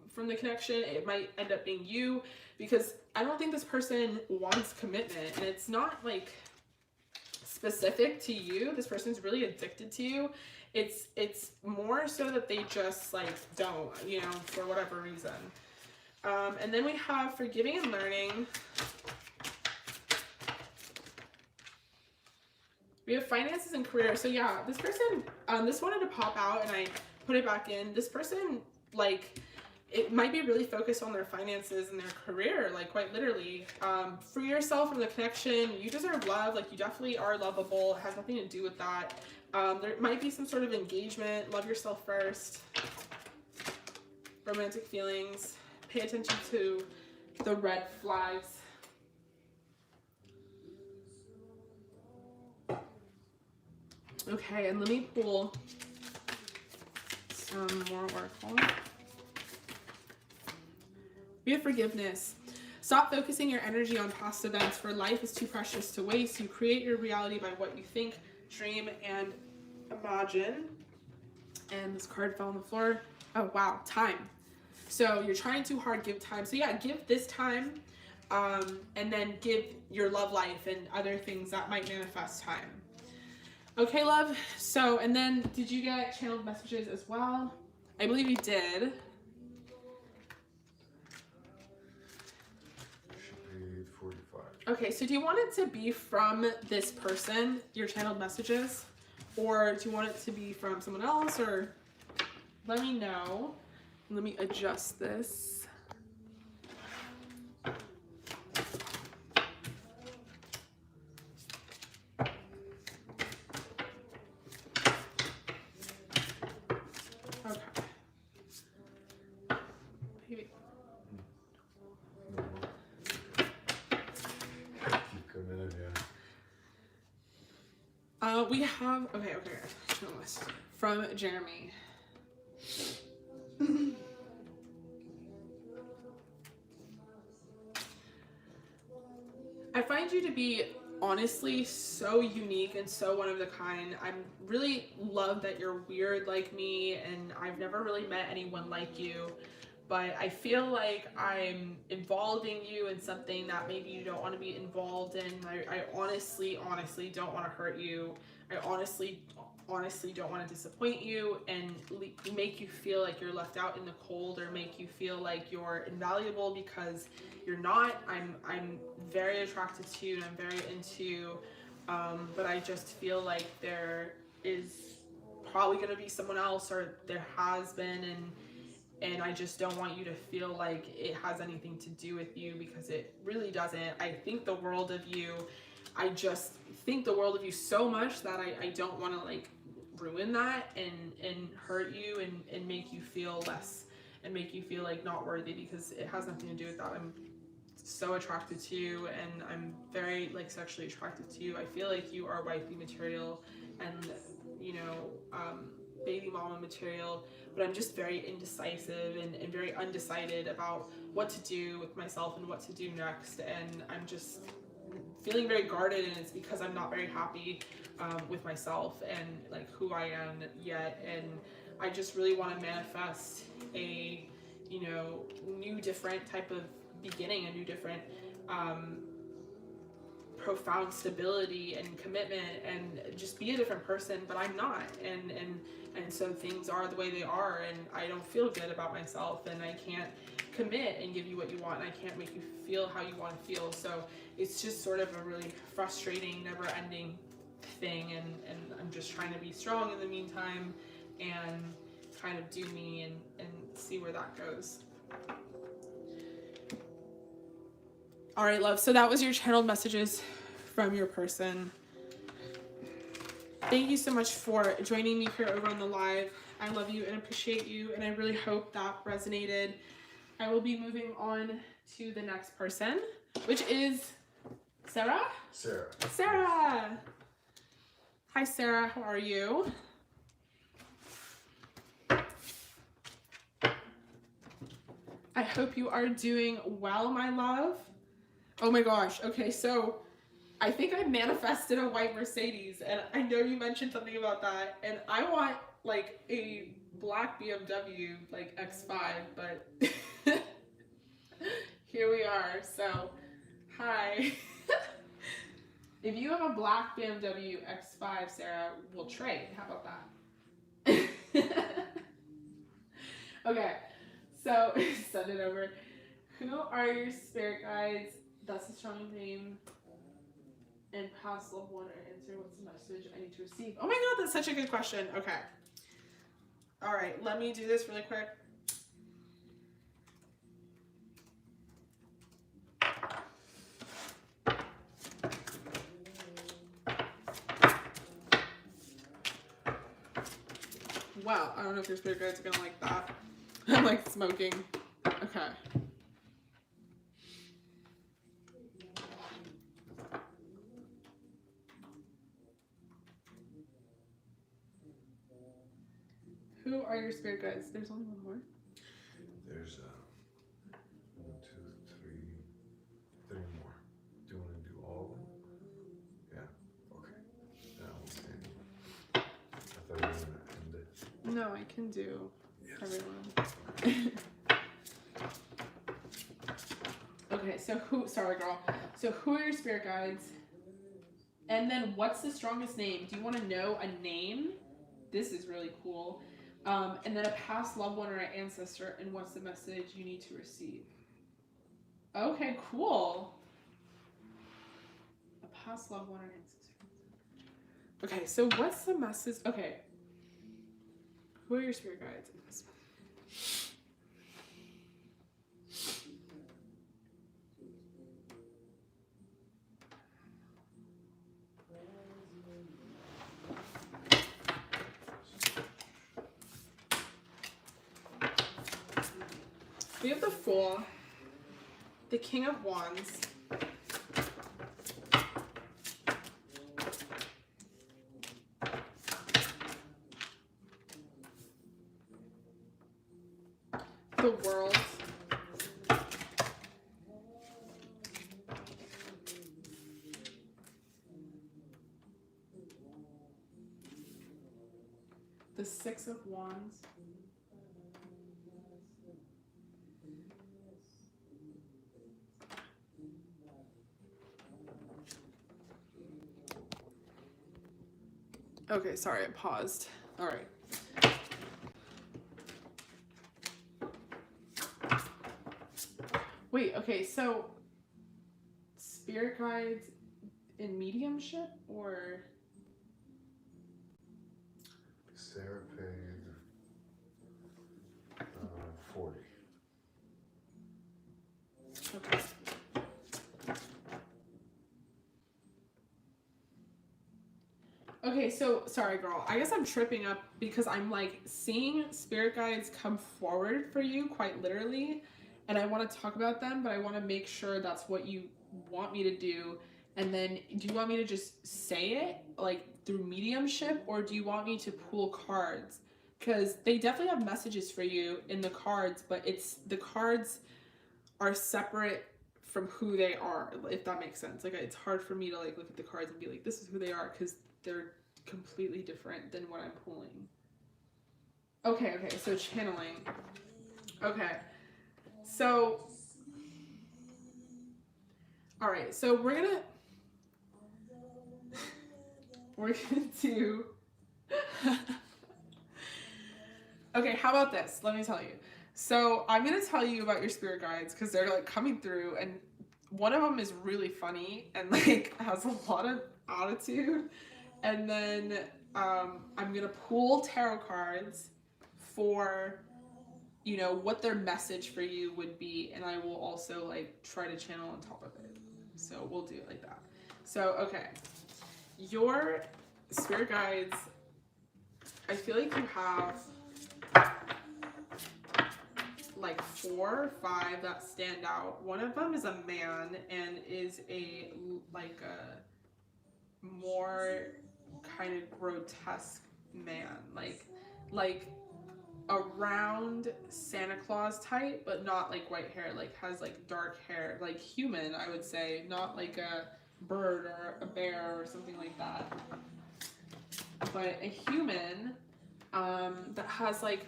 from the connection. It might end up being you, because I don't think this person wants commitment, and it's not like specific to you. This person's really addicted to you. It's more so that they just like don't, you know, for whatever reason. And then we have Forgiving and Learning. We have Finances and Career. So yeah, this person, this wanted to pop out and I put it back in. This person, like, it might be really focused on their finances and their career, like quite literally. Free yourself from the connection. You deserve love. Like, you definitely are lovable. It has nothing to do with that. There might be some sort of engagement. Love yourself first. Romantic feelings. Pay attention to the red flags. Okay, and let me pull some more oracle. We have Forgiveness. Stop focusing your energy on past events, for life is too precious to waste. You create your reality by what you think, dream, and imagine. And this card fell on the floor. Oh, wow. Time. So you're trying too hard, give time. So yeah, give this time, and then give your love life and other things that might manifest time. Okay, love. So, and then did you get channeled messages as well? I believe you did. Should be 45. Okay, so do you want it to be from this person, your channeled messages? Or do you want it to be from someone else? Or let me know. Let me adjust this. We have, okay, channel list from Jeremy. I find you to be honestly so unique and so one of the kind. I really love that you're weird like me, and I've never really met anyone like you. But I feel like I'm involving you in something that maybe you don't want to be involved in. I honestly don't want to hurt you. I honestly don't want to disappoint you and make you feel like you're left out in the cold, or make you feel like you're invaluable, because you're not. I'm very attracted to you and I'm very into you, but I just feel like there is probably going to be someone else, or there has been, and I just don't want you to feel like it has anything to do with you, because it really doesn't. I think the world of you. I just think the world of you so much that I don't want to like ruin that and hurt you and make you feel less and make you feel like not worthy, because it has nothing to do with that. I'm so attracted to you, and I'm very like sexually attracted to you. I feel like you are wifey material, and you know, baby mama material, but I'm just very indecisive and very undecided about what to do with myself and what to do next. And I'm just feeling very guarded, and it's because I'm not very happy with myself and like who I am yet. And I just really want to manifest a, you know, new, different type of beginning, a new, different, profound stability and commitment, and just be a different person. But I'm not, and so things are the way they are, and I don't feel good about myself, and I can't commit and give you what you want, and I can't make you feel how you want to feel. So it's just sort of a really frustrating, never-ending thing, and I'm just trying to be strong in the meantime and kind of do me and see where that goes. All right, love. So that was your channeled messages from your person. Thank you so much for joining me here over on the live. I love you and appreciate you, and I really hope that resonated. I will be moving on to the next person, which is Sarah? Sarah. Sarah! Hi, Sarah. How are you? I hope you are doing well, my love. Oh my gosh. Okay, so I think I manifested a white Mercedes, and I know you mentioned something about that, and I want like a black BMW, like X5, but here we are. So, hi. If you have a black BMW X5, Sarah, we'll trade. How about that? Okay, so send it over. Who are your spirit guides? That's a strong name. And past loved one, or answer what's the message I need to receive. Oh my god, that's such a good question. Okay. All right, let me do this really quick. Wow, I don't know if your spirit guides are gonna like that. I'm like smoking. Okay. Who are your spirit guides? There's only one more. There's 1, 2, 3 more. Do you want to do all of them? Yeah. Okay. Then I won't say anymore. I thought you were gonna end it. No, I can do everyone. Okay, so sorry girl. So who are your spirit guides? And then what's the strongest name? Do you want to know a name? This is really cool. And then a past loved one or an ancestor, and what's the message you need to receive? Okay, cool. A past loved one or ancestor. Okay, so what's the message? Okay. Who are your spirit guides? We have the Fool, the King of Wands, the World, the Six of Wands, okay, sorry, I paused. All right. Wait, okay, so spirit guides in mediumship, or? Sarah paid 40. Okay. Okay, so sorry, girl. I guess I'm tripping up because I'm like seeing spirit guides come forward for you quite literally, and I want to talk about them, but I want to make sure that's what you want me to do. And then do you want me to just say it like through mediumship, or do you want me to pull cards because they definitely have messages for you in the cards, but the cards are separate from who they are, if that makes sense. Like, it's hard for me to like look at the cards and be like, this is who they are, because they're completely different than what I'm pulling. Okay, so channeling. Okay, so all right, so we're gonna do okay, how about this? Let me tell you. So I'm gonna tell you about your spirit guides because they're like coming through, and one of them is really funny and like has a lot of attitude. And then I'm gonna pull tarot cards for, you know, what their message for you would be, and I will also like try to channel on top of it. So we'll do it like that. So okay, your spirit guides, I feel like you have like 4 or 5 that stand out. One of them is a man and is a like a more kind of grotesque man, like around Santa Claus type, but not like white hair, like has like dark hair, like human, I would say, not like a bird or a bear or something like that, but a human that has like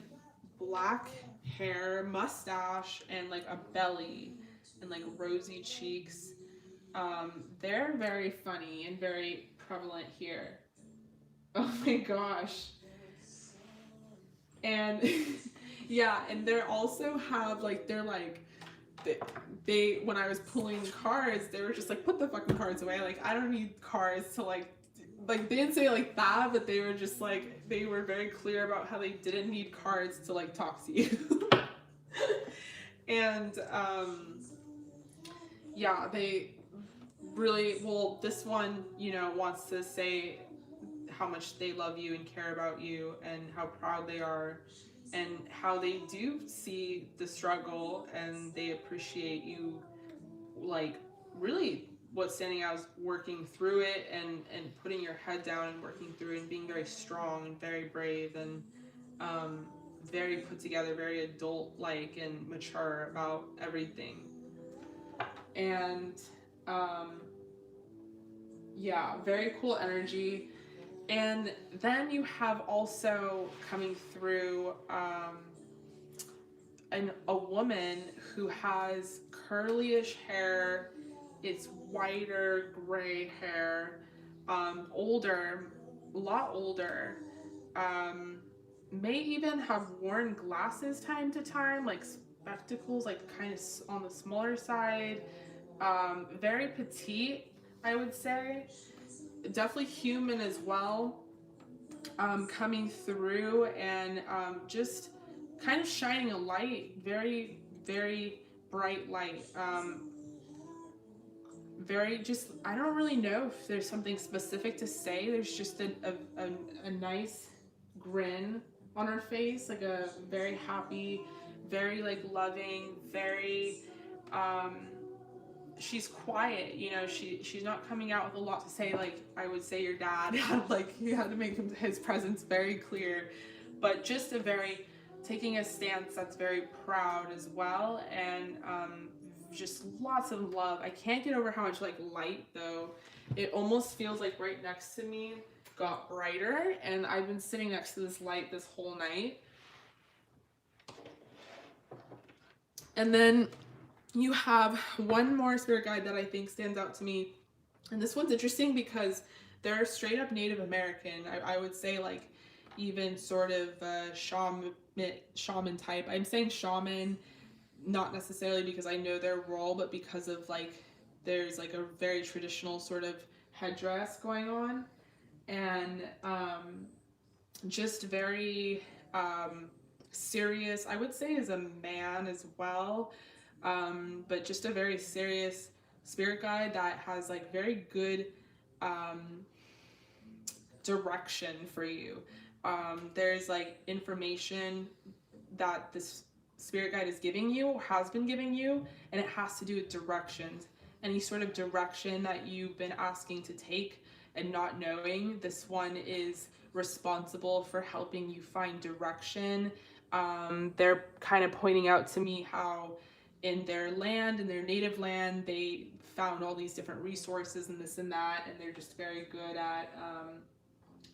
black hair, mustache, and like a belly and like rosy cheeks. They're very funny and very prevalent here. Oh my gosh. And yeah, and they also have like, they're like, they when I was pulling cards, they were just like, put the fucking cards away. Like, I don't need cards to like they didn't say like that, but they were just like, they were very clear about how they didn't need cards to like talk to you. And yeah, they really, well, this one, you know, wants to say how much they love you and care about you and how proud they are and how they do see the struggle and they appreciate you, like, really what's standing out is working through it and putting your head down and working through it and being very strong and very brave and very put together, very adult like and mature about everything. And yeah, very cool energy. And then you have also coming through a woman who has curlyish hair. It's whiter gray hair, older, a lot older. May even have worn glasses time to time, like spectacles, like kind of on the smaller side. Very petite, I would say. Definitely human as well. Coming through and just kind of shining a light, very, very bright light. Very just, I don't really know if there's something specific to say. There's just a nice grin on her face, like a very happy, very like loving, very she's quiet, you know, she's not coming out with a lot to say. Like, I would say your dad had, like, he had to make his presence very clear, but just a very, taking a stance that's very proud as well, and just lots of love. I can't get over how much like light though. It almost feels like right next to me got brighter, and I've been sitting next to this light this whole night. And then you have one more spirit guide that I think stands out to me. And this one's interesting because they're straight up Native American. I would say like even sort of shaman type. I'm saying shaman, not necessarily because I know their role, but because of like, there's like a very traditional sort of headdress going on. And just very serious, I would say, as a man as well. But just a very serious spirit guide that has like very good direction for you. There's like information that this spirit guide is giving you, has been giving you, and it has to do with directions. Any sort of direction that you've been asking to take, and not knowing. This one is responsible for helping you find direction. They're kind of pointing out to me how in their land, in their native land, they found all these different resources and this and that, and they're just very good at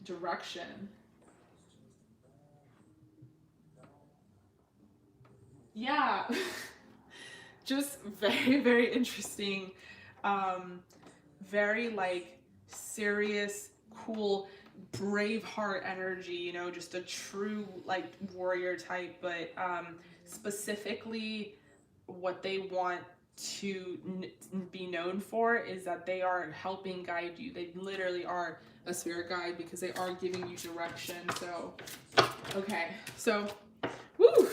direction. Yeah, just very, very interesting. Very like serious, cool, brave heart energy, you know, just a true like warrior type, but specifically what they want to be known for is that they are helping guide you. They literally are a spirit guide because they are giving you direction. So, okay, so, woo,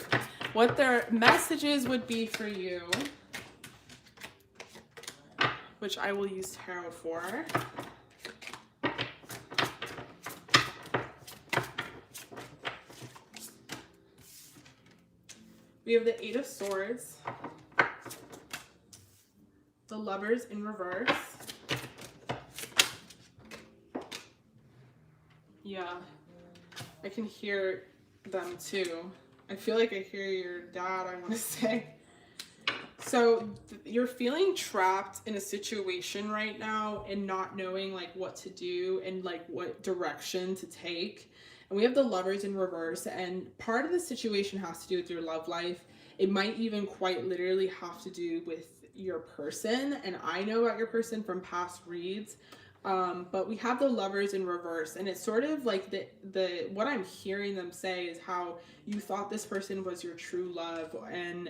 what their messages would be for you, which I will use tarot for. We have the Eight of Swords, the Lovers in reverse. Yeah, I can hear them too. I feel like I hear your dad, I want to say. So you're feeling trapped in a situation right now and not knowing like what to do and like what direction to take. And we have the Lovers in reverse, and part of the situation has to do with your love life. It might even quite literally have to do with your person, and I know about your person from past reads. But we have the Lovers in reverse, and it's sort of like the what I'm hearing them say is how you thought this person was your true love, and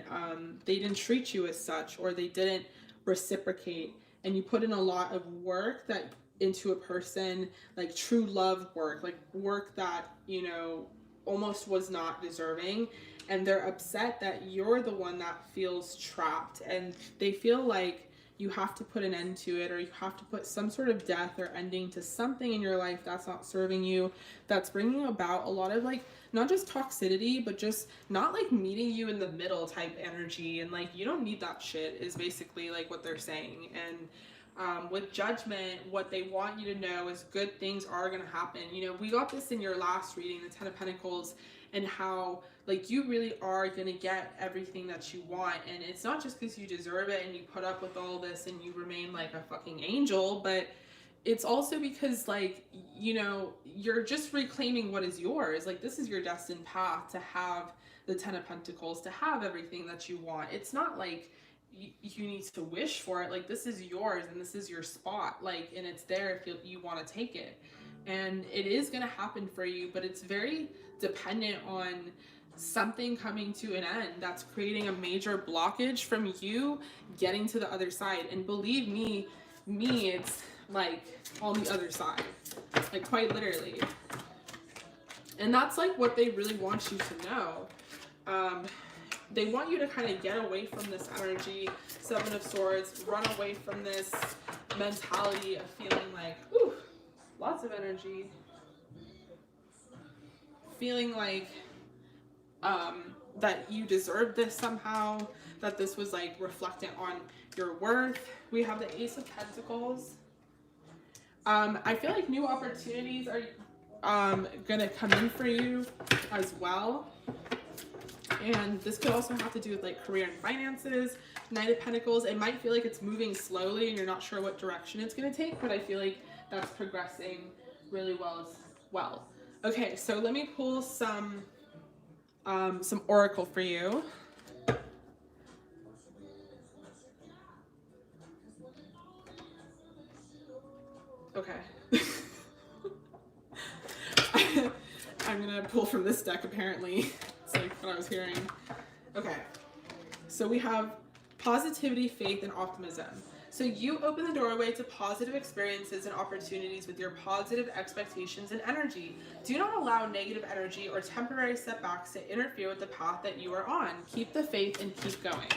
they didn't treat you as such, or they didn't reciprocate, and you put in a lot of work that into a person, like true love work, like work that, you know, almost was not deserving, and they're upset that you're the one that feels trapped, and they feel like you have to put an end to it, or you have to put some sort of death or ending to something in your life that's not serving you, that's bringing about a lot of like not just toxicity, but just not like meeting you in the middle type energy, and like you don't need that shit is basically like what they're saying. And with Judgment, what they want you to know is good things are going to happen. You know, we got this in your last reading, the Ten of Pentacles, and how like you really are going to get everything that you want. And it's not just because you deserve it and you put up with all this and you remain like a fucking angel, but it's also because like, you know, you're just reclaiming what is yours. Like this is your destined path to have the Ten of Pentacles, to have everything that you want. It's not like you need to wish for it. Like this is yours and this is your spot, like, and it's there if you want to take it, and it is going to happen for you, but it's very dependent on something coming to an end that's creating a major blockage from you getting to the other side. And believe me, it's like on the other side, like quite literally. And that's like what they really want you to know. They want you to kind of get away from this energy, Seven of Swords, run away from this mentality of feeling like, ooh, lots of energy. Feeling like that you deserve this somehow, that this was like reflecting on your worth. We have the Ace of Pentacles. I feel like new opportunities are gonna come in for you as well. And this could also have to do with like career and finances. Knight of Pentacles, it might feel like it's moving slowly and you're not sure what direction it's going to take, but I feel like that's progressing really well as well. Okay, so let me pull some oracle for you. Okay. I'm gonna pull from this deck apparently. It's like what I was hearing. Okay, so we have positivity, faith, and optimism. So you open the doorway to positive experiences and opportunities with your positive expectations and energy. Do not allow negative energy or temporary setbacks to interfere with the path that you are on. Keep the faith and keep going.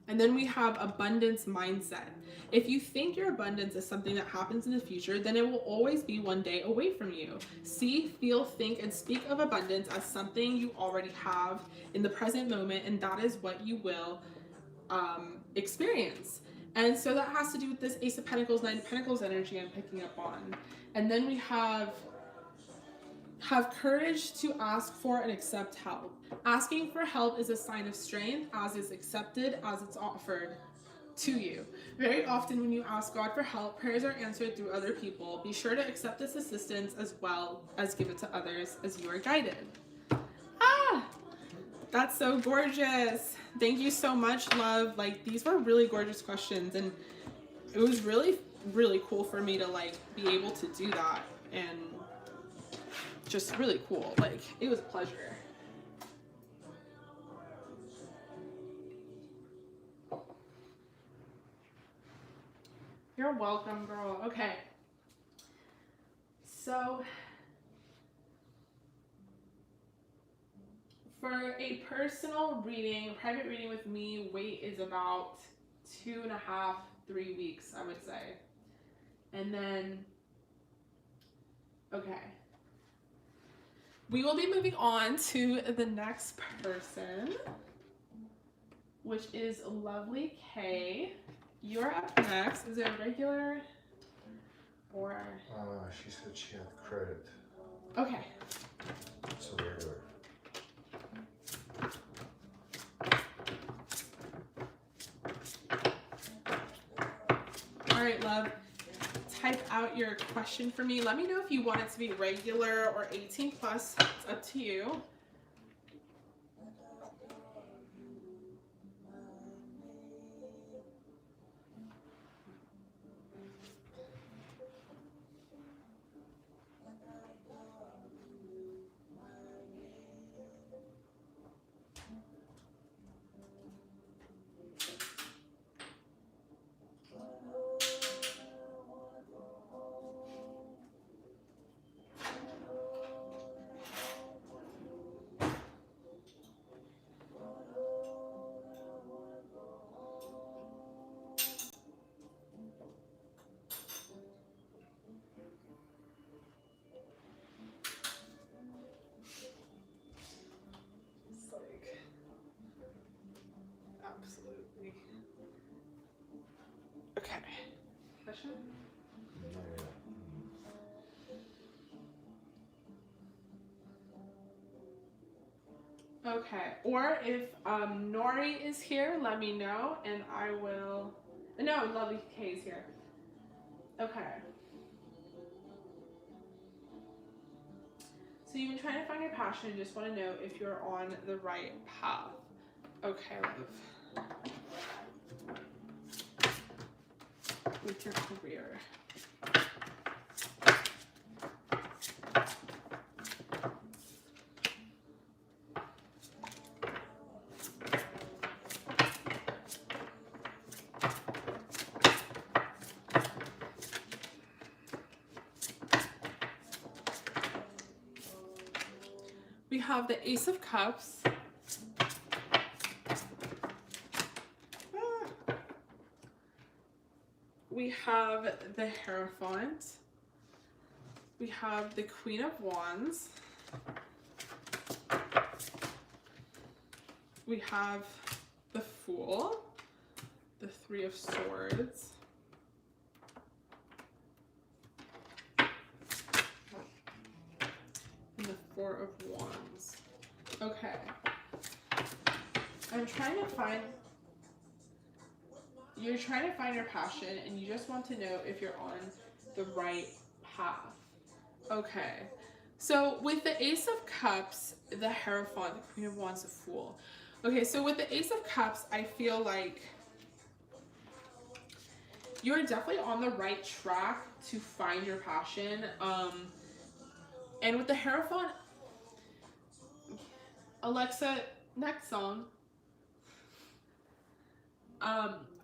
And then we have abundance mindset. If you think your abundance is something that happens in the future, then it will always be one day away from you. See, feel, think, and speak of abundance as something you already have in the present moment, and that is what you will experience. And so that has to do with this Ace of Pentacles, Nine of Pentacles energy I'm picking up on. And then we have courage to ask for and accept help. Asking for help is a sign of strength, as is accepted, as it's offered to you. Very often when you ask God for help, prayers are answered through other people. Be sure to accept this assistance as well as give it to others as you are guided. Ah! That's so gorgeous. Thank you so much, love. Like, these were really gorgeous questions, and it was really, really cool for me to like be able to do that, and just really cool. Like, it was a pleasure. You're welcome, girl. Okay. So for a personal reading, private reading with me, wait is about 2.5, 3 weeks, I would say. And then, okay. We will be moving on to the next person, which is Lovely K. You're up next. Is it a regular or? She said she had credit. Okay. It's a regular. All right, love. Type out your question for me. Let me know if you want it to be regular or 18 plus. It's up to you. Absolutely. Okay. Question? Okay. Or if Nori is here, let me know and I will. No, Lovely K is here. Okay. So you've been trying to find your passion and just want to know if you're on the right path. Okay, love. With your career. We have the Ace of Cups. We have the Hierophant. We have the Queen of Wands. We have the Fool, the Three of Swords. And the Four of Wands. Okay. I'm trying to find... You're trying to find your passion and you just want to know if you're on the right path. Okay. So with the Ace of Cups, the Hierophant, the Queen of Wands, the Fool. Okay, so with the Ace of Cups, I feel like you're definitely on the right track to find your passion. And with the Hierophant, Alexa, next song.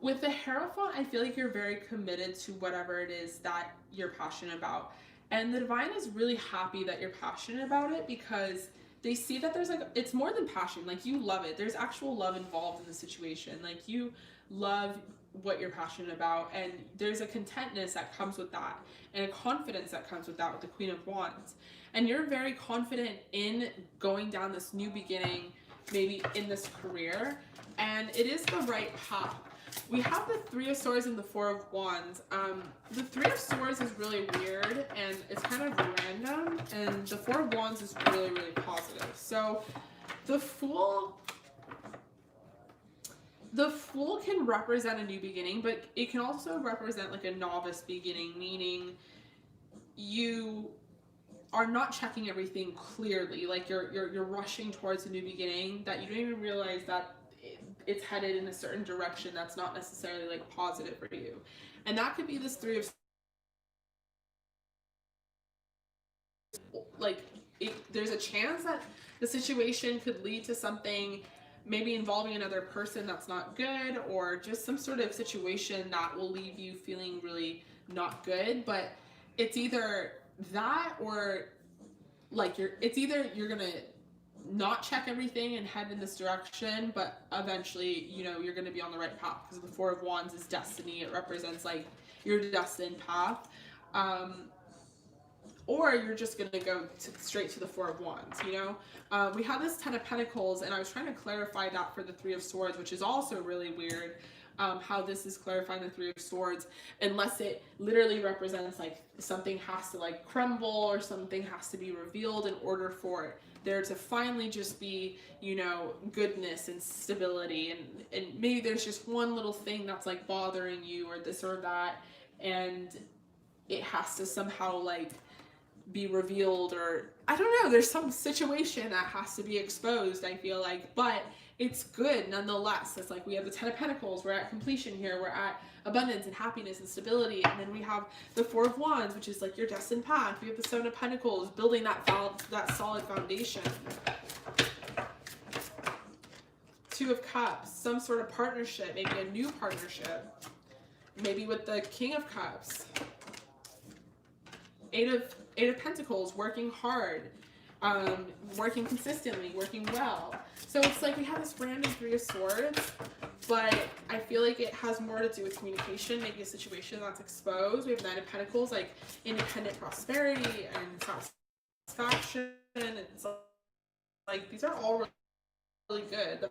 With the Hierophant, I feel like you're very committed to whatever it is that you're passionate about. And the Divine is really happy that you're passionate about it because they see that there's like, it's more than passion. Like, you love it. There's actual love involved in the situation. Like, you love what you're passionate about, and there's a contentness that comes with that and a confidence that comes with that with the Queen of Wands. And you're very confident in going down this new beginning, maybe in this career, and it is the right path. We have the Three of Swords and the Four of Wands. The Three of Swords is really weird and it's kind of random, and the Four of Wands is really, really positive. So the Fool can represent a new beginning, but it can also represent like a novice beginning, meaning you are not checking everything clearly. Like you're rushing towards a new beginning that you don't even realize that it's headed in a certain direction that's not necessarily like positive for you. And that could be this Three of, like, there's a chance that the situation could lead to something maybe involving another person that's not good, or just some sort of situation that will leave you feeling really not good. But it's either that, or like you're gonna not check everything and head in this direction, but eventually, you know, you're gonna be on the right path, because the Four of Wands is destiny. It represents like your destined path. Or you're just going to go straight to the Four of Wands, you know? We have this Ten of Pentacles, and I was trying to clarify that for the Three of Swords, which is also really weird, how this is clarifying the Three of Swords, unless it literally represents like something has to like crumble or something has to be revealed in order for there to finally just be, you know, goodness and stability. And maybe there's just one little thing that's like bothering you or this or that, and it has to somehow like be revealed, or I don't know, there's some situation that has to be exposed, I feel like, but it's good nonetheless. It's like we have the Ten of Pentacles, we're at completion here, we're at abundance and happiness and stability, and then we have the Four of Wands, which is like your destined path. We have the Seven of Pentacles, building that solid foundation. Two of Cups, some sort of partnership, maybe a new partnership, maybe with the King of Cups. Eight of Pentacles, working hard, working consistently, working well. So it's like we have this random Three of Swords, but I feel like it has more to do with communication, maybe a situation that's exposed. We have Nine of Pentacles, like independent prosperity and satisfaction. And it's like these are all really good.